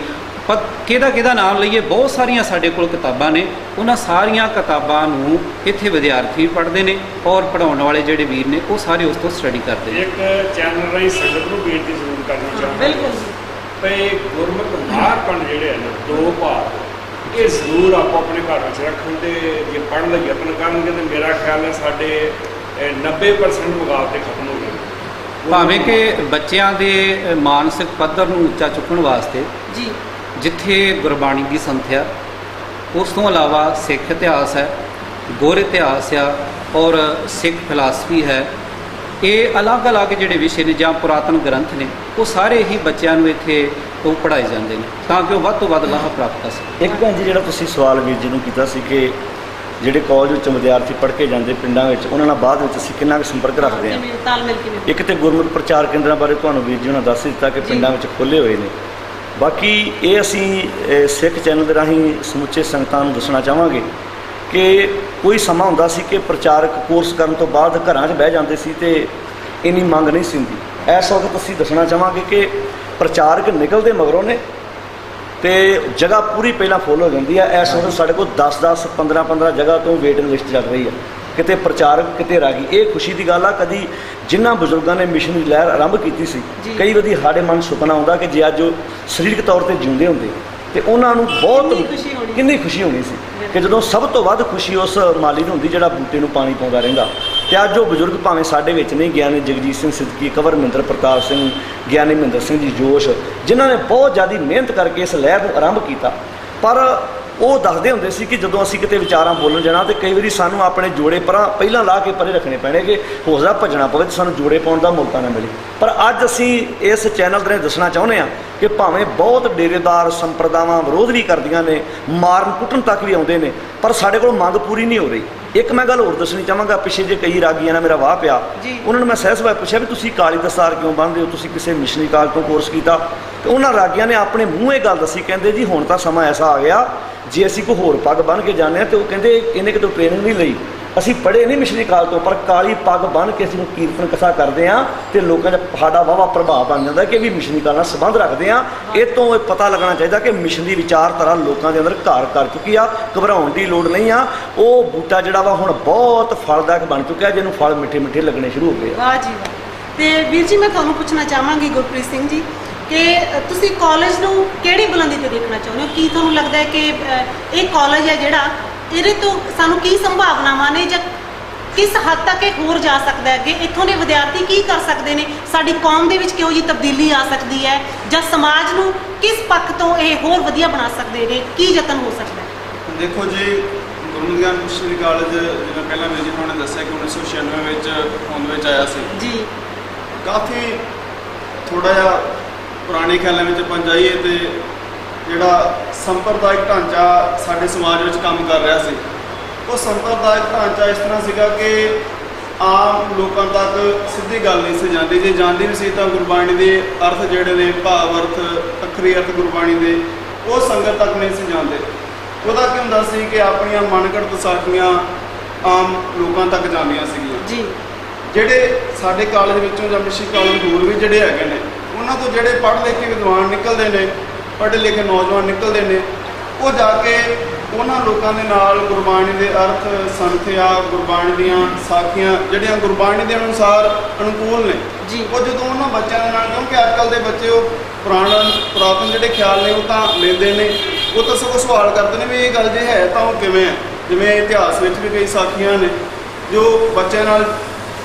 ਕਿਹਦਾ ਨਾਮ ਲਈਏ, ਬਹੁਤ ਸਾਰੀਆਂ ਸਾਡੇ ਕੋਲ ਕਿਤਾਬਾਂ ਨੇ। ਉਹਨਾਂ ਸਾਰੀਆਂ ਕਿਤਾਬਾਂ ਨੂੰ ਇੱਥੇ ਵਿਦਿਆਰਥੀ ਪੜ੍ਹਦੇ ਨੇ, ਔਰ ਪੜ੍ਹਾਉਣ ਵਾਲੇ ਜਿਹੜੇ ਵੀਰ ਨੇ ਉਹ ਸਾਰੇ ਉਸ ਤੋਂ ਸਟੱਡੀ ਕਰਦੇ ਨੇ। ਇੱਕ ਚੈਨਲ ਰਾਹੀਂ ਸੰਗਤ ਨੂੰ ਬੇਨਤੀ ਜ਼ਰੂਰ ਕਰਨੀ ਚਾਹੁੰਦਾ ਬਿਲਕੁਲ ਭਈ ਗੁਰਮੁਖ ਮਹਾਂਪੰਡ ਜਿਹੜੇ ਹਨ ਦੋ ਭਾਗ, ਇਹ ਜ਼ਰੂਰ ਆਪੋ ਆਪਣੇ ਘਰ ਵਿੱਚ ਰੱਖਣ ਤੇ ਜੇ ਪੜ੍ਹਨ ਦਾ ਯਤਨ ਕਰਨਗੇ ਤਾਂ ਮੇਰਾ ਖਿਆਲ ਹੈ ਸਾਡੇ 90% ਮੁਕਾਬਲੇ ਖਤਮ ਹੋ ਗਏ। ਭਾਵੇਂ ਕਿ ਬੱਚਿਆਂ ਦੇ ਮਾਨਸਿਕ ਪੱਧਰ ਨੂੰ ਉੱਚਾ ਚੁੱਕਣ ਵਾਸਤੇ ਜੀ ਜਿੱਥੇ ਗੁਰਬਾਣੀ ਦੀ ਸੰਥਿਆ, ਉਸ ਤੋਂ ਇਲਾਵਾ ਸਿੱਖ ਇਤਿਹਾਸ ਹੈ, ਗੁਰ ਇਤਿਹਾਸ ਆ, ਔਰ ਸਿੱਖ ਫਿਲਾਸਫੀ ਹੈ, ਇਹ ਅਲੱਗ-ਅਲੱਗ ਜਿਹੜੇ ਵਿਸ਼ੇ ਨੇ ਜਾਂ ਪੁਰਾਤਨ ਗ੍ਰੰਥ ਨੇ, ਉਹ ਸਾਰੇ ਹੀ ਬੱਚਿਆਂ ਨੂੰ ਇੱਥੇ ਉਹ ਪੜ੍ਹਾਏ ਜਾਂਦੇ ਨੇ ਤਾਂ ਕਿ ਉਹ ਵੱਧ ਤੋਂ ਵੱਧ ਲਾਭ ਪ੍ਰਾਪਤ ਕਰ ਸਕਣ। ਇੱਕ ਭੈਣ ਜੀ ਜਿਹੜਾ ਤੁਸੀਂ ਸਵਾਲ ਵੀਰ ਜੀ ਨੂੰ ਕੀਤਾ ਸੀ ਕਿ ਜਿਹੜੇ ਕਾਲਜ ਵਿੱਚ ਵਿਦਿਆਰਥੀ ਪੜ੍ਹ ਕੇ ਜਾਂਦੇ ਪਿੰਡਾਂ ਵਿੱਚ, ਉਹਨਾਂ ਨਾਲ ਬਾਅਦ ਵਿੱਚ ਅਸੀਂ ਕਿੰਨਾ ਕੁ ਸੰਪਰਕ ਰੱਖਦੇ ਹਾਂ। ਤਾਲਮੇਲ ਕਿਵੇਂ? ਇੱਕ ਤੇ ਗੁਰਮੁਖ ਪ੍ਰਚਾਰ ਕੇਂਦਰਾਂ ਬਾਰੇ ਤੁਹਾਨੂੰ ਵੀਰ ਜੀ ਉਹਨਾਂ ਦੱਸ ਦਿੱਤਾ ਕਿ ਪਿੰਡਾਂ ਵਿੱਚ ਖੋਲ੍ਹੇ ਹੋਏ ਨੇ। ਬਾਕੀ ਇਹ ਅਸੀਂ ਸਿੱਖ ਚੈਨਲ ਦੇ ਰਾਹੀਂ ਸਮੁੱਚੇ ਸੰਗਤਾਂ ਨੂੰ ਦੱਸਣਾ ਚਾਹਾਂਗੇ ਕਿ ਕੋਈ ਸਮਾਂ ਹੁੰਦਾ ਸੀ ਕਿ ਪ੍ਰਚਾਰਕ ਕੋਰਸ ਕਰਨ ਤੋਂ ਬਾਅਦ ਘਰਾਂ 'ਚ ਬਹਿ ਜਾਂਦੇ ਸੀ ਤੇ ਇੰਨੀ ਮੰਗ ਨਹੀਂ ਸੀ ਹੁੰਦੀ। ਇਸ ਵਕਤ ਅਸੀਂ ਦੱਸਣਾ ਚਾਹਾਂਗੇ ਕਿ ਪ੍ਰਚਾਰਕ ਨਿਕਲਦੇ ਮਗਰੋਂ ਨੇ ਤੇ ਜਗ੍ਹਾ ਪੂਰੀ ਪਹਿਲਾਂ ਫੁੱਲ ਹੋ ਜਾਂਦੀ ਹੈ। ਇਸ ਵਕਤ ਸਾਡੇ ਕੋਲ 10-10 15-15 ਜਗ੍ਹਾ ਤੋਂ ਵੇਟਿੰਗ ਲਿਸਟ ਚੱਲ ਰਹੀ ਹੈ। ਕਿਤੇ ਪ੍ਰਚਾਰਕ ਕਿਤੇ ਰਾਗੀ। ਇਹ ਖੁਸ਼ੀ ਦੀ ਗੱਲ ਆ। ਕਦੀ ਜਿਨ੍ਹਾਂ ਬਜ਼ੁਰਗਾਂ ਨੇ ਮਿਸ਼ਨ ਦੀ ਲਹਿਰ ਆਰੰਭ ਕੀਤੀ ਸੀ, ਕਈ ਵਾਰੀ ਸਾਡੇ ਮਨ ਸੁਪਨਾ ਆਉਂਦਾ ਕਿ ਜੇ ਅੱਜ ਉਹ ਸਰੀਰਕ ਤੌਰ ਤੇ ਜਿਉਂਦੇ ਹੁੰਦੇ ਤੇ ਉਹਨਾਂ ਨੂੰ ਬਹੁਤ ਕਿੰਨੀ ਖੁਸ਼ੀ ਹੋਣੀ ਸੀ ਕਿ ਜਦੋਂ ਸਭ ਤੋਂ ਵੱਧ ਖੁਸ਼ੀ ਉਸ ਮਾਲੀ ਨੂੰ ਹੁੰਦੀ ਜਿਹੜਾ ਬੂਟੇ ਨੂੰ ਪਾਣੀ ਪਾਉਂਦਾ ਰਹਿੰਦਾ। ਤੇ ਅੱਜ ਉਹ ਬਜ਼ੁਰਗ ਭਾਵੇਂ ਸਾਡੇ ਵਿੱਚ ਨਹੀਂ, ਗਿਆਨੀ ਜਗਜੀਤ ਸਿੰਘ ਸਿੱਧਕੀ, ਕੰਵਰ ਮਹਿੰਦਰ ਪ੍ਰਤਾਪ ਸਿੰਘ, ਗਿਆਨੀ ਮਹਿੰਦਰ ਸਿੰਘ ਜੀ ਜੋਸ਼, ਜਿਨ੍ਹਾਂ ਨੇ ਬਹੁਤ ਜ਼ਿਆਦਾ ਮਿਹਨਤ ਕਰਕੇ ਇਸ ਲਹਿਰ ਨੂੰ ਆਰੰਭ ਕੀਤਾ। ਪਰ ਉਹ ਦੱਸਦੇ ਹੁੰਦੇ ਸੀ ਕਿ ਜਦੋਂ ਅਸੀਂ ਕਿਤੇ ਵਿਚਾਰਾਂ ਬੋਲਣ ਜਾਣਾ ਤੇ ਕਈ ਵਾਰੀ ਸਾਨੂੰ ਆਪਣੇ ਜੋੜੇ ਪਹਿਲਾਂ ਲਾ ਕੇ ਪਰੇ ਰੱਖਣੇ ਪੈਣੇ ਕਿ ਹੋ ਸਕਦਾ ਭੱਜਣਾ ਪਵੇ ਤੇ ਸਾਨੂੰ ਜੋੜੇ ਪਾਉਣ ਦਾ ਮੌਕਾ ਨਾ ਮਿਲੇ। ਪਰ ਅੱਜ ਅਸੀਂ ਇਸ ਚੈਨਲ ਦੇ ਦੱਸਣਾ ਚਾਹੁੰਦੇ ਹਾਂ ਕਿ ਭਾਵੇਂ ਬਹੁਤ ਡੇਰੇਦਾਰ ਸੰਪਰਦਾਵਾਂ ਵਿਰੋਧ ਵੀ ਕਰਦੀਆਂ ਨੇ, ਮਾਰਨ ਕੁੱਟਣ ਤੱਕ ਵੀ ਆਉਂਦੇ ਨੇ, ਪਰ ਸਾਡੇ ਕੋਲ ਮੰਗ ਪੂਰੀ ਨਹੀਂ ਹੋ ਰਹੀ। ਇੱਕ ਮੈਂ ਗੱਲ ਹੋਰ ਦੱਸਣੀ ਚਾਹਾਂਗਾ। ਪਿੱਛੇ ਜੇ ਕਈ ਰਾਗੀਆਂ ਨਾਲ ਮੇਰਾ ਵਾਹ ਪਿਆ, ਉਹਨਾਂ ਨੂੰ ਮੈਂ ਸਹਿਜ ਸੁਭਾਅ ਪੁੱਛਿਆ ਵੀ ਤੁਸੀਂ ਕਾਲੀ ਦਸਤਾਰ ਕਿਉਂ ਬੰਨ੍ਹਦੇ ਹੋ, ਤੁਸੀਂ ਕਿਸੇ ਮਿਸ਼ਨਰੀ ਕਾਲਜ ਤੋਂ ਕੋਰਸ ਕੀਤਾ? ਤੇ ਉਹਨਾਂ ਰਾਗੀਆਂ ਨੇ ਆਪਣੇ ਮੂੰਹ ਇਹ ਗੱਲ ਦੱਸੀ, ਕਹਿੰਦੇ ਜੀ ਹੁਣ ਤਾਂ ਸਮਾਂ ਐਸਾ ਆ ਗਿਆ ਜੇ ਅਸੀਂ ਕੋਈ ਹੋਰ ਪੱਗ ਬੰਨ੍ਹ ਕੇ ਜਾਂਦੇ ਹਾਂ ਤੇ ਉਹ ਕਹਿੰਦੇ ਇਹਨੇ ਕਿਤੋਂ ਟ੍ਰੇਨਿੰਗ ਨਹੀਂ ਲਈ, ਅਸੀਂ ਪੜ੍ਹੇ ਨਹੀਂ ਮਿਸ਼ਨਰੀ ਕਾਲਜ ਤੋਂ, ਪਰ ਕਾਲੀ ਪੱਗ ਬੰਨ੍ਹ ਕੇ ਅਸੀਂ ਕੀਰਤਨ ਕਥਾ ਕਰਦੇ ਹਾਂ ਤੇ ਲੋਕਾਂ 'ਚ ਸਾਡਾ ਵਾਹਵਾ ਪ੍ਰਭਾਵ ਬਣ ਜਾਂਦਾ ਕਿ ਵੀ ਮਿਸ਼ਨਰੀ ਕਾਲਜ ਨਾਲ ਸੰਬੰਧ ਰੱਖਦੇ ਹਾਂ। ਇਹ ਤੋਂ ਇਹ ਪਤਾ ਲੱਗਣਾ ਚਾਹੀਦਾ ਕਿ ਮਿਸ਼ਨਰੀ ਵਿਚਾਰਧਾਰਾ ਲੋਕਾਂ ਦੇ ਅੰਦਰ ਘਰ ਕਰ ਚੁੱਕੀ ਆ। ਘਬਰਾਉਣ ਦੀ ਲੋੜ ਨਹੀਂ ਆ। ਉਹ ਬੂਟਾ ਜਿਹੜਾ ਵਾ ਹੁਣ ਬਹੁਤ ਫਲਦਾਇਕ ਬਣ ਚੁੱਕਿਆ, ਜਿਹਨੂੰ ਫਲ ਮਿੱਠੇ ਮਿੱਠੇ ਲੱਗਣੇ ਸ਼ੁਰੂ ਹੋ ਗਏ। ਵਾਹ ਜੀ ਵਾਹ। ਤੇ ਵੀਰ ਜੀ, ਮੈਂ ਤੁਹਾਨੂੰ ਪੁੱਛਣਾ ਚਾਹਾਂਗੀ ਗੁਰਪ੍ਰੀਤ ਸਿੰਘ ਜੀ ਕਿ ਤੁਸੀਂ ਕਾਲਜ ਨੂੰ ਕਿਹੜੀ ਬੁਲੰਦੀ ਤੇ ਦੇਖਣਾ ਚਾਹੁੰਦੇ ਹੋ? ਕੀ ਤੁਹਾਨੂੰ ਲੱਗਦਾ ਹੈ ਕਿ ਇਹ ਕਾਲਜ ਹੈ ਜਿਹੜਾ, ਇਹਦੇ ਤੋਂ ਸਾਨੂੰ ਕੀ ਸੰਭਾਵਨਾਵਾਂ ਨੇ ਜਾਂ ਕਿਸ ਹੱਦ ਤੱਕ ਇਹ ਹੋਰ ਜਾ ਸਕਦਾ ਹੈ ਕਿ ਇੱਥੋਂ ਦੇ ਵਿਦਿਆਰਥੀ ਕੀ ਕਰ ਸਕਦੇ ਨੇ, ਸਾਡੀ ਕੌਮ ਦੇ ਵਿੱਚ ਕਿਹੋ ਜਿਹੀ ਤਬਦੀਲੀ ਆ ਸਕਦੀ ਹੈ ਜਾਂ ਸਮਾਜ ਨੂੰ ਕਿਸ ਪੱਖ ਤੋਂ ਇਹ ਹੋਰ ਵਧੀਆ ਬਣਾ ਸਕਦੇ ਨੇ, ਕੀ ਯਤਨ ਹੋ ਸਕਦਾ ਹੈ? ਦੇਖੋ ਜੀ, ਗੁਰਮੁਖ ਗਿਆਨ ਮਿਸ਼ਨਰੀ ਕਾਲਜ ਜਿਵੇਂ ਪਹਿਲਾਂ ਵੀਰ ਜੀ ਨੇ ਦੱਸਿਆ ਕਿ 1996 ਵਿੱਚ ਹੋਂਦ ਵਿੱਚ ਆਇਆ ਸੀ ਜੀ। ਕਾਫੀ ਥੋੜ੍ਹਾ ਜਿਹਾ ਪੁਰਾਣੇ ਖਿਆਲਾਂ ਵਿੱਚ ਆਪਾਂ ਜਾਈਏ ਤੇ ਜਿਹੜਾ ਸੰਪਰਦਾਇਕ ਢਾਂਚਾ ਸਾਡੇ ਸਮਾਜ ਵਿੱਚ ਕੰਮ ਕਰ ਰਿਹਾ ਸੀ, ਉਹ ਸੰਪਰਦਾਇਕ ਢਾਂਚਾ ਇਸ ਤਰ੍ਹਾਂ ਸੀਗਾ ਕਿ ਆਮ ਲੋਕਾਂ ਤੱਕ ਸਿੱਧੀ ਗੱਲ ਨਹੀਂ ਸੀ ਜਾਂਦੀ। ਜੇ ਜਾਂਦੀ ਵੀ ਸੀ ਤਾਂ ਗੁਰਬਾਣੀ ਦੇ ਅਰਥ ਜਿਹੜੇ ਨੇ, ਭਾਵ ਅਰਥ, ਅੱਖਰੀ ਅਰਥ ਗੁਰਬਾਣੀ ਦੇ, ਉਹ ਸੰਗਤ ਤੱਕ ਨਹੀਂ ਸੀ ਜਾਂਦੇ। ਉਹਦਾ ਕੀ ਹੁੰਦਾ ਸੀ ਕਿ ਆਪਣੀਆਂ ਮਨਘੜਤ ਸਾਖੀਆਂ ਆਮ ਲੋਕਾਂ ਤੱਕ ਜਾਂਦੀਆਂ ਸੀਗੀਆਂ ਜੀ। ਜਿਹੜੇ ਸਾਡੇ ਕਾਲਜ ਵਿੱਚੋਂ ਜਾਂ ਮਿਸ਼ਨਰੀ ਕਾਲਜ ਹੋਰ ਵੀ ਜਿਹੜੇ ਹੈਗੇ ਨੇ, ਉਹਨਾਂ ਤੋਂ ਜਿਹੜੇ ਪੜ੍ਹ ਲਿਖ ਕੇ ਵਿਦਵਾਨ ਨਿਕਲਦੇ ਨੇ, ਪੜ੍ਹੇ ਲਿਖੇ ਨੌਜਵਾਨ ਨਿਕਲਦੇ ਨੇ, ਉਹ ਜਾ ਕੇ ਉਹਨਾਂ ਲੋਕਾਂ ਦੇ ਨਾਲ ਗੁਰਬਾਣੀ ਦੇ ਅਰਥ, ਸੰਥਿਆ, ਗੁਰਬਾਣੀ ਦੀਆਂ ਸਾਖੀਆਂ ਜਿਹੜੀਆਂ ਗੁਰਬਾਣੀ ਦੇ ਅਨੁਸਾਰ ਅਨੁਕੂਲ ਨੇ ਜੀ, ਉਹ ਜਦੋਂ ਉਹਨਾਂ ਬੱਚਿਆਂ ਦੇ ਨਾਲ, ਕਿਉਂਕਿ ਅੱਜ ਕੱਲ੍ਹ ਦੇ ਬੱਚੇ ਉਹ ਪੁਰਾਤਨ ਜਿਹੜੇ ਖਿਆਲ ਨੇ ਉਹ ਤਾਂ ਲੈਂਦੇ ਨੇ, ਉਹ ਤਾਂ ਸਗੋਂ ਸਵਾਲ ਕਰਦੇ ਨੇ ਵੀ ਇਹ ਗੱਲ ਜੇ ਹੈ ਤਾਂ ਉਹ ਕਿਵੇਂ ਹੈ। ਜਿਵੇਂ ਇਤਿਹਾਸ ਵਿੱਚ ਵੀ ਕਈ ਸਾਖੀਆਂ ਨੇ ਜੋ ਬੱਚਿਆਂ ਨਾਲ,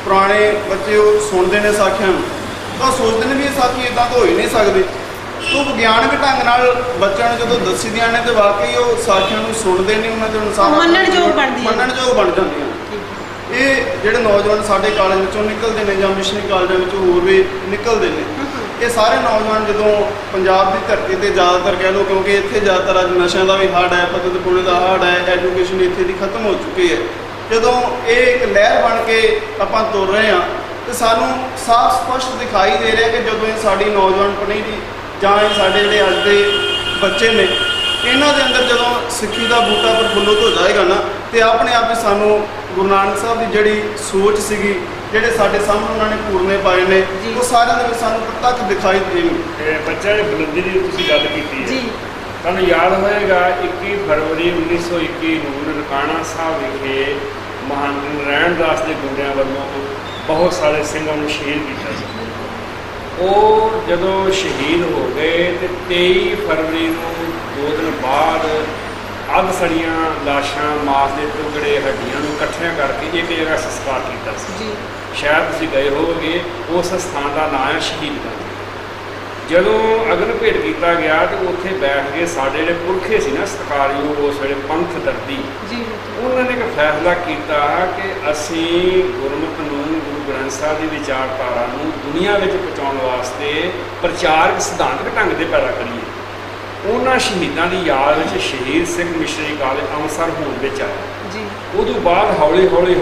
ਪੁਰਾਣੇ ਬੱਚੇ ਉਹ ਸੁਣਦੇ ਨੇ ਸਾਖੀਆਂ ਨੂੰ, ਤਾਂ ਸੋਚਦੇ ਨੇ ਵੀ ਇਹ ਸਾਖੀ ਇੱਦਾਂ ਤਾਂ ਹੋ ਹੀ ਨਹੀਂ ਸਕਦੀ। ਉਹ ਵਿਗਿਆਨਕ ਢੰਗ ਨਾਲ ਬੱਚਿਆਂ ਨੂੰ ਜਦੋਂ ਦੱਸੀਆਂ ਨੇ ਤੇ ਵਾਕਈ ਉਹ ਸਾਖੀਆਂ ਨੂੰ ਸੁਣਦੇ ਨੇ, ਉਹਨਾਂ ਦੇ ਅਨੁਸਾਰ ਮੰਨਣਯੋਗ ਬਣ ਜਾਂਦੀਆਂ। ਇਹ ਜਿਹੜੇ ਨੌਜਵਾਨ ਸਾਡੇ ਕਾਲਜ ਵਿੱਚੋਂ ਨਿਕਲਦੇ ਨੇ ਜਾਂ ਮਿਸ਼ਨਰੀ ਕਾਲਜਾਂ ਵਿੱਚੋਂ ਹੋਰ ਵੀ ਨਿਕਲਦੇ ਨੇ, ਇਹ ਸਾਰੇ ਨੌਜਵਾਨ ਜਦੋਂ ਪੰਜਾਬ ਦੀ ਧਰਤੀ ਤੇ ਜ਼ਿਆਦਾਤਰ ਕਹਿ ਲਓ, ਕਿਉਂਕਿ ਇੱਥੇ ਜ਼ਿਆਦਾਤਰ ਅੱਜ ਨਸ਼ਿਆਂ ਦਾ ਵੀ ਹਾੜ ਹੈ, ਪਤਨ ਦਾ ਹਾੜ ਹੈ, ਐਜੂਕੇਸ਼ਨ ਇੱਥੇ ਦੀ ਖਤਮ ਹੋ ਚੁੱਕੀ ਹੈ, ਜਦੋਂ ਇਹ ਇੱਕ ਲਹਿਰ ਬਣ ਕੇ ਆਪਾਂ ਤੁਰ ਰਹੇ ਹਾਂ ਤੇ ਸਾਨੂੰ ਸਾਫ਼ ਸਪਸ਼ਟ ਦਿਖਾਈ ਦੇ ਰਿਹਾ ਕਿ ਜਦੋਂ ਇਹ ਸਾਡੀ ਨੌਜਵਾਨ ਪੀੜ੍ਹੀ ਦੀ ਜਾਂ ਇਹ ਸਾਡੇ ਜਿਹੜੇ ਅੱਜ ਦੇ ਬੱਚੇ ਨੇ, ਇਹਨਾਂ ਦੇ ਅੰਦਰ ਜਦੋਂ ਸਿੱਖੀ ਦਾ ਬੂਟਾ ਪ੍ਰਫੁੱਲਤ ਹੋ ਜਾਏਗਾ ਨਾ, ਤੇ ਆਪਣੇ ਆਪ ਹੀ ਸਾਨੂੰ ਗੁਰੂ ਨਾਨਕ ਸਾਹਿਬ ਦੀ ਜਿਹੜੀ ਸੋਚ ਸੀਗੀ, ਜਿਹੜੇ ਸਾਡੇ ਸਾਹਮਣੇ ਉਹਨਾਂ ਨੇ ਪੂਰਨੇ ਪਾਏ ਨੇ, ਉਹ ਸਾਰਿਆਂ ਦੇ ਵਿੱਚ ਸਾਨੂੰ ਪ੍ਰਤੱਖ ਦਿਖਾਈ ਦੇਣਗੇ। ਬੱਚਿਆਂ ਦੀ ਬੁਲੰਦੀ ਦੀ ਤੁਸੀਂ ਗੱਲ ਕੀਤੀ ਹੈ, ਤੁਹਾਨੂੰ ਯਾਦ ਹੋਏਗਾ 21 ਫਰਵਰੀ 1921 ਨੂੰ ਨਨਕਾਣਾ ਸਾਹਿਬ ਵਿਖੇ ਮਹੰਤ ਨਰਾਇਣ ਦਾਸ ਦੇ ਗੁੰਡਿਆਂ ਵੱਲੋਂ ਬਹੁਤ ਸਾਰੇ ਸਿੰਘਾਂ ਨੂੰ ਸ਼ਹੀਦ ਕੀਤਾ ਸੀ। ਉਹ ਜਦੋਂ ਸ਼ਹੀਦ ਹੋ ਗਏ ਤੇ 23 ਫਰਵਰੀ ਨੂੰ 2 ਦਿਨ ਬਾਅਦ ਅੱਧ ਸੜੀਆਂ ਲਾਸ਼ਾਂ, ਮਾਸ ਦੇ ਟੁਕੜੇ, ਹੱਡੀਆਂ ਨੂੰ ਇਕੱਠੀਆਂ ਕਰਕੇ ਇੱਕ ਜਗ੍ਹਾ ਸੰਸਕਾਰ ਕੀਤਾ ਸੀ। ਸ਼ਾਇਦ ਤੁਸੀਂ ਗਏ ਹੋਵੋਗੇ, ਉਸ ਸਥਾਨ ਦਾ ਨਾਂ ਹੈ ਸ਼ਹੀਦਗੰਜ। ਜਦੋਂ ਅਗਨ ਭੇਟ ਕੀਤਾ ਗਿਆ ਤੇ ਉੱਥੇ ਬੈਠ ਕੇ ਸਾਡੇ ਜਿਹੜੇ ਪੁਰਖੇ ਸੀ ਨਾ ਸਤਿਕਾਰਯੋਗ ਉਸ ਵੇਲੇ ਪੰਥ ਦਰਦੀ, ਉਹਨਾਂ ਨੇ ਇੱਕ ਫੈਸਲਾ ਕੀਤਾ ਕਿ ਅਸੀਂ ਗੁਰਮਤਿ ਨੂੰ, ਗੁਰੂ ਗ੍ਰੰਥ ਸਾਹਿਬ ਦੀ ਵਿਚਾਰਧਾਰਾ ਨੂੰ ਦੁਨੀਆ ਵਿੱਚ ਪਹੁੰਚਾਉਣ ਵਾਸਤੇ ਪ੍ਰਚਾਰਕ ਸਿਧਾਂਤਕ ਢੰਗ ਦੇ ਪੈਦਾ ਕਰੀਏ। ਉਹਨਾਂ ਸ਼ਹੀਦਾਂ ਦੀ ਯਾਦ ਵਿੱਚ ਸ਼ਹੀਦ ਸਿੰਘ ਮਿਸ਼ਨਰੀ ਕਾਲਜ ਅੰਮ੍ਰਿਤਸਰ ਹੋਂਦ ਵਿੱਚ ਆਇਆ। ਉਦੋਂ ਬਾਅਦ ਹੌਲੀ ਹੌਲੀ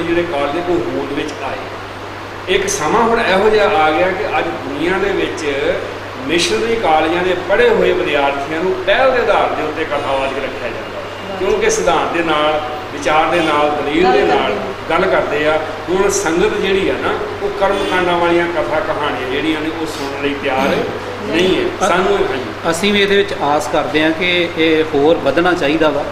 ਜਿਹੜੇ ਕਾਲਜ ਉਹ ਹੋਂਦ ਵਿੱਚ ਆਏ। ਇੱਕ ਸਮਾਂ ਹੁਣ ਇਹੋ ਜਿਹਾ ਆ ਗਿਆ ਕਿ ਅੱਜ ਦੁਨੀਆ ਦੇ ਵਿੱਚ ਮਿਸ਼ਨਰੀ ਕਾਲਜਾਂ ਦੇ ਪੜ੍ਹੇ ਹੋਏ ਵਿਦਿਆਰਥੀਆਂ ਨੂੰ ਪਹਿਲ ਦੇ ਆਧਾਰ ਦੇ ਉੱਤੇ ਕਥਾਵਾਚਕ ਰੱਖਿਆ ਜਾਂਦਾ, ਕਿਉਂਕਿ ਸਿਧਾਂਤ ਦੇ ਨਾਲ, ਵਿਚਾਰ ਦੇ ਨਾਲ, ਦਲੀਲ ਦੇ ਨਾਲ ਗੱਲ ਕਰਦੇ ਆ। ਹੁਣ ਸੰਗਤ ਜਿਹੜੀ ਆ ਨਾ, ਉਹ ਕਰਮਕਾਂਡਾਂ ਵਾਲੀਆਂ ਕਥਾ ਕਹਾਣੀਆਂ ਜਿਹੜੀਆਂ ਨੇ ਉਹ ਸੁਣਨ ਲਈ ਤਿਆਰ ਨਹੀਂ ਹੈ। ਸਾਨੂੰ ਅਸੀਂ ਵੀ ਇਹਦੇ ਵਿੱਚ ਆਸ ਕਰਦੇ ਹਾਂ ਕਿ ਇਹ ਹੋਰ ਵਧਣਾ ਚਾਹੀਦਾ ਵਾ,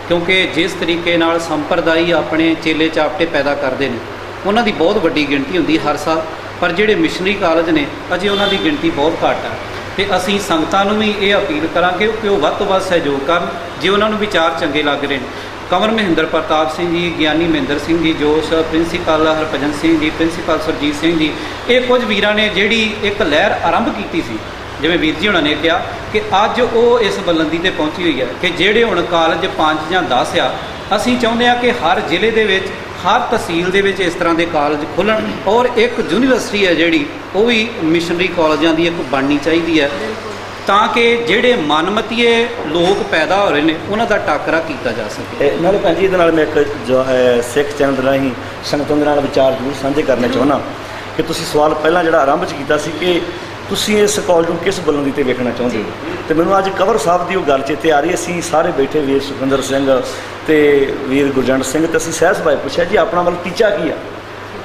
ਕਿਉਂਕਿ ਜਿਸ ਤਰੀਕੇ ਨਾਲ ਸੰਪਰਦਾਈ ਆਪਣੇ ਚੇਲੇ ਚਾਪਟੇ ਪੈਦਾ ਕਰਦੇ ਨੇ, ਉਹਨਾਂ ਦੀ ਬਹੁਤ ਵੱਡੀ ਗਿਣਤੀ ਹੁੰਦੀ ਹਰ ਸਾਲ, ਪਰ ਜਿਹੜੇ ਮਿਸ਼ਨਰੀ ਕਾਲਜ ਨੇ ਅਜੇ ਉਹਨਾਂ ਦੀ ਗਿਣਤੀ ਬਹੁਤ ਘੱਟ ਹੈ। ਤੇ ਅਸੀਂ ਸੰਗਤਾਂ ਨੂੰ ਵੀ ਇਹ ਅਪੀਲ ਕਰਾਂਗੇ ਕਿ ਉਹ ਵੱਧ ਤੋਂ ਵੱਧ ਸਹਿਯੋਗ ਕਰਨ ਜੇ ਉਹਨਾਂ ਨੂੰ ਵਿਚਾਰ ਚੰਗੇ ਲੱਗ ਰਹੇ ਨੇ। ਕੰਵਰ ਮਹਿੰਦਰ ਪ੍ਰਤਾਪ ਸਿੰਘ ਜੀ, ਗਿਆਨੀ ਮਹਿੰਦਰ ਸਿੰਘ ਜੀ ਜੋਸ਼, ਪ੍ਰਿੰਸੀਪਲ ਹਰਭਜਨ ਸਿੰਘ ਜੀ, ਪ੍ਰਿੰਸੀਪਲ ਸੁਰਜੀਤ ਸਿੰਘ ਜੀ, ਇਹ ਕੁਝ ਵੀਰਾਂ ਨੇ ਜਿਹੜੀ ਇੱਕ ਲਹਿਰ ਆਰੰਭ ਕੀਤੀ ਸੀ, ਜਿਵੇਂ ਵੀਰ ਜੀ ਉਹਨਾਂ ਨੇ ਕਿਹਾ ਕਿ ਅੱਜ ਉਹ ਇਸ ਬੁਲੰਦੀ ਤੇ ਪਹੁੰਚੀ ਹੋਈ ਹੈ ਕਿ ਜਿਹੜੇ ਹੁਣ ਕਾਲਜ 5 ਜਾਂ 10 ਆ, ਅਸੀਂ ਚਾਹੁੰਦੇ ਹਾਂ ਕਿ ਹਰ ਜ਼ਿਲ੍ਹੇ ਦੇ ਵਿੱਚ, ਹਰ ਤਹਿਸੀਲ ਦੇ ਵਿੱਚ ਇਸ ਤਰ੍ਹਾਂ ਦੇ ਕਾਲਜ ਖੁੱਲ੍ਹਣ, ਔਰ ਇੱਕ ਯੂਨੀਵਰਸਿਟੀ ਹੈ ਜਿਹੜੀ ਉਹ ਵੀ ਮਿਸ਼ਨਰੀ ਕਾਲਜਾਂ ਦੀ ਇੱਕ ਬਣਨੀ ਚਾਹੀਦੀ ਹੈ, ਤਾਂ ਕਿ ਜਿਹੜੇ ਮਨਮਤੀਏ ਲੋਕ ਪੈਦਾ ਹੋ ਰਹੇ ਨੇ ਉਹਨਾਂ ਦਾ ਟਾਕਰਾ ਕੀਤਾ ਜਾ ਸਕੇ। ਨਾਲੇ ਭੈਣ ਜੀ, ਇਹਦੇ ਨਾਲ ਮੈਂ ਇੱਕ ਜੋ ਹੈ ਸਿੱਖ ਚੈਨਲ ਦੇ ਰਾਹੀਂ ਸੰਗਤਾਂ ਦੇ ਨਾਲ ਵਿਚਾਰ ਜ਼ਰੂਰ ਸਾਂਝੇ ਕਰਨੇ ਚਾਹੁੰਦਾ ਕਿ ਤੁਸੀਂ ਸਵਾਲ ਪਹਿਲਾਂ ਜਿਹੜਾ ਆਰੰਭ 'ਚ ਕੀਤਾ ਸੀ ਕਿ ਤੁਸੀਂ ਇਸ ਕਾਲਜ ਨੂੰ ਕਿਸ ਬੁਲੰਦੀ ਤੇ ਵੇਖਣਾ ਚਾਹੁੰਦੇ ਹੋ, ਤੇ ਮੈਨੂੰ ਅੱਜ ਕੰਵਰ ਸਾਹਿਬ ਦੀ ਉਹ ਗੱਲ ਚੇਤੇ ਆ ਰਹੀ। ਅਸੀਂ ਸਾਰੇ ਬੈਠੇ, ਵੀਰ ਸੁਖਿੰਦਰ ਸਿੰਘ ਤੇ ਵੀਰ ਗੁਰਜੰਟ ਸਿੰਘ, ਤੇ ਅਸੀਂ ਸਹਿਜ ਭਾਈ ਪੁੱਛਿਆ ਜੀ ਆਪਣਾ ਮਤਲਬ ਟੀਚਾ ਕੀ ਆ।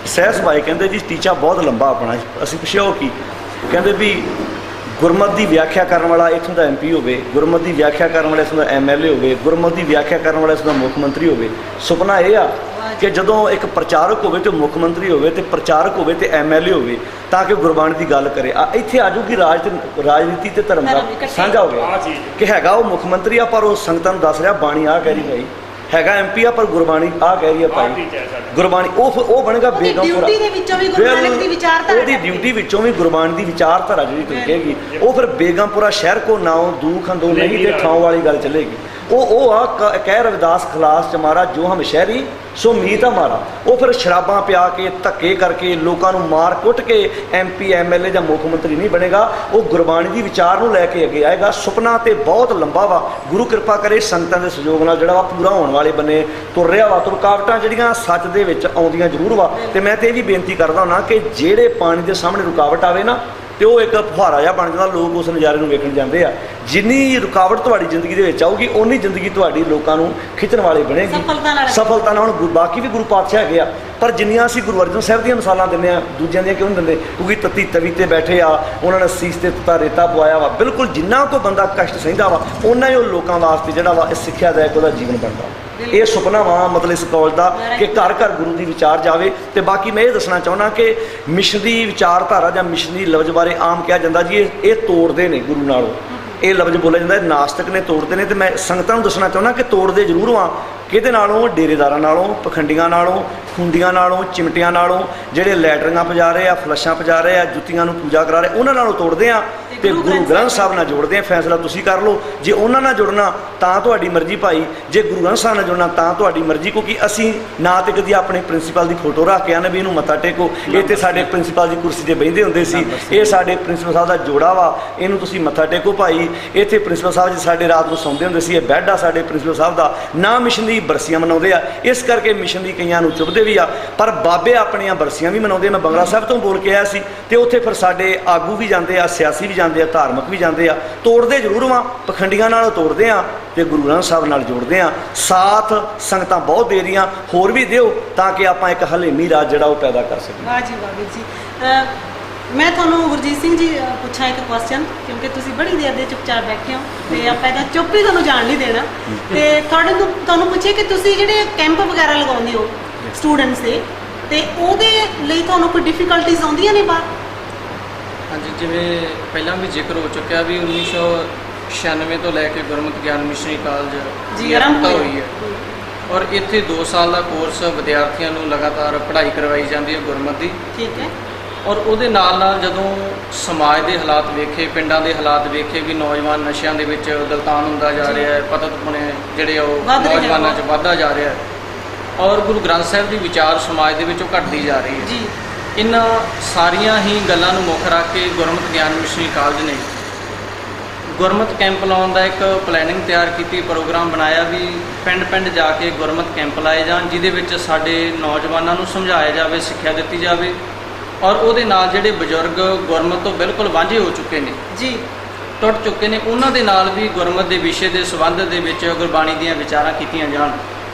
ਸਹਿਜ ਭਾਈ ਕਹਿੰਦੇ ਜੀ ਟੀਚਾ ਬਹੁਤ ਲੰਬਾ ਆਪਣਾ। ਅਸੀਂ ਪੁੱਛਿਆ ਉਹ ਕੀ, ਕਹਿੰਦੇ ਵੀ ਗੁਰਮਤਿ ਦੀ ਵਿਆਖਿਆ ਕਰਨ ਵਾਲਾ ਇੱਥੋਂ ਦਾ MP ਹੋਵੇ, ਗੁਰਮਤਿ ਦੀ ਵਿਆਖਿਆ ਕਰਨ ਵਾਲਾ ਇੱਥੋਂ ਦਾ MLA ਹੋਵੇ, ਗੁਰਮਤਿ ਦੀ ਵਿਆਖਿਆ ਕਰਨ ਵਾਲਾ ਇੱਥੋਂ ਦਾ ਮੁੱਖ ਮੰਤਰੀ ਹੋਵੇ। ਸੁਪਨਾ ਇਹ ਆ ਕਿ ਜਦੋਂ ਇੱਕ ਪ੍ਰਚਾਰਕ ਹੋਵੇ ਤੇ ਮੁੱਖ ਮੰਤਰੀ ਹੋਵੇ, ਤੇ ਪ੍ਰਚਾਰਕ ਹੋਵੇ ਤੇ MLA ਹੋਵੇ, ਤਾਂ ਕਿ ਗੁਰਬਾਣੀ ਦੀ ਗੱਲ ਕਰੇ। ਇੱਥੇ ਆ ਜੂਗੀ ਰਾਜਨੀਤੀ ਤੇ ਧਰਮ ਦਾ ਸਾਂਝਾ ਹੋ ਗਿਆ ਕਿ ਹੈਗਾ ਉਹ ਮੁੱਖ ਮੰਤਰੀ ਆ, ਪਰ ਉਹ ਸੰਗਤਾਂ ਨੂੰ ਦੱਸ ਰਿਹਾ ਬਾਣੀ ਆਹ ਕਹਿ ਰਹੀ ਭਾਈ, ਹੈਗਾ MP ਆ ਪਰ ਗੁਰਬਾਣੀ ਆਹ ਕਹਿ ਰਹੀ ਆ ਭਾਈ। ਗੁਰਬਾਣੀ ਉਹ ਬਣੇਗਾ ਬੇਗਮਪੁਰਾ, ਉਹਦੀ ਡਿਊਟੀ ਵਿੱਚੋਂ ਵੀ ਗੁਰਬਾਣੀ ਦੀ ਵਿਚਾਰਧਾਰਾ ਜਿਹੜੀ ਤੁਸੀਂ ਕਹੇਗੀ, ਉਹ ਫਿਰ ਬੇਗਮਪੁਰਾ ਸ਼ਹਿਰ ਕੋ ਨਾਉ ਦੂਖ ਅੰਦੋ ਨਹੀਂ ਤੇ ਥਾਂ ਵਾਲੀ ਗੱਲ ਚੱਲੇਗੀ। ਉਹ ਆ ਕਹਿ ਰਵਿਦਾਸ ਖਲਾਸ ਚ ਮਾਰਾ ਜੋ ਹਮ ਸ਼ਹਿਰੀ ਸੋ ਮੀਤ ਹਮਾਰਾ। ਉਹ ਫਿਰ ਸ਼ਰਾਬਾਂ ਪਿਆ ਕੇ ਧੱਕੇ ਕਰਕੇ ਲੋਕਾਂ ਨੂੰ ਮਾਰ ਕੁੱਟ ਕੇ MP MLA ਜਾਂ ਮੁੱਖ ਮੰਤਰੀ ਨਹੀਂ ਬਣੇਗਾ। ਉਹ ਗੁਰਬਾਣੀ ਦੀ ਵਿਚਾਰ ਨੂੰ ਲੈ ਕੇ ਅੱਗੇ ਆਏਗਾ। ਸੁਪਨਾ ਤੇ ਬਹੁਤ ਲੰਬਾ ਵਾ, ਗੁਰੂ ਕਿਰਪਾ ਕਰੇ ਸੰਗਤਾਂ ਦੇ ਸਹਿਯੋਗ ਨਾਲ ਜਿਹੜਾ ਵਾ ਪੂਰਾ ਹੋਣ ਵਾਲੇ ਬੰਨੇ ਤੁਰ ਰਿਹਾ ਵਾ। ਰੁਕਾਵਟਾਂ ਜਿਹੜੀਆਂ ਸੱਚ ਦੇ ਵਿੱਚ ਆਉਂਦੀਆਂ ਜ਼ਰੂਰ ਵਾ, ਤੇ ਮੈਂ ਤੇ ਇਹ ਵੀ ਬੇਨਤੀ ਕਰਦਾ ਹੁੰਦਾ ਕਿ ਜਿਹੜੇ ਪਾਣੀ ਦੇ ਸਾਹਮਣੇ ਰੁਕਾਵਟ ਆਵੇ ਨਾ ਤੇ ਉਹ ਇੱਕ ਫੁਹਾਰਾ ਜਿਹਾ ਬਣ ਜਾਂਦਾ, ਲੋਕ ਉਸ ਨਜ਼ਾਰੇ ਨੂੰ ਵੇਖਣ ਜਾਂਦੇ ਆ। ਜਿੰਨੀ ਰੁਕਾਵਟ ਤੁਹਾਡੀ ਜ਼ਿੰਦਗੀ ਦੇ ਵਿੱਚ ਆਊਗੀ ਓਨੀ ਜ਼ਿੰਦਗੀ ਤੁਹਾਡੀ ਲੋਕਾਂ ਨੂੰ ਖਿੱਚਣ ਵਾਲੀ ਬਣੇਗੀ, ਸਫਲਤਾ ਨਾਲ। ਹੁਣ ਬਾਕੀ ਵੀ ਗੁਰੂ ਪਾਤਸ਼ਾਹ ਹੈਗੇ ਆ, ਪਰ ਜਿੰਨੀਆਂ ਅਸੀਂ ਗੁਰੂ ਅਰਜਨ ਸਾਹਿਬ ਦੀਆਂ ਮਿਸਾਲਾਂ ਦਿੰਦੇ ਆ, ਦੂਜਿਆਂ ਦੀਆਂ ਕਿਉਂ ਨਹੀਂ ਦਿੰਦੇ? ਕਿਉਂਕਿ ਤੱਤੀ ਤਵੀ ਤੇ ਬੈਠੇ ਆ, ਉਹਨਾਂ ਨੇ ਸੀਸ ਤੇ ਤੱਤਾ ਰੇਤਾ ਪਵਾਇਆ ਵਾ। ਬਿਲਕੁਲ ਜਿੰਨਾ ਕੋਈ ਬੰਦਾ ਕਸ਼ਟ ਸਹਿੰਦਾ ਵਾ ਉਹਨਾਂ ਹੀ ਉਹ ਲੋਕਾਂ ਵਾਸਤੇ ਜਿਹੜਾ ਵਾ ਇਹ ਸਿੱਖਿਆਦਾਇਕ ਉਹਦਾ ਜੀਵਨ ਬਣਦਾ। ਇਹ ਸੁਪਨਾ ਵਾ ਮਤਲਬ ਇਸ ਕਾਲਜ ਦਾ ਕਿ ਘਰ ਘਰ ਗੁਰੂ ਦੀ ਵਿਚਾਰ ਜਾਵੇ। ਤੇ ਬਾਕੀ ਮੈਂ ਇਹ ਦੱਸਣਾ ਚਾਹੁੰਦਾ ਕਿ ਮਿਸ਼ਨ ਦੀ ਵਿਚਾਰਧਾਰਾ ਜਾਂ ਮਿਸ਼ਨਰੀ ਲਫ਼ਜ਼ ਬਾਰੇ ਆਮ ਕਿਹਾ ਜਾਂਦਾ ਜੀ ਇਹ ਤੋੜਦੇ ਨੇ ਗੁਰੂ ਨਾਲੋਂ, ਇਹ ਲਫ਼ਜ਼ ਬੋਲਿਆ ਜਾਂਦਾ ਨਾਸਤਕ ਨੇ ਤੋੜਦੇ ਨੇ। ਤੇ ਮੈਂ ਸੰਗਤਾਂ ਨੂੰ ਦੱਸਣਾ ਚਾਹੁੰਦਾ ਕਿ ਤੋੜਦੇ ਜ਼ਰੂਰ ਵਾਂ। ਕਿਹਦੇ ਨਾਲੋਂ? ਡੇਰੇਦਾਰਾਂ ਨਾਲੋਂ, ਪਖੰਡੀਆਂ ਨਾਲੋਂ, ਖੁੰਡੀਆਂ ਨਾਲੋਂ, ਚਿਮਟਿਆਂ ਨਾਲੋਂ, ਜਿਹੜੇ ਲੈਟਰਿੰਗਾਂ ਪਜਾ ਰਹੇ ਆ, ਫਲਸ਼ਾਂ ਪਜਾ ਰਹੇ ਆ, ਜੁੱਤੀਆਂ ਨੂੰ ਪੂਜਾ ਕਰਾ ਰਹੇ, ਉਹਨਾਂ ਨਾਲੋਂ ਤੋੜਦੇ ਆ। ਤੇ ਗੁਰੂ ਗ੍ਰੰਥ ਸਾਹਿਬ ਨਾਲ ਜੋੜਦੇ ਆ। ਫੈਸਲਾ ਤੁਸੀਂ ਕਰ ਲਓ, ਜੇ ਉਹਨਾਂ ਨਾਲ ਜੁੜਨਾ ਤਾਂ ਤੁਹਾਡੀ ਮਰਜ਼ੀ ਭਾਈ, ਜੇ ਗੁਰੂ ਗ੍ਰੰਥ ਸਾਹਿਬ ਨਾਲ ਜੁੜਨਾ ਤਾਂ ਤੁਹਾਡੀ ਮਰਜ਼ੀ। ਕਿਉਂਕਿ ਅਸੀਂ ਨਾ ਤੇ ਕਦੀ ਆਪਣੇ ਪ੍ਰਿੰਸੀਪਲ ਦੀ ਫੋਟੋ ਰੱਖ ਕੇ ਆਨੇ ਵੀ ਇਹਨੂੰ ਮੱਥਾ ਟੇਕੋ, ਇਹ ਤੇ ਸਾਡੇ ਪ੍ਰਿੰਸੀਪਲ ਦੀ ਕੁਰਸੀ ਤੇ ਬਹਿੰਦੇ ਹੁੰਦੇ ਸੀ, ਇਹ ਸਾਡੇ ਪ੍ਰਿੰਸੀਪਲ ਸਾਹਿਬ ਦਾ ਜੋੜਾ ਵਾ, ਇਹਨੂੰ ਤੁਸੀਂ ਮੱਥਾ ਟੇਕੋ ਭਾਈ। ਇੱਥੇ ਪ੍ਰਿੰਸੀਪਲ ਸਾਹਿਬ ਜੀ ਸਾਡੇ ਰਾਤ ਨੂੰ ਸੌਂਦੇ ਹੁੰਦੇ ਸੀ, ਇਹ ਬੈੱਡ ਆ ਸਾਡੇ ਪ੍ਰਿੰਸੀਪਲ ਸਾਹਿਬ ਦਾ। ਨਾ ਮਿਸ਼ਨ ਦੀ ਬਰਸੀਆਂ ਮਨਾਉਂਦੇ ਆ, ਇਸ ਕਰਕੇ ਮਿਸ਼ਨ ਦੀ ਕਈਆਂ ਨੂੰ ਚੁੱਭਦੇ ਵੀ ਆ, ਪਰ ਬਾਬੇ ਆਪਣੀਆਂ ਬਰਸੀਆਂ ਵੀ ਮਨਾਉਂਦੇ। ਮੈਂ ਬੰਗਲਾ ਸਾਹਿਬ ਤੋਂ ਬੋਲ ਕੇ ਆਇਆ ਸੀ, ਤੇ ਉੱਥੇ ਫਿਰ ਸਾਡੇ ਆਗੂ ਵੀ ਜਾਂਦੇ ਆ, ਸਿਆਸੀ ਵੀ ਜਾਂਦੇ ਆ, ਧਾਰਮਿਕ ਵੀ ਜਾਂਦੇ ਆ। ਤੋੜਦੇ ਜ਼ਰੂਰ ਵਾਂ, ਪਖੰਡੀਆਂ ਨਾਲ ਤੋੜਦੇ ਆ ਤੇ ਗੁਰੂ ਗ੍ਰੰਥ ਸਾਹਿਬ ਨਾਲ ਜੋੜਦੇ ਆ। ਸਾਥ ਸੰਗਤਾਂ ਬਹੁਤ ਦੇ ਰਹੀਆਂ, ਹੋਰ ਵੀ ਦਿਓ ਤਾਂ ਕਿ ਆਪਾਂ ਇੱਕ ਹਲੇਮੀ ਰਾਜ ਜਿਹੜਾ ਉਹ ਪੈਦਾ ਕਰ ਸਕੀਏ। ਵਾਹ ਜੀ ਵਾਹ ਵੀਰ ਜੀ। ਮੈਂ ਤੁਹਾਨੂੰ ਗੁਰਜੀਤ ਸਿੰਘ ਜੀ ਪੁੱਛਾਂ ਇੱਕ ਕੁਐਸਚਨ, ਕਿਉਂਕਿ ਤੁਸੀਂ ਬੜੀ ਦੇਰ ਦੇ ਚੁੱਪਚਾਪ ਬੈਠੇ ਹੋ ਤੇ ਆਪਾਂ ਇਹਦਾ ਚੁੱਪ ਹੀ ਤੁਹਾਨੂੰ ਜਾਣ ਨਹੀਂ ਦੇਣਾ। ਤੇ ਤੁਹਾਨੂੰ ਪੁੱਛੇ ਕਿ ਤੁਸੀਂ ਜਿਹੜੇ ਕੈਂਪ ਵਗੈਰਾ ਲਗਾਉਂਦੇ ਹੋ ਸਟੂਡੈਂਟਸ ਦੇ, ਤੇ ਉਹਦੇ ਲਈ ਤੁਹਾਨੂੰ ਕੋਈ ਡਿਫਿਕਲਟੀਜ਼ ਆਉਂਦੀਆਂ ਨੇ ਬਾਹਰ? ਹਾਂਜੀ, ਜਿਵੇਂ ਪਹਿਲਾਂ ਵੀ ਜ਼ਿਕਰ ਹੋ ਚੁੱਕਿਆ ਵੀ 1996 ਤੋਂ ਲੈ ਕੇ ਗੁਰਮਤਿ ਗਿਆਨ ਮਿਸ਼ਨਰੀ ਕਾਲਜ ਜੀ ਆਰੰਭ ਹੋਈ ਹੈ, ਔਰ ਇੱਥੇ 2 ਸਾਲ ਦਾ ਕੋਰਸ ਵਿਦਿਆਰਥੀਆਂ ਨੂੰ ਲਗਾਤਾਰ ਪੜ੍ਹਾਈ ਕਰਵਾਈ ਜਾਂਦੀ ਹੈ ਗੁਰਮਤਿ ਦੀ। ਠੀਕ ਹੈ। ਔਰ ਉਹਦੇ ਨਾਲ ਜਦੋਂ ਸਮਾਜ ਦੇ ਹਾਲਾਤ ਵੇਖੇ, ਪਿੰਡਾਂ ਦੇ ਹਾਲਾਤ ਵੇਖੇ ਵੀ ਨੌਜਵਾਨ ਨਸ਼ਿਆਂ ਦੇ ਵਿੱਚ ਗਲਤਾਨ ਹੁੰਦਾ ਜਾ ਰਿਹਾ ਹੈ, ਪਤਤਪੁਣੇ ਜਿਹੜੇ ਉਹ ਨੌਜਵਾਨਾਂ 'ਚ ਵੱਧਦਾ ਜਾ ਰਿਹਾ ਹੈ, ਔਰ ਗੁਰੂ ਗ੍ਰੰਥ ਸਾਹਿਬ ਦੀ ਵਿਚਾਰ ਸਮਾਜ ਦੇ ਵਿੱਚ ਉਹ ਘਟਦੀ ਜਾ ਰਹੀ ਹੈ ਜੀ। ਇਹਨਾਂ ਸਾਰੀਆਂ ਹੀ ਗੱਲਾਂ ਨੂੰ ਮੁੱਖ ਰੱਖ ਕੇ ਗੁਰਮਤਿ ਗਿਆਨ ਮਿਸ਼ਨਰੀ ਕਾਲਜ ਨੇ ਗੁਰਮਤਿ ਕੈਂਪ ਲਾਉਣ ਦਾ ਇੱਕ ਪਲੈਨਿੰਗ ਤਿਆਰ ਕੀਤੀ, ਪ੍ਰੋਗਰਾਮ ਬਣਾਇਆ ਵੀ ਪਿੰਡ ਜਾ ਕੇ ਗੁਰਮਤਿ ਕੈਂਪ ਲਾਏ ਜਾਣ, ਜਿਹਦੇ ਵਿੱਚ ਸਾਡੇ ਨੌਜਵਾਨਾਂ ਨੂੰ ਸਮਝਾਇਆ ਜਾਵੇ, ਸਿੱਖਿਆ ਦਿੱਤੀ ਜਾਵੇ, ਔਰ ਉਹਦੇ ਨਾਲ ਜਿਹੜੇ ਬਜ਼ੁਰਗ ਗੁਰਮਤਿ ਤੋਂ ਬਿਲਕੁਲ ਵਾਂਝੇ ਹੋ ਚੁੱਕੇ ਨੇ ਜੀ, ਟੁੱਟ ਚੁੱਕੇ ਨੇ, ਉਹਨਾਂ ਦੇ ਨਾਲ ਵੀ ਗੁਰਮਤਿ ਦੇ ਵਿਸ਼ੇ ਦੇ ਸੰਬੰਧ ਦੇ ਵਿੱਚ ਗੁਰਬਾਣੀ ਦੀਆਂ ਵਿਚਾਰਾਂ ਕੀਤੀਆਂ ਜਾਣ।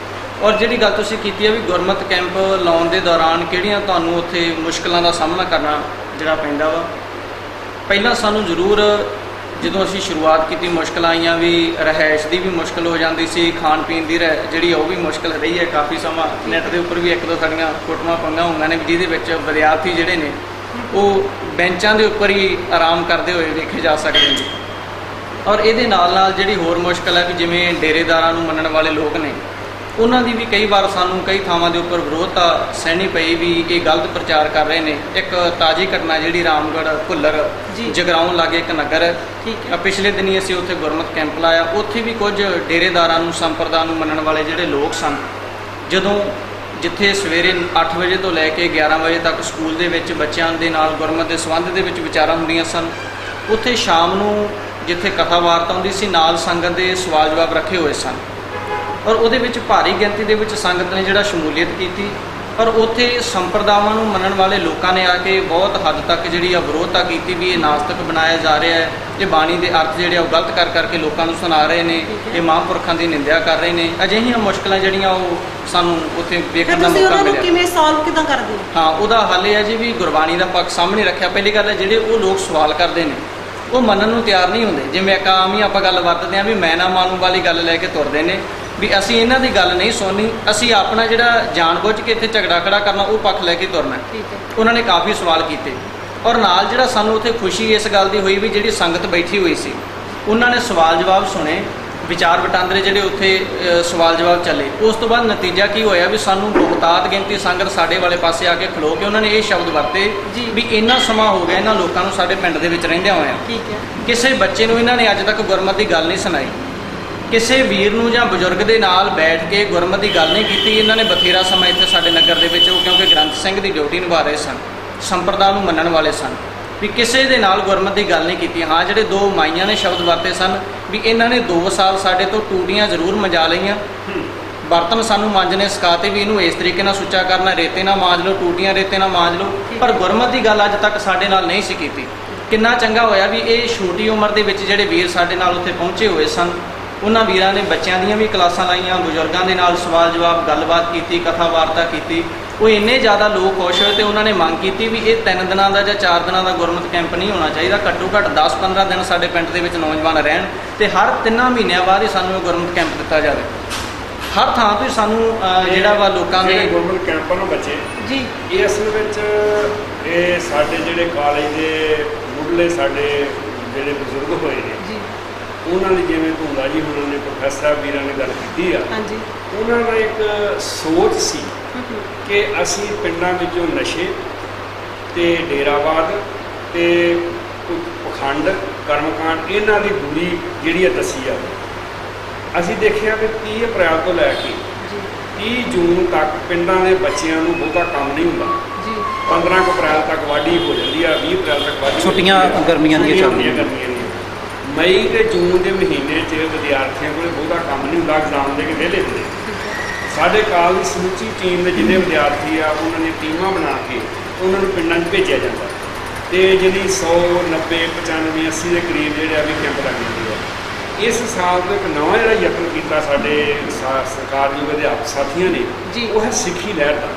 ਔਰ ਜਿਹੜੀ ਗੱਲ ਤੁਸੀਂ ਕੀਤੀ ਹੈ ਵੀ ਗੁਰਮਤਿ ਕੈਂਪ ਲਾਉਣ ਦੇ ਦੌਰਾਨ ਕਿਹੜੀਆਂ ਤੁਹਾਨੂੰ ਉੱਥੇ ਮੁਸ਼ਕਲਾਂ ਦਾ ਸਾਹਮਣਾ ਕਰਨਾ ਜਿਹੜਾ ਪੈਂਦਾ ਵਾ। ਪਹਿਲਾਂ ਸਾਨੂੰ ਜ਼ਰੂਰ ਜਦੋਂ ਅਸੀਂ ਸ਼ੁਰੂਆਤ ਕੀਤੀ ਮੁਸ਼ਕਲਾਂ ਆਈਆਂ ਵੀ, ਰਿਹਾਇਸ਼ ਦੀ ਵੀ ਮੁਸ਼ਕਲ ਹੋ ਜਾਂਦੀ ਸੀ, ਖਾਣ ਪੀਣ ਦੀ ਜਿਹੜੀ ਉਹ ਵੀ ਮੁਸ਼ਕਲ ਰਹੀ ਹੈ ਕਾਫੀ ਸਮਾਂ। ਨੈੱਟ ਦੇ ਉੱਪਰ ਵੀ 1-2 ਸਾਡੀਆਂ ਫੋਟੋਆਂ ਪਾਈਆਂ ਹੋਈਆਂ ਨੇ ਜਿਹਦੇ ਵਿੱਚ ਵਿਦਿਆਰਥੀ ਜਿਹੜੇ ਨੇ ਉਹ ਬੈਂਚਾਂ ਦੇ ਉੱਪਰ ਹੀ ਆਰਾਮ ਕਰਦੇ ਹੋਏ ਵੇਖੇ ਜਾ ਸਕਦੇ ਨੇ। ਔਰ ਇਹਦੇ ਨਾਲ ਜਿਹੜੀ ਹੋਰ ਮੁਸ਼ਕਲ ਹੈ ਵੀ ਜਿਵੇਂ ਡੇਰੇਦਾਰਾਂ ਨੂੰ ਮੰਨਣ ਵਾਲੇ ਲੋਕ ਨੇ, ਉਹਨਾਂ ਦੀ ਵੀ ਕਈ ਵਾਰ ਸਾਨੂੰ ਕਈ ਥਾਵਾਂ ਦੇ ਉੱਪਰ ਵਿਰੋਧਤਾ ਸਹਿਣੀ ਪਈ ਵੀ ਇਹ ਗਲਤ ਪ੍ਰਚਾਰ ਕਰ ਰਹੇ ਨੇ। ਇੱਕ ਤਾਜ਼ੀ ਘਟਨਾ ਜਿਹੜੀ ਰਾਮਗੜ੍ਹ ਭੁੱਲਰ ਜਗਰਾਉਂ ਲਾਗੇ ਇੱਕ ਨਗਰ ਹੈ, ਪਿਛਲੇ ਦਿਨੀ ਅਸੀਂ ਉੱਥੇ ਗੁਰਮਤਿ ਕੈਂਪ ਲਾਇਆ। ਉੱਥੇ ਵੀ ਕੁਝ ਡੇਰੇਦਾਰਾਂ ਨੂੰ, ਸੰਪਰਦਾ ਨੂੰ ਮੰਨਣ ਵਾਲੇ ਜਿਹੜੇ ਲੋਕ ਸਨ, ਜਦੋਂ ਜਿੱਥੇ ਸਵੇਰੇ 8 ਵਜੇ ਤੋਂ ਲੈ ਕੇ 11 ਵਜੇ ਤੱਕ ਸਕੂਲ ਦੇ ਵਿੱਚ ਬੱਚਿਆਂ ਦੇ ਨਾਲ ਗੁਰਮਤਿ ਦੇ ਸੰਬੰਧ ਦੇ ਵਿੱਚ ਵਿਚਾਰਾਂ ਹੁੰਦੀਆਂ ਸਨ, ਉੱਥੇ ਸ਼ਾਮ ਨੂੰ ਜਿੱਥੇ ਕਥਾ ਵਾਰਤਾ ਹੁੰਦੀ ਸੀ ਨਾਲ ਸੰਗਤ ਦੇ ਸਵਾਲ ਜਵਾਬ ਰੱਖੇ ਹੋਏ ਸਨ, ਔਰ ਉਹਦੇ ਵਿੱਚ ਭਾਰੀ ਗਿਣਤੀ ਦੇ ਵਿੱਚ ਸੰਗਤ ਨੇ ਜਿਹੜਾ ਸ਼ਮੂਲੀਅਤ ਕੀਤੀ। ਪਰ ਉੱਥੇ ਸੰਪਰਦਾਵਾਂ ਨੂੰ ਮੰਨਣ ਵਾਲੇ ਲੋਕਾਂ ਨੇ ਆ ਕੇ ਬਹੁਤ ਹੱਦ ਤੱਕ ਜਿਹੜੀ ਆ ਵਿਰੋਧਤਾ ਕੀਤੀ ਵੀ ਇਹ ਨਾਸਤਕ ਬਣਾਇਆ ਜਾ ਰਿਹਾ ਹੈ, ਇਹ ਬਾਣੀ ਦੇ ਅਰਥ ਜਿਹੜੇ ਉਹ ਗਲਤ ਕਰਕੇ ਲੋਕਾਂ ਨੂੰ ਸੁਣਾ ਰਹੇ ਨੇ, ਇਹ ਮਹਾਂਪੁਰਖਾਂ ਦੀ ਨਿੰਦਿਆ ਕਰ ਰਹੇ ਨੇ। ਅਜਿਹੀਆਂ ਮੁਸ਼ਕਲਾਂ ਜਿਹੜੀਆਂ ਉਹ ਸਾਨੂੰ ਉੱਥੇ ਵੇਖਣ ਦਾ ਮੌਕਾ ਮਿਲਿਆ। ਕਿਵੇਂ ਸੋਲਵ ਕਿਦਾਂ ਕਰਦੇ ਹੋ? ਹਾਂ, ਉਹਦਾ ਹੱਲ ਇਹ ਹੈ ਜੀ ਵੀ ਗੁਰਬਾਣੀ ਦਾ ਪੱਖ ਸਾਹਮਣੇ ਰੱਖਿਆ। ਪਹਿਲੀ ਗੱਲ ਹੈ ਜਿਹੜੇ ਉਹ ਲੋਕ ਸਵਾਲ ਕਰਦੇ ਨੇ ਉਹ ਮੰਨਣ ਨੂੰ ਤਿਆਰ ਨਹੀਂ ਹੁੰਦੇ। ਜਿਵੇਂ ਇੱਕ ਆਮ ਹੀ ਆਪਾਂ ਗੱਲ ਵਰਤਦੇ ਹਾਂ ਵੀ ਮੈਂ ਨਾ ਮਾਨੂੰ ਵਾਲੀ ਗੱਲ ਲੈ ਕੇ ਤੁਰਦੇ ਨੇ ਵੀ ਅਸੀਂ ਇਹਨਾਂ ਦੀ ਗੱਲ ਨਹੀਂ ਸੁਣਨੀ, ਅਸੀਂ ਆਪਣਾ ਜਿਹੜਾ ਜਾਣਬੁੱਝ ਕੇ ਇੱਥੇ ਝਗੜਾ ਖੜਾ ਕਰਨਾ ਉਹ ਪੱਖ ਲੈ ਕੇ ਤੁਰਨਾ। ਉਹਨਾਂ ਨੇ ਕਾਫੀ ਸਵਾਲ ਕੀਤੇ, ਔਰ ਨਾਲ ਜਿਹੜਾ ਸਾਨੂੰ ਉੱਥੇ ਖੁਸ਼ੀ ਇਸ ਗੱਲ ਦੀ ਹੋਈ ਵੀ ਜਿਹੜੀ ਸੰਗਤ ਬੈਠੀ ਹੋਈ ਸੀ ਉਹਨਾਂ ਨੇ ਸਵਾਲ ਜਵਾਬ ਸੁਣੇ, ਵਿਚਾਰ ਵਟਾਂਦਰੇ ਜਿਹੜੇ ਉੱਥੇ ਸਵਾਲ ਜਵਾਬ ਚੱਲੇ। ਉਸ ਤੋਂ ਬਾਅਦ ਨਤੀਜਾ ਕੀ ਹੋਇਆ ਵੀ ਸਾਨੂੰ ਬਹੁਤਾਤ ਗਿਣਤੀ ਸੰਗਤ ਸਾਡੇ ਵਾਲੇ ਪਾਸੇ ਆ ਕੇ ਖਲੋ ਕੇ ਉਹਨਾਂ ਨੇ ਇਹ ਸ਼ਬਦ ਵਰਤੇ ਵੀ ਇੰਨਾ ਸਮਾਂ ਹੋ ਗਿਆ ਇਹਨਾਂ ਲੋਕਾਂ ਨੂੰ ਸਾਡੇ ਪਿੰਡ ਦੇ ਵਿੱਚ ਰਹਿੰਦਿਆਂ ਹੋਇਆਂ, ਕਿਸੇ ਬੱਚੇ ਨੂੰ ਇਹਨਾਂ ਨੇ ਅੱਜ ਤੱਕ ਗੁਰਮਤਿ ਦੀ ਗੱਲ ਨਹੀਂ ਸੁਣਾਈ। ਕਿਸੇ ਵੀਰ ਨੂੰ ਜਾਂ ਬਜ਼ੁਰਗ ਦੇ ਨਾਲ ਬੈਠ ਕੇ ਗੁਰਮਤਿ ਦੀ ਗੱਲ ਨਹੀਂ ਕੀਤੀ। ਇਹਨਾਂ ਨੇ ਬਥੇਰਾ ਸਮਾਂ ਇੱਥੇ ਸਾਡੇ ਨਗਰ ਦੇ ਵਿੱਚ, ਉਹ ਕਿਉਂਕਿ ਗ੍ਰੰਥ ਸਿੰਘ ਦੀ ਡਿਊਟੀ ਨਿਭਾ ਰਹੇ ਸਨ, ਸੰਪਰਦਾ ਨੂੰ ਮੰਨਣ ਵਾਲੇ ਸਨ, ਵੀ ਕਿਸੇ ਦੇ ਨਾਲ ਗੁਰਮਤਿ ਦੀ ਗੱਲ ਨਹੀਂ ਕੀਤੀ। ਹਾਂ, ਜਿਹੜੇ ਦੋ ਮਾਈਆਂ ਨੇ ਸ਼ਬਦ ਵਰਤੇ ਸਨ ਵੀ ਇਹਨਾਂ ਨੇ 2 ਸਾਲ ਸਾਡੇ ਤੋਂ ਟੂਟੀਆਂ ਜ਼ਰੂਰ ਮੰਜਾ ਲਈਆਂ, ਬਰਤਨ ਸਾਨੂੰ ਮਾਂਜਣੇ ਸਿਖਾਤੇ ਵੀ ਇਹਨੂੰ ਇਸ ਤਰੀਕੇ ਨਾਲ ਸੁੱਚਾ ਕਰਨਾ, ਰੇਤੇ ਨਾਲ ਮਾਂਜ ਲਓ, ਟੂਟੀਆਂ ਰੇਤੇ ਨਾਲ ਮਾਂਜ ਲਓ, ਪਰ ਗੁਰਮਤਿ ਦੀ ਗੱਲ ਅੱਜ ਤੱਕ ਸਾਡੇ ਨਾਲ ਨਹੀਂ ਸੀ ਕੀਤੀ। ਕਿੰਨਾ ਚੰਗਾ ਹੋਇਆ ਵੀ ਇਹ ਛੋਟੀ ਉਮਰ ਦੇ ਵਿੱਚ ਜਿਹੜੇ ਵੀਰ ਸਾਡੇ ਨਾਲ ਉੱਥੇ ਪਹੁੰਚੇ ਹੋਏ ਸਨ, ਉਹਨਾਂ ਵੀਰਾਂ ਨੇ ਬੱਚਿਆਂ ਦੀਆਂ ਵੀ ਕਲਾਸਾਂ ਲਾਈਆਂ, ਬਜ਼ੁਰਗਾਂ ਦੇ ਨਾਲ ਸਵਾਲ ਜਵਾਬ ਗੱਲਬਾਤ ਕੀਤੀ, ਕਥਾ ਵਾਰਤਾ ਕੀਤੀ। ਉਹ ਇੰਨੇ ਜ਼ਿਆਦਾ ਲੋਕ ਖੁਸ਼ ਹੋਏ ਅਤੇ ਉਹਨਾਂ ਨੇ ਮੰਗ ਕੀਤੀ ਵੀ ਇਹ 3 ਦਿਨਾਂ ਦਾ ਜਾਂ 4 ਦਿਨਾਂ ਦਾ ਗੁਰਮਤਿ ਕੈਂਪ ਨਹੀਂ ਹੋਣਾ ਚਾਹੀਦਾ, ਘੱਟੋ ਘੱਟ 10-15 ਦਿਨ ਸਾਡੇ ਪਿੰਡ ਦੇ ਵਿੱਚ ਨੌਜਵਾਨ ਰਹਿਣ ਅਤੇ ਹਰ 3 ਮਹੀਨਿਆਂ ਬਾਅਦ ਹੀ ਸਾਨੂੰ ਇਹ ਗੁਰਮਤਿ ਕੈਂਪ ਦਿੱਤਾ ਜਾਵੇ। ਹਰ ਥਾਂ ਤੋਂ ਸਾਨੂੰ ਜਿਹੜਾ ਵਾ ਲੋਕਾਂ ਦੇ ਗੁਰਮਤਿ ਕੈਂਪਾਂ ਨੂੰ ਬੱਚੇ ਜੀ ਇਸ ਵਿੱਚ ਇਹ ਸਾਡੇ ਜਿਹੜੇ ਕਾਲਜ ਦੇ ਮੁੱਢਲੇ ਸਾਡੇ ਜਿਹੜੇ ਬਜ਼ੁਰਗ ਹੋਏ ਨੇ ਜੀ, ਉਹਨਾਂ ਦੀ ਜਿਵੇਂ ਧੂੰਦਾ ਜੀ ਉਹਨਾਂ ਨੇ ਪ੍ਰੋਫੈਸਰ ਵੀਰਾਂ ਨੇ ਗੱਲ ਕੀਤੀ ਆ, ਹਾਂਜੀ, ਉਹਨਾਂ ਦਾ ਇੱਕ ਸੋਚ ਸੀ ਕਿ ਅਸੀਂ ਪਿੰਡਾਂ ਵਿੱਚੋਂ ਨਸ਼ੇ ਤੇ ਡੇਰਾਵਾਦ ਤੇ ਪਖੰਡ ਕਰਮਕਾਂਡ ਇਹਨਾਂ ਦੀ ਦੂਰੀ ਜਿਹੜੀ ਹੈ ਦੱਸੀ ਆ। ਅਸੀਂ ਦੇਖਿਆ ਕਿ 30 ਅਪ੍ਰੈਲ ਤੋਂ ਲੈ ਕੇ 30 ਜੂਨ ਤੱਕ ਪਿੰਡਾਂ ਦੇ ਬੱਚਿਆਂ ਨੂੰ ਬਹੁਤਾ ਕੰਮ ਨਹੀਂ ਹੁੰਦਾ ਜੀ, 15 ਅਪ੍ਰੈਲ ਤੱਕ ਵਾਢੀ ਹੋ ਜਾਂਦੀ ਆ, 20 ਅਪ੍ਰੈਲ ਤੱਕ ਵਾਢੀ ਛੁੱਟੀਆਂ ਗਰਮੀਆਂ ਦੀਆਂ ਚੱਲਦੀਆਂ। ਮਈ ਤੇ ਜੂਨ ਦੇ ਮਹੀਨੇ 'ਚ ਵਿਦਿਆਰਥੀਆਂ ਕੋਲ ਬਹੁਤਾ ਕੰਮ ਨਹੀਂ ਹੁੰਦਾ, ਐਗਜ਼ਾਮ ਦੇ ਕੇ ਵਿਹਲੇ ਹੁੰਦੇ। ਸਾਡੇ ਕਾਲਜ ਦੀ ਸਮੁੱਚੀ ਟੀਮ ਦੇ ਜਿੰਨੇ ਵਿਦਿਆਰਥੀ ਆ ਉਹਨਾਂ ਨੇ ਟੀਮਾਂ ਬਣਾ ਕੇ ਉਹਨਾਂ ਨੂੰ ਪਿੰਡਾਂ 'ਚ ਭੇਜਿਆ ਜਾਂਦਾ ਅਤੇ ਜਿਹੜੀ 100, 90, 95, 80 ਦੇ ਕਰੀਬ ਜਿਹੜੇ ਆ ਵੀ ਕੈਂਪ ਲੱਗ ਜਾਂਦੇ ਆ। ਇਸ ਸਾਲ ਤੋਂ ਇੱਕ ਨਵਾਂ ਜਿਹੜਾ ਯਤਨ ਕੀਤਾ ਸਾਡੇ ਸਰਕਾਰੀ ਅਧਿਆਪਕ ਸਾਥੀਆਂ ਨੇ ਜੀ, ਉਹ ਹੈ ਸਿੱਖੀ ਲਹਿਰ ਦਾ।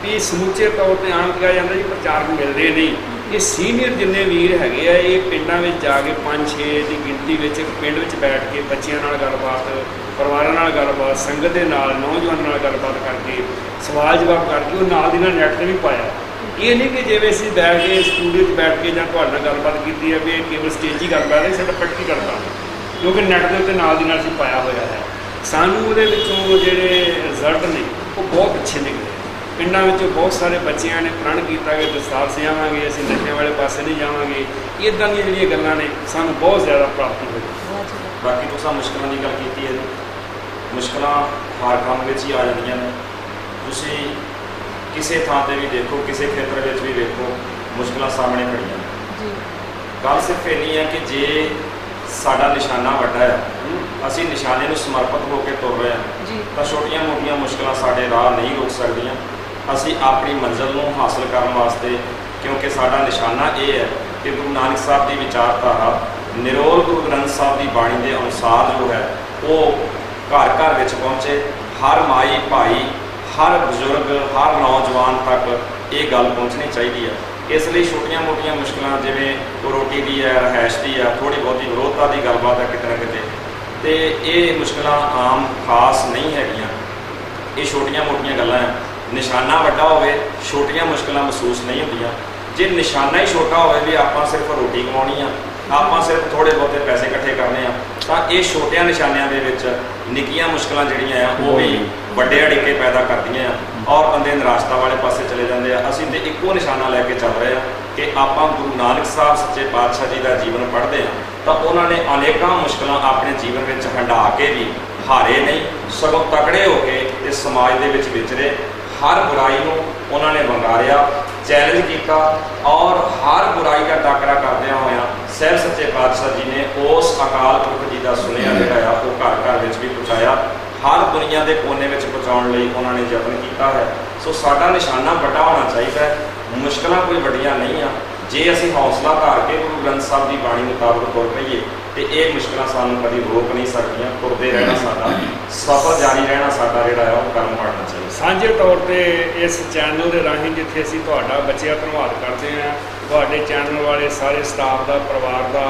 ਵੀ ਸਮੁੱਚੇ ਤੌਰ 'ਤੇ ਆਮ ਕਿਹਾ ਜਾਂਦਾ ਜੀ ਪ੍ਰਚਾਰਕ ਮਿਲਦੇ ਨਹੀਂ, ਇਹ ਸੀਨੀਅਰ ਜਿੰਨੇ ਵੀਰ ਹੈਗੇ ਆ ਇਹ ਪਿੰਡਾਂ ਵਿੱਚ ਜਾ ਕੇ 5-6 ਦੀ ਗਿਣਤੀ ਵਿੱਚ ਪਿੰਡ ਵਿੱਚ ਬੈਠ ਕੇ ਬੱਚਿਆਂ ਨਾਲ ਗੱਲਬਾਤ, ਪਰਿਵਾਰਾਂ ਨਾਲ ਗੱਲਬਾਤ, ਸੰਗਤ ਦੇ ਨਾਲ, ਨੌਜਵਾਨਾਂ ਨਾਲ ਗੱਲਬਾਤ ਕਰਕੇ ਸਵਾਲ ਜਵਾਬ ਕਰਕੇ ਉਹ ਨਾਲ ਦੀ ਨਾਲ ਨੈੱਟ 'ਤੇ ਵੀ ਪਾਇਆ। ਇਹ ਨਹੀਂ ਕਿ ਜਿਵੇਂ ਅਸੀਂ ਬੈਠ ਕੇ ਸਟੂਡੀਓ 'ਚ ਬੈਠ ਕੇ ਜਾਂ ਤੁਹਾਡੇ ਨਾਲ ਗੱਲਬਾਤ ਕੀਤੀ ਹੈ ਵੀ ਇਹ ਕੇਵਲ ਸਟੇਜ ਹੀ ਗੱਲ ਕਰ ਰਹੇ, ਸਾਡਾ ਪ੍ਰੈਕਟੀਕਲ ਕੰਮ, ਕਿਉਂਕਿ ਨੈੱਟ ਦੇ ਉੱਤੇ ਨਾਲ ਦੀ ਨਾਲ ਅਸੀਂ ਪਾਇਆ ਹੋਇਆ ਹੈ। ਸਾਨੂੰ ਉਹਦੇ ਵਿੱਚੋਂ ਜਿਹੜੇ ਰਿਜ਼ਲਟ ਨੇ ਉਹ ਬਹੁਤ ਅੱਛੇ ਨਿਕਲੇ। ਪਿੰਡਾਂ ਵਿੱਚੋਂ ਬਹੁਤ ਸਾਰੇ ਬੱਚਿਆਂ ਨੇ ਪ੍ਰਣ ਕੀਤਾ ਕਿ ਦਸਤਾਰ ਸਜਾਵਾਂਗੇ, ਅਸੀਂ ਨਸ਼ਿਆਂ ਵਾਲੇ ਪਾਸੇ ਨਹੀਂ ਜਾਵਾਂਗੇ। ਇੱਦਾਂ ਦੀਆਂ ਜਿਹੜੀਆਂ ਗੱਲਾਂ ਨੇ ਸਾਨੂੰ ਬਹੁਤ ਜ਼ਿਆਦਾ ਪ੍ਰਾਪਤੀ ਹੋਈ। ਬਾਕੀ ਤੁਸੀਂ ਮੁਸ਼ਕਲਾਂ ਦੀ ਗੱਲ ਕੀਤੀ ਹੈ ਜੀ, ਮੁਸ਼ਕਲਾਂ ਹਰ ਕੰਮ ਵਿੱਚ ਹੀ ਆ ਜਾਂਦੀਆਂ ਨੇ। ਤੁਸੀਂ ਕਿਸੇ ਥਾਂ 'ਤੇ ਵੀ ਦੇਖੋ, ਕਿਸੇ ਖੇਤਰ ਵਿੱਚ ਵੀ ਵੇਖੋ, ਮੁਸ਼ਕਲਾਂ ਸਾਹਮਣੇ ਖੜੀਆਂ ਨੇ। ਗੱਲ ਸਿਰਫ ਇੰਨੀ ਹੈ ਕਿ ਜੇ ਸਾਡਾ ਨਿਸ਼ਾਨਾ ਵੱਡਾ ਹੈ, ਅਸੀਂ ਨਿਸ਼ਾਨੇ ਨੂੰ ਸਮਰਪਿਤ ਹੋ ਕੇ ਤੁਰ ਰਹੇ ਹਾਂ, ਤਾਂ ਛੋਟੀਆਂ ਮੋਟੀਆਂ ਮੁਸ਼ਕਲਾਂ ਸਾਡੇ ਰਾਹ ਨਹੀਂ ਰੋਕ ਸਕਦੀਆਂ। ਅਸੀਂ ਆਪਣੀ ਮੰਜ਼ਿਲ ਨੂੰ ਹਾਸਲ ਕਰਨ ਵਾਸਤੇ, ਕਿਉਂਕਿ ਸਾਡਾ ਨਿਸ਼ਾਨਾ ਇਹ ਹੈ ਕਿ ਗੁਰੂ ਨਾਨਕ ਸਾਹਿਬ ਦੀ ਵਿਚਾਰਧਾਰਾ ਨਿਰੋਲ ਗੁਰੂ ਗ੍ਰੰਥ ਸਾਹਿਬ ਦੀ ਬਾਣੀ ਦੇ ਅਨੁਸਾਰ ਜੋ ਹੈ ਉਹ ਘਰ ਘਰ ਵਿੱਚ ਪਹੁੰਚੇ, ਹਰ ਮਾਈ ਭਾਈ, ਹਰ ਬਜ਼ੁਰਗ, ਹਰ ਨੌਜਵਾਨ ਤੱਕ ਇਹ ਗੱਲ ਪਹੁੰਚਣੀ ਚਾਹੀਦੀ ਹੈ। ਇਸ ਲਈ ਛੋਟੀਆਂ ਮੋਟੀਆਂ ਮੁਸ਼ਕਲਾਂ ਜਿਵੇਂ ਉਹ ਰੋਟੀ ਦੀ ਹੈ, ਰਹਿائش ਦੀ ਹੈ, ਥੋੜ੍ਹੀ ਬਹੁਤੀ ਵਿਰੋਧਤਾ ਦੀ ਗੱਲਬਾਤ ਹੈ ਕਿਤੇ ਨਾ ਕਿਤੇ, ਅਤੇ ਇਹ ਮੁਸ਼ਕਲਾਂ ਆਮ ਖਾਸ ਨਹੀਂ ਹੈਗੀਆਂ, ਇਹ ਛੋਟੀਆਂ ਮੋਟੀਆਂ ਗੱਲਾਂ ਹੈ। ਨਿਸ਼ਾਨਾ ਵੱਡਾ ਹੋਵੇ, ਛੋਟੀਆਂ ਮੁਸ਼ਕਲਾਂ ਮਹਿਸੂਸ ਨਹੀਂ ਹੁੰਦੀਆਂ। ਜੇ ਨਿਸ਼ਾਨਾ ਹੀ ਛੋਟਾ ਹੋਵੇ ਵੀ ਆਪਾਂ ਸਿਰਫ ਰੋਟੀ ਕਮਾਉਣੀ ਆ, ਆਪਾਂ ਸਿਰਫ ਥੋੜ੍ਹੇ ਬਹੁਤੇ ਪੈਸੇ ਇਕੱਠੇ ਕਰਨੇ ਆ, ਤਾਂ ਇਹ ਛੋਟਿਆਂ ਨਿਸ਼ਾਨਿਆਂ ਦੇ ਵਿੱਚ ਨਿੱਕੀਆਂ ਮੁਸ਼ਕਲਾਂ ਜਿਹੜੀਆਂ ਆ ਉਹ ਵੀ ਵੱਡੇ ਅੜਿੱਕੇ ਪੈਦਾ ਕਰਦੀਆਂ ਆ ਔਰ ਬੰਦੇ ਨਿਰਾਸ਼ਤਾ ਵਾਲੇ ਪਾਸੇ ਚਲੇ ਜਾਂਦੇ ਆ। ਅਸੀਂ ਤੇ ਇੱਕੋ ਨਿਸ਼ਾਨਾ ਲੈ ਕੇ ਚੱਲ ਰਹੇ ਹਾਂ ਕਿ ਆਪਾਂ ਗੁਰੂ ਨਾਨਕ ਸਾਹਿਬ ਸੱਚੇ ਪਾਤਸ਼ਾਹ ਜੀ ਦਾ ਜੀਵਨ ਪੜ੍ਹਦੇ ਹਾਂ, ਤਾਂ ਉਹਨਾਂ ਨੇ ਅਨੇਕਾਂ ਮੁਸ਼ਕਲਾਂ ਆਪਣੇ ਜੀਵਨ ਵਿੱਚ ਹੰਢਾ ਕੇ ਵੀ ਹਾਰੇ ਨਹੀਂ, ਸਗੋਂ ਤਕੜੇ ਹੋ ਕੇ ਇਸ ਸਮਾਜ ਦੇ ਵਿੱਚ ਵਿਚਰੇ। ਹਰ ਬੁਰਾਈ ਨੂੰ ਉਹਨਾਂ ਨੇ ਵੰਗਾਰਿਆ, ਚੈਲੰਜ ਕੀਤਾ ਔਰ ਹਰ ਬੁਰਾਈ ਦਾ ਟਾਕਰਾ ਕਰਦਿਆਂ ਹੋਇਆਂ ਸਹਿਬ ਸੱਚੇ ਪਾਤਸ਼ਾਹ ਜੀ ਨੇ ਉਸ ਅਕਾਲ ਪੁਰਖ ਜੀ ਦਾ ਸੁਨੇਹਾ ਜਿਹੜਾ ਆ ਉਹ ਘਰ ਘਰ ਵਿੱਚ ਵੀ ਪਹੁੰਚਾਇਆ, ਹਰ ਦੁਨੀਆ ਦੇ ਕੋਨੇ ਵਿੱਚ ਪਹੁੰਚਾਉਣ ਲਈ ਉਹਨਾਂ ਨੇ ਯਤਨ ਕੀਤਾ ਹੈ। ਸੋ ਸਾਡਾ ਨਿਸ਼ਾਨਾ ਵੱਡਾ ਹੋਣਾ ਚਾਹੀਦਾ ਹੈ, ਮੁਸ਼ਕਲਾਂ ਕੋਈ ਵੱਡੀਆਂ ਨਹੀਂ ਆ। ਜੇ ਅਸੀਂ ਹੌਸਲਾ ਧਾਰ ਕੇ ਗੁਰੂ ਗ੍ਰੰਥ ਸਾਹਿਬ ਦੀ ਬਾਣੀ ਮੁਤਾਬਕ ਤੁਰ ਪਈਏ ਤੇ ਇਹ ਮੁਸ਼ਕਲਾਂ ਸਾਨੂੰ ਕਦੀ ਰੋਕ ਨਹੀਂ ਸਕਦੀਆਂ। ਤੁਰਦੇ ਰਹਿਣਾ, ਸਾਡਾ ਸਫ਼ਰ ਜਾਰੀ ਰਹਿਣਾ, ਸਾਡਾ ਜਿਹੜਾ ਆ ਉਹ ਕਰਮ ਪੜਨਾ ਚਾਹੀਦਾ। ਸਾਂਝੇ ਤੌਰ ਤੇ ਇਸ ਚੈਨਲ ਦੇ ਰਾਹੀਂ ਜਿੱਥੇ ਅਸੀਂ ਤੁਹਾਡਾ ਬੱਚਿਆਂ ਧੰਨਵਾਦ ਕਰਦੇ ਹਾਂ, ਤੁਹਾਡੇ ਚੈਨਲ ਵਾਲੇ ਸਾਰੇ ਸਟਾਫ ਦਾ, ਪਰਿਵਾਰ ਦਾ,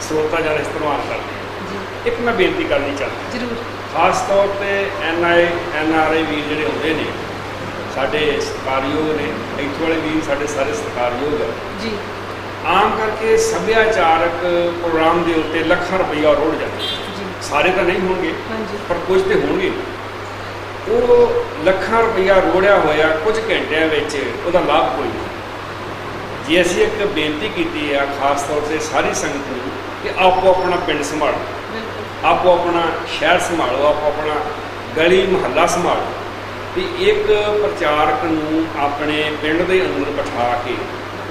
ਸਰੋਤਾ ਜਨ ਇਸ ਧੰਨਵਾਦ ਕਰਦੇ ਹਾਂ। ਇੱਕ ਮੈਂ ਬੇਨਤੀ ਕਰਨੀ ਚਾਹੁੰਦਾ ਜ਼ਰੂਰ, ਖਾਸ ਤੌਰ ਤੇ NRI ਵੀਰ ਜਿਹੜੇ ਹੁੰਦੇ ਨੇ ਸਾਡੇ ਸਤਿਕਾਰਯੋਗ ਨੇ, ਇੱਥੋਂ ਵਾਲੇ ਵੀਰ ਸਾਡੇ ਸਾਰੇ ਸਤਿਕਾਰਯੋਗ ਹੈ ਜੀ। ਆਮ ਕਰਕੇ ਸੱਭਿਆਚਾਰਕ ਪ੍ਰੋਗਰਾਮ ਦੇ ਉੱਤੇ ਲੱਖਾਂ ਰੁਪਈਆ ਰੋੜ ਜਾਂਦੇ, ਸਾਰੇ ਤਾਂ ਨਹੀਂ ਹੋਣਗੇ ਪਰ ਕੁਝ ਤੇ ਹੋਣਗੇ। ਉਹ ਲੱਖਾਂ ਰੁਪਈਆ ਰੋੜਿਆ ਹੋਇਆ ਕੁਝ ਘੰਟਿਆਂ ਵਿੱਚ ਉਹਦਾ ਲਾਭ ਕੋਈ ਨਹੀਂ। ਜੇ ਅਸੀਂ ਇੱਕ ਬੇਨਤੀ ਕੀਤੀ ਆ ਖਾਸ ਤੌਰ 'ਤੇ ਸਾਰੀ ਸੰਗਤ ਨੂੰ ਕਿ ਆਪੋ ਆਪਣਾ ਪਿੰਡ ਸੰਭਾਲੋ, ਆਪੋ ਆਪਣਾ ਸ਼ਹਿਰ ਸੰਭਾਲੋ, ਆਪੋ ਆਪਣਾ ਗਲੀ ਮੁਹੱਲਾ ਸੰਭਾਲੋ। ਵੀ ਇੱਕ ਪ੍ਰਚਾਰਕ ਨੂੰ ਆਪਣੇ ਪਿੰਡ ਦੇ ਅੰਦਰ ਬਿਠਾ ਕੇ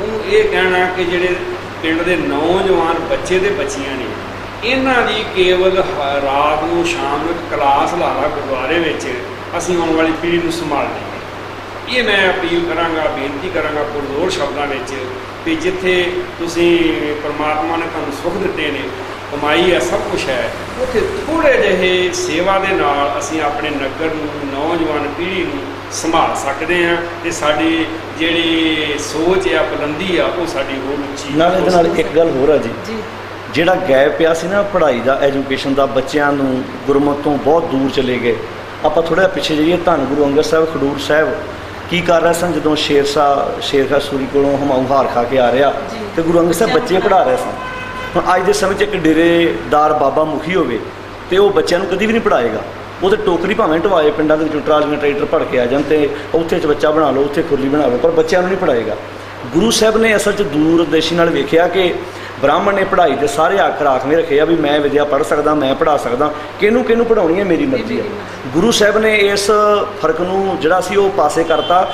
ਉਹਨੂੰ ਇਹ ਕਹਿਣਾ ਕਿ ਜਿਹੜੇ ਪਿੰਡ ਦੇ ਨੌਜਵਾਨ ਬੱਚੇ ਤੇ ਬੱਚੀਆਂ ਨੇ, ਇਹਨਾਂ ਦੀ ਕੇਵਲ ਰਾਤ ਨੂੰ ਸ਼ਾਮ ਨੂੰ ਇੱਕ ਕਲਾਸ ਲਾ ਲਾ ਗੁਰਦੁਆਰੇ ਵਿੱਚ, ਅਸੀਂ ਆਉਣ ਵਾਲੀ ਪੀੜ੍ਹੀ ਨੂੰ ਸੰਭਾਲ ਲਈਏ। ਇਹ ਮੈਂ ਅਪੀਲ ਕਰਾਂਗਾ, ਬੇਨਤੀ ਕਰਾਂਗਾ ਪੁਰਜ਼ੋਰ ਸ਼ਬਦਾਂ ਵਿੱਚ ਵੀ ਜਿੱਥੇ ਤੁਸੀਂ ਪਰਮਾਤਮਾ ਨੇ ਤੁਹਾਨੂੰ ਸੁੱਖ ਦਿੱਤੇ ਨੇ, ਕਮਾਈ ਹੈ, ਸਭ ਕੁਛ ਹੈ, ਉੱਥੇ ਥੋੜ੍ਹੇ ਜਿਹੇ ਸੇਵਾ ਦੇ ਨਾਲ ਅਸੀਂ ਆਪਣੇ ਨਗਰ ਨੂੰ, ਨੌਜਵਾਨ ਪੀੜ੍ਹੀ ਨੂੰ ਸੰਭਾਲ ਸਕਦੇ ਹਾਂ ਅਤੇ ਸਾਡੀ ਜਿਹੜੀ ਸੋਚ ਆ, ਬੁਲੰਦੀ ਆ, ਉਹ ਸਾਡੀ ਹੋਰ ਉੱਚੀ। ਨਾਲ ਇਹਦੇ ਨਾਲ ਇੱਕ ਗੱਲ ਹੋਰ ਆ ਜੀ, ਜਿਹੜਾ ਗੈਪ ਪਿਆ ਸੀ ਨਾ ਪੜ੍ਹਾਈ ਦਾ, ਐਜੂਕੇਸ਼ਨ ਦਾ, ਬੱਚਿਆਂ ਨੂੰ ਗੁਰਮਤ ਤੋਂ ਬਹੁਤ ਦੂਰ ਚਲੇ ਗਏ। ਆਪਾਂ ਥੋੜ੍ਹਾ ਜਿਹਾ ਪਿੱਛੇ ਜਾਈਏ, ਧੰਨ ਗੁਰੂ ਅੰਗਦ ਸਾਹਿਬ ਖਡੂਰ ਸਾਹਿਬ ਕੀ ਕਰ ਰਹੇ ਸਨ ਜਦੋਂ ਸ਼ੇਰ ਖਾਂ ਸੂਰੀ ਕੋਲੋਂ ਹਮਾਊਂ ਹਾਰ ਖਾ ਕੇ ਆ ਰਿਹਾ, ਅਤੇ ਗੁਰੂ ਅੰਗਦ ਸਾਹਿਬ ਬੱਚੇ ਪੜ੍ਹਾ ਰਹੇ ਸਨ। ਹੁਣ ਅੱਜ ਦੇ ਸਮੇਂ 'ਚ ਇੱਕ ਡੇਰੇਦਾਰ ਬਾਬਾ ਮੁਖੀ ਹੋਵੇ ਅਤੇ ਉਹ ਬੱਚਿਆਂ ਨੂੰ ਕਦੀ ਵੀ ਨਹੀਂ ਪੜ੍ਹਾਏਗਾ। ਉਹ ਤਾਂ ਟੋਕਰੀ ਭਾਵੇਂ ਢਵਾਏ, ਪਿੰਡਾਂ ਦੇ ਵਿੱਚੋਂ ਟਰਾਲੀਆਂ ਟਰੈਕਟਰ ਭੜ ਕੇ ਆ ਜਾਣ ਅਤੇ ਉੱਥੇ 'ਚ ਬੱਚਾ ਬਣਾ ਲਓ, ਉੱਥੇ ਖੁਰਲੀ ਬਣਾ ਲਓ, ਪਰ ਬੱਚਿਆਂ ਨੂੰ ਨਹੀਂ ਪੜ੍ਹਾਏਗਾ। ਗੁਰੂ ਸਾਹਿਬ ਨੇ ਅਸਲ 'ਚ ਦੂਰਦਰਸ਼ੀ ਨਾਲ ਵੇਖਿਆ ਕਿ ਬ੍ਰਾਹਮਣ ਨੇ ਪੜ੍ਹਾਈ ਦੇ ਸਾਰੇ ਅੱਖ ਰਾਖਵੇਂ ਰੱਖੇ ਆ ਵੀ ਮੈਂ ਵਿਦਿਆ ਪੜ੍ਹ ਸਕਦਾ, ਮੈਂ ਪੜ੍ਹਾ ਸਕਦਾ, ਕਿਹਨੂੰ ਪੜ੍ਹਾਉਣੀ ਹੈ ਮੇਰੀ ਮਰਜ਼ੀ ਹੈ। ਗੁਰੂ ਸਾਹਿਬ ਨੇ ਇਸ ਫਰਕ ਨੂੰ ਜਿਹੜਾ ਸੀ ਉਹ ਪਾਸੇ ਕਰਤਾ।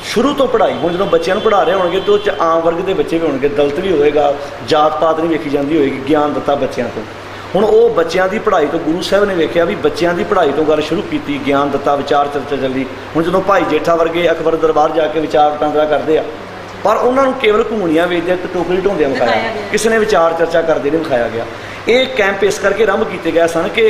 ਸ਼ੁਰੂ ਤੋਂ ਪੜ੍ਹਾਈ, ਹੁਣ ਜਦੋਂ ਬੱਚਿਆਂ ਨੂੰ ਪੜ੍ਹਾ ਰਹੇ ਹੋਣਗੇ ਤਾਂ ਉਹ 'ਚ ਆਮ ਵਰਗ ਦੇ ਬੱਚੇ ਵੀ ਹੋਣਗੇ, ਦਲਿਤ ਵੀ ਹੋਏਗਾ, ਜਾਤ ਪਾਤ ਨਹੀਂ ਵੇਖੀ ਜਾਂਦੀ ਹੋਏਗੀ, ਗਿਆਨ ਦਿੱਤਾ ਬੱਚਿਆਂ ਤੋਂ। ਹੁਣ ਉਹ ਬੱਚਿਆਂ ਦੀ ਪੜ੍ਹਾਈ ਤੋਂ ਗੁਰੂ ਸਾਹਿਬ ਨੇ ਵੇਖਿਆ ਵੀ ਬੱਚਿਆਂ ਦੀ ਪੜ੍ਹਾਈ ਤੋਂ ਗੱਲ ਸ਼ੁਰੂ ਕੀਤੀ, ਗਿਆਨ ਦਿੱਤਾ, ਵਿਚਾਰ ਚਰਚਾ ਚੱਲੀ। ਹੁਣ ਜਦੋਂ ਭਾਈ ਜੇਠਾ ਵਰਗੇ ਅਕਬਰ ਦਰਬਾਰ ਜਾ ਕੇ ਵਿਚਾਰ ਵਟਾਂਦਰਾ ਕਰਦੇ ਆ, ਪਰ ਉਹਨਾਂ ਨੂੰ ਕੇਵਲ ਘੂਣੀਆਂ ਵੇਚਦੇ ਤੇ ਟੋਕਰੀ ਢੋਂਦਿਆਂ ਵਿਖਾਇਆ, ਕਿਸੇ ਨੇ ਵਿਚਾਰ ਚਰਚਾ ਕਰਦੇ ਨਹੀਂ ਵਿਖਾਇਆ ਗਿਆ। ਇਹ ਕੈਂਪ ਇਸ ਕਰਕੇ ਆਰੰਭ ਕੀਤੇ ਗਏ ਸਨ ਕਿ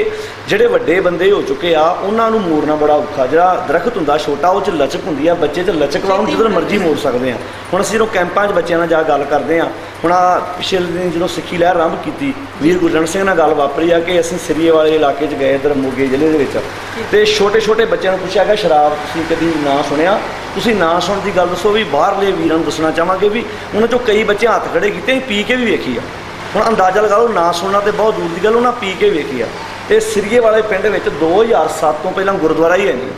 ਜਿਹੜੇ ਵੱਡੇ ਬੰਦੇ ਹੋ ਚੁੱਕੇ ਆ ਉਹਨਾਂ ਨੂੰ ਮੋੜਨਾ ਬੜਾ ਔਖਾ। ਜਿਹੜਾ ਦਰਖਤ ਹੁੰਦਾ ਛੋਟਾ, ਉਹ 'ਚ ਲਚਕ ਹੁੰਦੀ ਆ, ਬੱਚੇ 'ਚ ਲਚਕ ਵਾ, ਉਹਨੂੰ ਜਿੱਧਰ ਮਰਜ਼ੀ ਮੋੜ ਸਕਦੇ ਆ। ਹੁਣ ਅਸੀਂ ਜਦੋਂ ਕੈਂਪਾਂ 'ਚ ਬੱਚਿਆਂ ਨਾਲ ਜਾ ਗੱਲ ਕਰਦੇ ਹਾਂ, ਹੁਣ ਪਿਛਲੇ ਦਿਨ ਜਦੋਂ ਸਿੱਖੀ ਲਹਿਰ ਆਰੰਭ ਕੀਤੀ, ਵੀਰ ਗੁਰਜੰਟ ਸਿੰਘ ਨਾਲ ਗੱਲ ਵਾਪਰੀ ਆ ਕਿ ਅਸੀਂ ਸਿਰੀਏ ਵਾਲੇ ਇਲਾਕੇ 'ਚ ਗਏ, ਇੱਧਰ ਮੋਗੇ ਜ਼ਿਲ੍ਹੇ ਦੇ ਵਿੱਚ, ਅਤੇ ਛੋਟੇ ਬੱਚਿਆਂ ਨੂੰ ਪੁੱਛਿਆ ਗਿਆ ਸ਼ਰਾਬ ਤੁਸੀਂ ਕਦੀ ਨਾ ਸੁਣਿਆ, ਤੁਸੀਂ ਨਾ ਸੁਣਨ ਦੀ ਗੱਲ ਦੱਸੋ। ਵੀ ਬਾਹਰਲੇ ਵੀਰਾਂ ਨੂੰ ਦੱਸਣਾ ਚਾਹਾਂਗੇ ਵੀ ਉਹਨਾਂ 'ਚੋਂ ਕਈ ਬੱਚੇ ਹੱਥ ਖੜੇ ਕੀਤੇ, ਪੀ ਕੇ ਵੀ ਵੇਖੀ ਆ। ਹੁਣ ਅੰਦਾਜ਼ਾ ਲਗਾਓ, ਨਾ ਸੁਣਨਾ ਤਾਂ ਬਹੁਤ ਦੂਰ ਦੀ ਗੱਲ, ਉਹਨਾਂ ਪੀ ਕੇ ਵੇਖੀ ਆ। ਅਤੇ ਸਿਰੀਏ ਵਾਲੇ ਪਿੰਡ ਵਿੱਚ 2007 ਤੋਂ ਪਹਿਲਾਂ ਗੁਰਦੁਆਰਾ ਹੀ ਹੈ ਨਹੀਂ।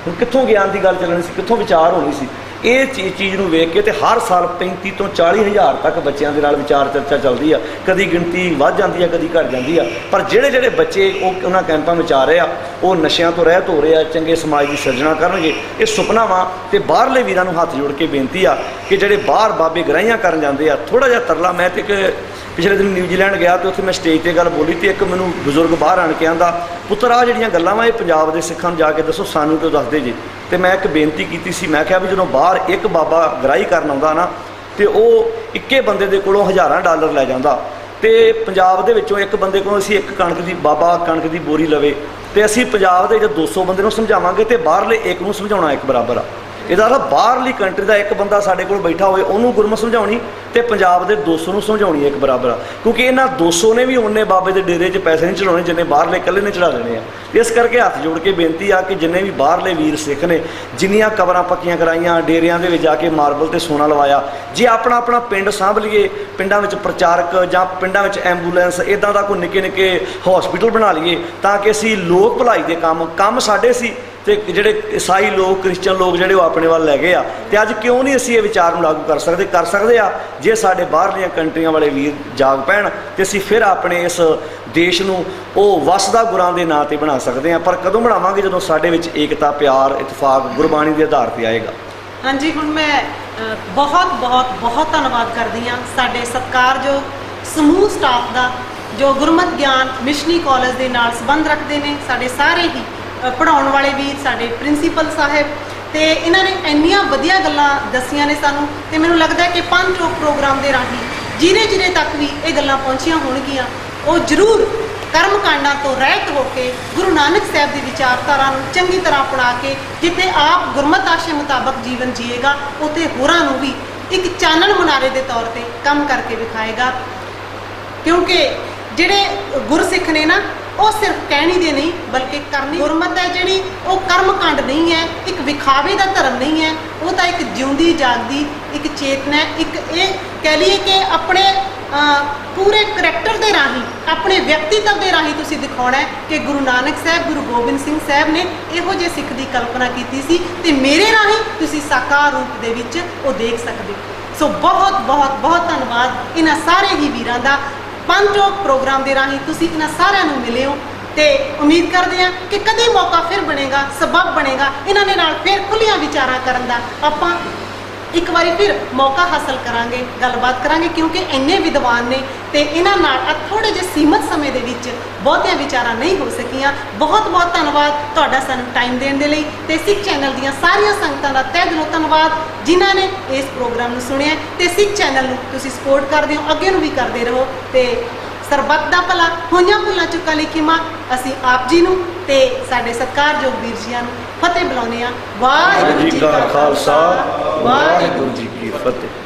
ਹੁਣ ਕਿੱਥੋਂ ਗਿਆਨ ਦੀ ਗੱਲ ਚੱਲਣੀ ਸੀ, ਕਿੱਥੋਂ ਵਿਚਾਰ ਹੋਣੀ ਸੀ। ਇਹ ਚੀਜ਼ ਨੂੰ ਵੇਖ ਕੇ ਤੇ ਹਰ ਸਾਲ 35 ਤੋਂ 40 ਹਜ਼ਾਰ ਤੱਕ ਬੱਚਿਆਂ ਦੇ ਨਾਲ ਵਿਚਾਰ ਚਰਚਾ ਚੱਲਦੀ ਆ। ਕਦੀ ਗਿਣਤੀ ਵੱਧ ਜਾਂਦੀ ਆ, ਕਦੀ ਘਟ ਜਾਂਦੀ ਆ, ਪਰ ਜਿਹੜੇ ਬੱਚੇ ਉਹਨਾਂ ਕੈਂਪਾਂ ਵਿੱਚ ਆ ਰਹੇ ਆ ਉਹ ਨਸ਼ਿਆਂ ਤੋਂ ਰਹਿਤ ਹੋ ਰਹੇ ਆ, ਚੰਗੇ ਸਮਾਜ ਦੀ ਸਿਰਜਣਾ ਕਰਨਗੇ। ਇਹ ਸੁਪਨਾ ਵਾ। ਤੇ ਬਾਹਰਲੇ ਵੀਰਾਂ ਨੂੰ ਹੱਥ ਜੋੜ ਕੇ ਬੇਨਤੀ ਆ ਕਿ ਜਿਹੜੇ ਬਾਹਰ ਬਾਬੇ ਗਰਾਹੀਆਂ ਕਰਨ ਜਾਂਦੇ ਆ, ਥੋੜ੍ਹਾ ਜਿਹਾ ਤਰਲਾ। ਮੈਂ ਤੇ ਇੱਕ ਪਿਛਲੇ ਦਿਨ ਨਿਊਜ਼ੀਲੈਂਡ ਗਿਆ ਅਤੇ ਉੱਥੇ ਮੈਂ ਸਟੇਜ 'ਤੇ ਗੱਲ ਬੋਲੀ ਅਤੇ ਇੱਕ ਮੈਨੂੰ ਬਜ਼ੁਰਗ ਬਾਹਰ ਆਣ ਕੇ ਆਂਦਾ, ਪੁੱਤਰ ਆ ਜਿਹੜੀਆਂ ਗੱਲਾਂ ਵਾ ਇਹ ਪੰਜਾਬ ਦੇ ਸਿੱਖਾਂ ਨੂੰ ਜਾ ਕੇ ਦੱਸੋ, ਸਾਨੂੰ ਕਿਉਂ ਦੱਸਦੇ ਜੀ। ਅਤੇ ਮੈਂ ਇੱਕ ਬੇਨਤੀ ਕੀਤੀ ਸੀ, ਮੈਂ ਕਿਹਾ ਵੀ ਜਦੋਂ ਬਾਹਰ ਇੱਕ ਬਾਬਾ ਗ੍ਰਾਹੀ ਕਰਨ ਆਉਂਦਾ ਨਾ ਅਤੇ ਉਹ ਇੱਕੇ ਬੰਦੇ ਦੇ ਕੋਲੋਂ ਹਜ਼ਾਰਾਂ ਡਾਲਰ ਲੈ ਜਾਂਦਾ, ਅਤੇ ਪੰਜਾਬ ਦੇ ਵਿੱਚੋਂ ਇੱਕ ਬੰਦੇ ਕੋਲੋਂ ਅਸੀਂ ਇੱਕ ਬਾਬਾ ਕਣਕ ਦੀ ਬੋਰੀ ਲਵੇ, ਅਤੇ ਅਸੀਂ ਪੰਜਾਬ ਦੇ 200 ਬੰਦੇ ਨੂੰ ਸਮਝਾਵਾਂਗੇ ਅਤੇ ਬਾਹਰਲੇ ਇੱਕ ਨੂੰ ਸਮਝਾਉਣਾ ਇੱਕ ਬਰਾਬਰ ਆ। ਇਹਦਾ ਮਤਲਬ ਬਾਹਰਲੀ ਕੰਟਰੀ ਦਾ ਇੱਕ ਬੰਦਾ ਸਾਡੇ ਕੋਲ ਬੈਠਾ ਹੋਵੇ, ਉਹਨੂੰ ਗੁਰਮਤਿ ਸਮਝਾਉਣੀ ਅਤੇ ਪੰਜਾਬ ਦੇ 200 ਨੂੰ ਸਮਝਾਉਣੀ ਇੱਕ ਬਰਾਬਰ ਆ। ਕਿਉਂਕਿ ਇਹਨਾਂ 200 ਨੇ ਵੀ ਉਹਨੇ ਬਾਬੇ ਦੇ ਡੇਰੇ 'ਚ ਪੈਸੇ ਨਹੀਂ ਚੜਾਉਣੇ ਜਿੰਨੇ ਬਾਹਰਲੇ ਇਕੱਲੇ ਨੇ ਚੜਾ ਦੇਣੇ ਆ। ਇਸ ਕਰਕੇ ਹੱਥ ਜੋੜ ਕੇ ਬੇਨਤੀ ਆ ਕਿ ਜਿੰਨੇ ਵੀ ਬਾਹਰਲੇ ਵੀਰ ਸਿੱਖ ਨੇ, ਜਿੰਨੀਆਂ ਕਬਰਾਂ ਪੱਕੀਆਂ ਕਰਾਈਆਂ, ਡੇਰਿਆਂ ਦੇ ਵਿੱਚ ਜਾ ਕੇ ਮਾਰਬਲ ਤੇ ਸੋਨਾ ਲਵਾਇਆ, ਜੇ ਆਪਣਾ ਪਿੰਡ ਸਾਂਭ ਲਈਏ, ਪਿੰਡਾਂ ਵਿੱਚ ਪ੍ਰਚਾਰਕ ਜਾਂ ਪਿੰਡਾਂ ਵਿੱਚ ਐਂਬੂਲੈਂਸ ਇੱਦਾਂ ਦਾ ਕੋਈ ਨਿੱਕੇ ਹਸਪੀਟਲ ਬਣਾ ਲਈਏ ਤਾਂ ਕਿ ਅਸੀਂ ਲੋਕ ਭਲਾਈ ਦੇ ਕੰਮ ਸਾਡੇ ਸੀ ਅਤੇ ਜਿਹੜੇ ਈਸਾਈ ਲੋਕ, ਕ੍ਰਿਸਚਨ ਲੋਕ ਜਿਹੜੇ ਉਹ ਆਪਣੇ ਵੱਲ ਲੈ ਗਏ ਆ। ਅਤੇ ਅੱਜ ਕਿਉਂ ਨਹੀਂ ਅਸੀਂ ਇਹ ਵਿਚਾਰ ਨੂੰ ਲਾਗੂ ਕਰ ਸਕਦੇ ਆ ਜੇ ਸਾਡੇ ਬਾਹਰਲੀਆਂ ਕੰਟਰੀਆਂ ਵਾਲੇ ਵੀਰ ਜਾਗ ਪੈਣ ਅਤੇ ਅਸੀਂ ਫਿਰ ਆਪਣੇ ਇਸ ਦੇਸ਼ ਨੂੰ ਉਹ ਵਸਦਾ ਗੁਰਾਂ ਦੇ ਨਾਂ 'ਤੇ ਬਣਾ ਸਕਦੇ ਹਾਂ। ਪਰ ਕਦੋਂ ਬਣਾਵਾਂਗੇ? ਜਦੋਂ ਸਾਡੇ ਵਿੱਚ ਏਕਤਾ, ਪਿਆਰ, ਇਤਫਾਕ ਗੁਰਬਾਣੀ ਦੇ ਆਧਾਰ 'ਤੇ ਆਏਗਾ। ਹਾਂਜੀ, ਹੁਣ ਮੈਂ ਬਹੁਤ ਧੰਨਵਾਦ ਕਰਦੀ ਹਾਂ ਸਾਡੇ ਸਤਿਕਾਰਯੋਗ ਸਮੂਹ ਸਟਾਫ ਦਾ ਜੋ ਗੁਰਮਤਿ ਗਿਆਨ ਮਿਸ਼ਨਰੀ ਕਾਲਜ ਦੇ ਨਾਲ ਸੰਬੰਧ ਰੱਖਦੇ ਨੇ, ਸਾਡੇ ਸਾਰੇ ਹੀ ਪੜ੍ਹਾਉਣ ਵਾਲੇ ਵੀਰ, ਸਾਡੇ ਪ੍ਰਿੰਸੀਪਲ ਸਾਹਿਬ, ਅਤੇ ਇਹਨਾਂ ਨੇ ਇੰਨੀਆਂ ਵਧੀਆ ਗੱਲਾਂ ਦੱਸੀਆਂ ਨੇ ਸਾਨੂੰ। ਅਤੇ ਮੈਨੂੰ ਲੱਗਦਾ ਕਿ ਪੰਜ ਚੌਕ ਪ੍ਰੋਗਰਾਮ ਦੇ ਰਾਹੀਂ ਜਿਹਦੇ ਤੱਕ ਵੀ ਇਹ ਗੱਲਾਂ ਪਹੁੰਚੀਆਂ ਹੋਣਗੀਆਂ, ਉਹ ਜ਼ਰੂਰ ਕਰਮ ਕਾਂਡਾਂ ਤੋਂ ਰਹਿਤ ਹੋ ਕੇ ਗੁਰੂ ਨਾਨਕ ਸਾਹਿਬ ਦੀ ਵਿਚਾਰਧਾਰਾ ਨੂੰ ਚੰਗੀ ਤਰ੍ਹਾਂ ਅਪਣਾ ਕੇ ਜਿੱਥੇ ਆਪ ਗੁਰਮਤਿ ਆਸ਼ੇ ਮੁਤਾਬਕ ਜੀਵਨ ਜੀਏਗਾ, ਉੱਥੇ ਹੋਰਾਂ ਨੂੰ ਵੀ ਇੱਕ ਚਾਨਣ ਮੁਨਾਰੇ ਦੇ ਤੌਰ 'ਤੇ ਕੰਮ ਕਰਕੇ ਵਿਖਾਏਗਾ। ਕਿਉਂਕਿ ਜਿਹੜੇ ਗੁਰਸਿੱਖ ਨੇ ਨਾ, ਉਹ ਸਿਰਫ ਕਹਿਣੀ ਦੇ ਨਹੀਂ ਬਲਕਿ ਕਰਨੀ। ਗੁਰਮਤਿ ਹੈ ਜਿਹੜੀ, ਉਹ ਕਰਮਕਾਂਡ ਨਹੀਂ ਹੈ, ਇੱਕ ਵਿਖਾਵੇ ਦਾ ਧਰਮ ਨਹੀਂ ਹੈ, ਉਹ ਤਾਂ ਇੱਕ ਜਿਉਂਦੀ ਜਾਗਦੀ ਇੱਕ ਚੇਤਨਾ ਹੈ। ਇੱਕ ਇਹ ਕਹਿ ਲਈਏ ਕਿ ਆਪਣੇ ਪੂਰੇ ਕਰੈਕਟਰ ਦੇ ਰਾਹੀਂ, ਆਪਣੇ ਵਿਅਕਤੀਤਵ ਦੇ ਰਾਹੀਂ ਤੁਸੀਂ ਦਿਖਾਉਣਾ ਹੈ ਕਿ ਗੁਰੂ ਨਾਨਕ ਸਾਹਿਬ, ਗੁਰੂ ਗੋਬਿੰਦ ਸਿੰਘ ਸਾਹਿਬ ਨੇ ਇਹੋ ਜਿਹੇ ਸਿੱਖ ਦੀ ਕਲਪਨਾ ਕੀਤੀ ਸੀ ਅਤੇ ਮੇਰੇ ਰਾਹੀਂ ਤੁਸੀਂ ਸਾਕਾਰ ਰੂਪ ਦੇ ਵਿੱਚ ਉਹ ਦੇਖ ਸਕਦੇ। ਸੋ ਬਹੁਤ ਧੰਨਵਾਦ ਇਹਨਾਂ ਸਾਰੇ ਹੀ ਵੀਰਾਂ ਦਾ। ਪੰਜ ਚੌਕ ਪ੍ਰੋਗਰਾਮ ਦੇ ਰਾਹੀਂ ਤੁਸੀਂ ਇਹਨਾਂ ਸਾਰਿਆਂ ਨੂੰ ਮਿਲੇ ਹੋ। ਤੇ ਉਮੀਦ ਕਰਦੇ ਹਾਂ ਕਿ ਕਦੇ ਮੌਕਾ ਫਿਰ ਬਣੇਗਾ, ਸਬਬ ਬਣੇਗਾ ਇਹਨਾਂ ਦੇ ਨਾਲ ਫਿਰ ਖੁੱਲੀਆਂ ਵਿਚਾਰਾਂ ਕਰਨ ਦਾ। ਆਪਾਂ ਇੱਕ ਵਾਰੀ ਫਿਰ ਮੌਕਾ ਹਾਸਲ ਕਰਾਂਗੇ, ਗੱਲਬਾਤ ਕਰਾਂਗੇ, ਕਿਉਂਕਿ ਇੰਨੇ ਵਿਦਵਾਨ ਨੇ ਤੇ ਇਹਨਾਂ ਨਾਲ ਥੋੜੇ ਜਿਹੇ ਸੀਮਤ ਸਮੇਂ ਦੇ ਵਿੱਚ ਬਹੁਤੀਆਂ ਵਿਚਾਰਾਂ ਨਹੀਂ ਹੋ ਸਕੀਆਂ। ਬਹੁਤ ਬਹੁਤ ਧੰਨਵਾਦ ਤੁਹਾਡਾ ਸਾਨੂੰ ਟਾਈਮ ਦੇਣ ਦੇ ਲਈ, ਤੇ ਸਿੱਖ ਚੈਨਲ ਦੀਆਂ ਸਾਰੀਆਂ ਸੰਗਤਾਂ ਦਾ ਤਹਿ ਦਿਲੋਂ ਧੰਨਵਾਦ ਜਿਨ੍ਹਾਂ ਨੇ ਇਸ ਪ੍ਰੋਗਰਾਮ ਨੂੰ ਸੁਣਿਆ, ਤੇ ਸਿੱਖ ਚੈਨਲ ਨੂੰ ਤੁਸੀਂ ਸਪੋਰਟ ਕਰਦੇ ਹੋ, ਅੱਗੇ ਨੂੰ ਵੀ ਕਰਦੇ ਰਹੋ। ਤੇ ਸਰਬੱਤ ਦਾ ਭਲਾ, ਹੋਈਆਂ ਭੁੱਲਾਂ ਚੁੱਕਾਂ ਲਈ ਖਿਮਾ। ਅਸੀਂ ਆਪ ਜੀ ਨੂੰ ਤੇ ਸਾਡੇ ਸਤਿਕਾਰਯੋਗ ਵੀਰ ਜੀਆਂ ਨੂੰ ਫਤਿਹ ਬੁਲਾਉਂਦੇ ਹਾਂ। ਵਾਹਿਗੁਰੂ ਜੀ ਕਾ ਖਾਲਸਾ, ਵਾਹਿਗੁਰੂ ਜੀ ਕੀ ਫਤਿਹ।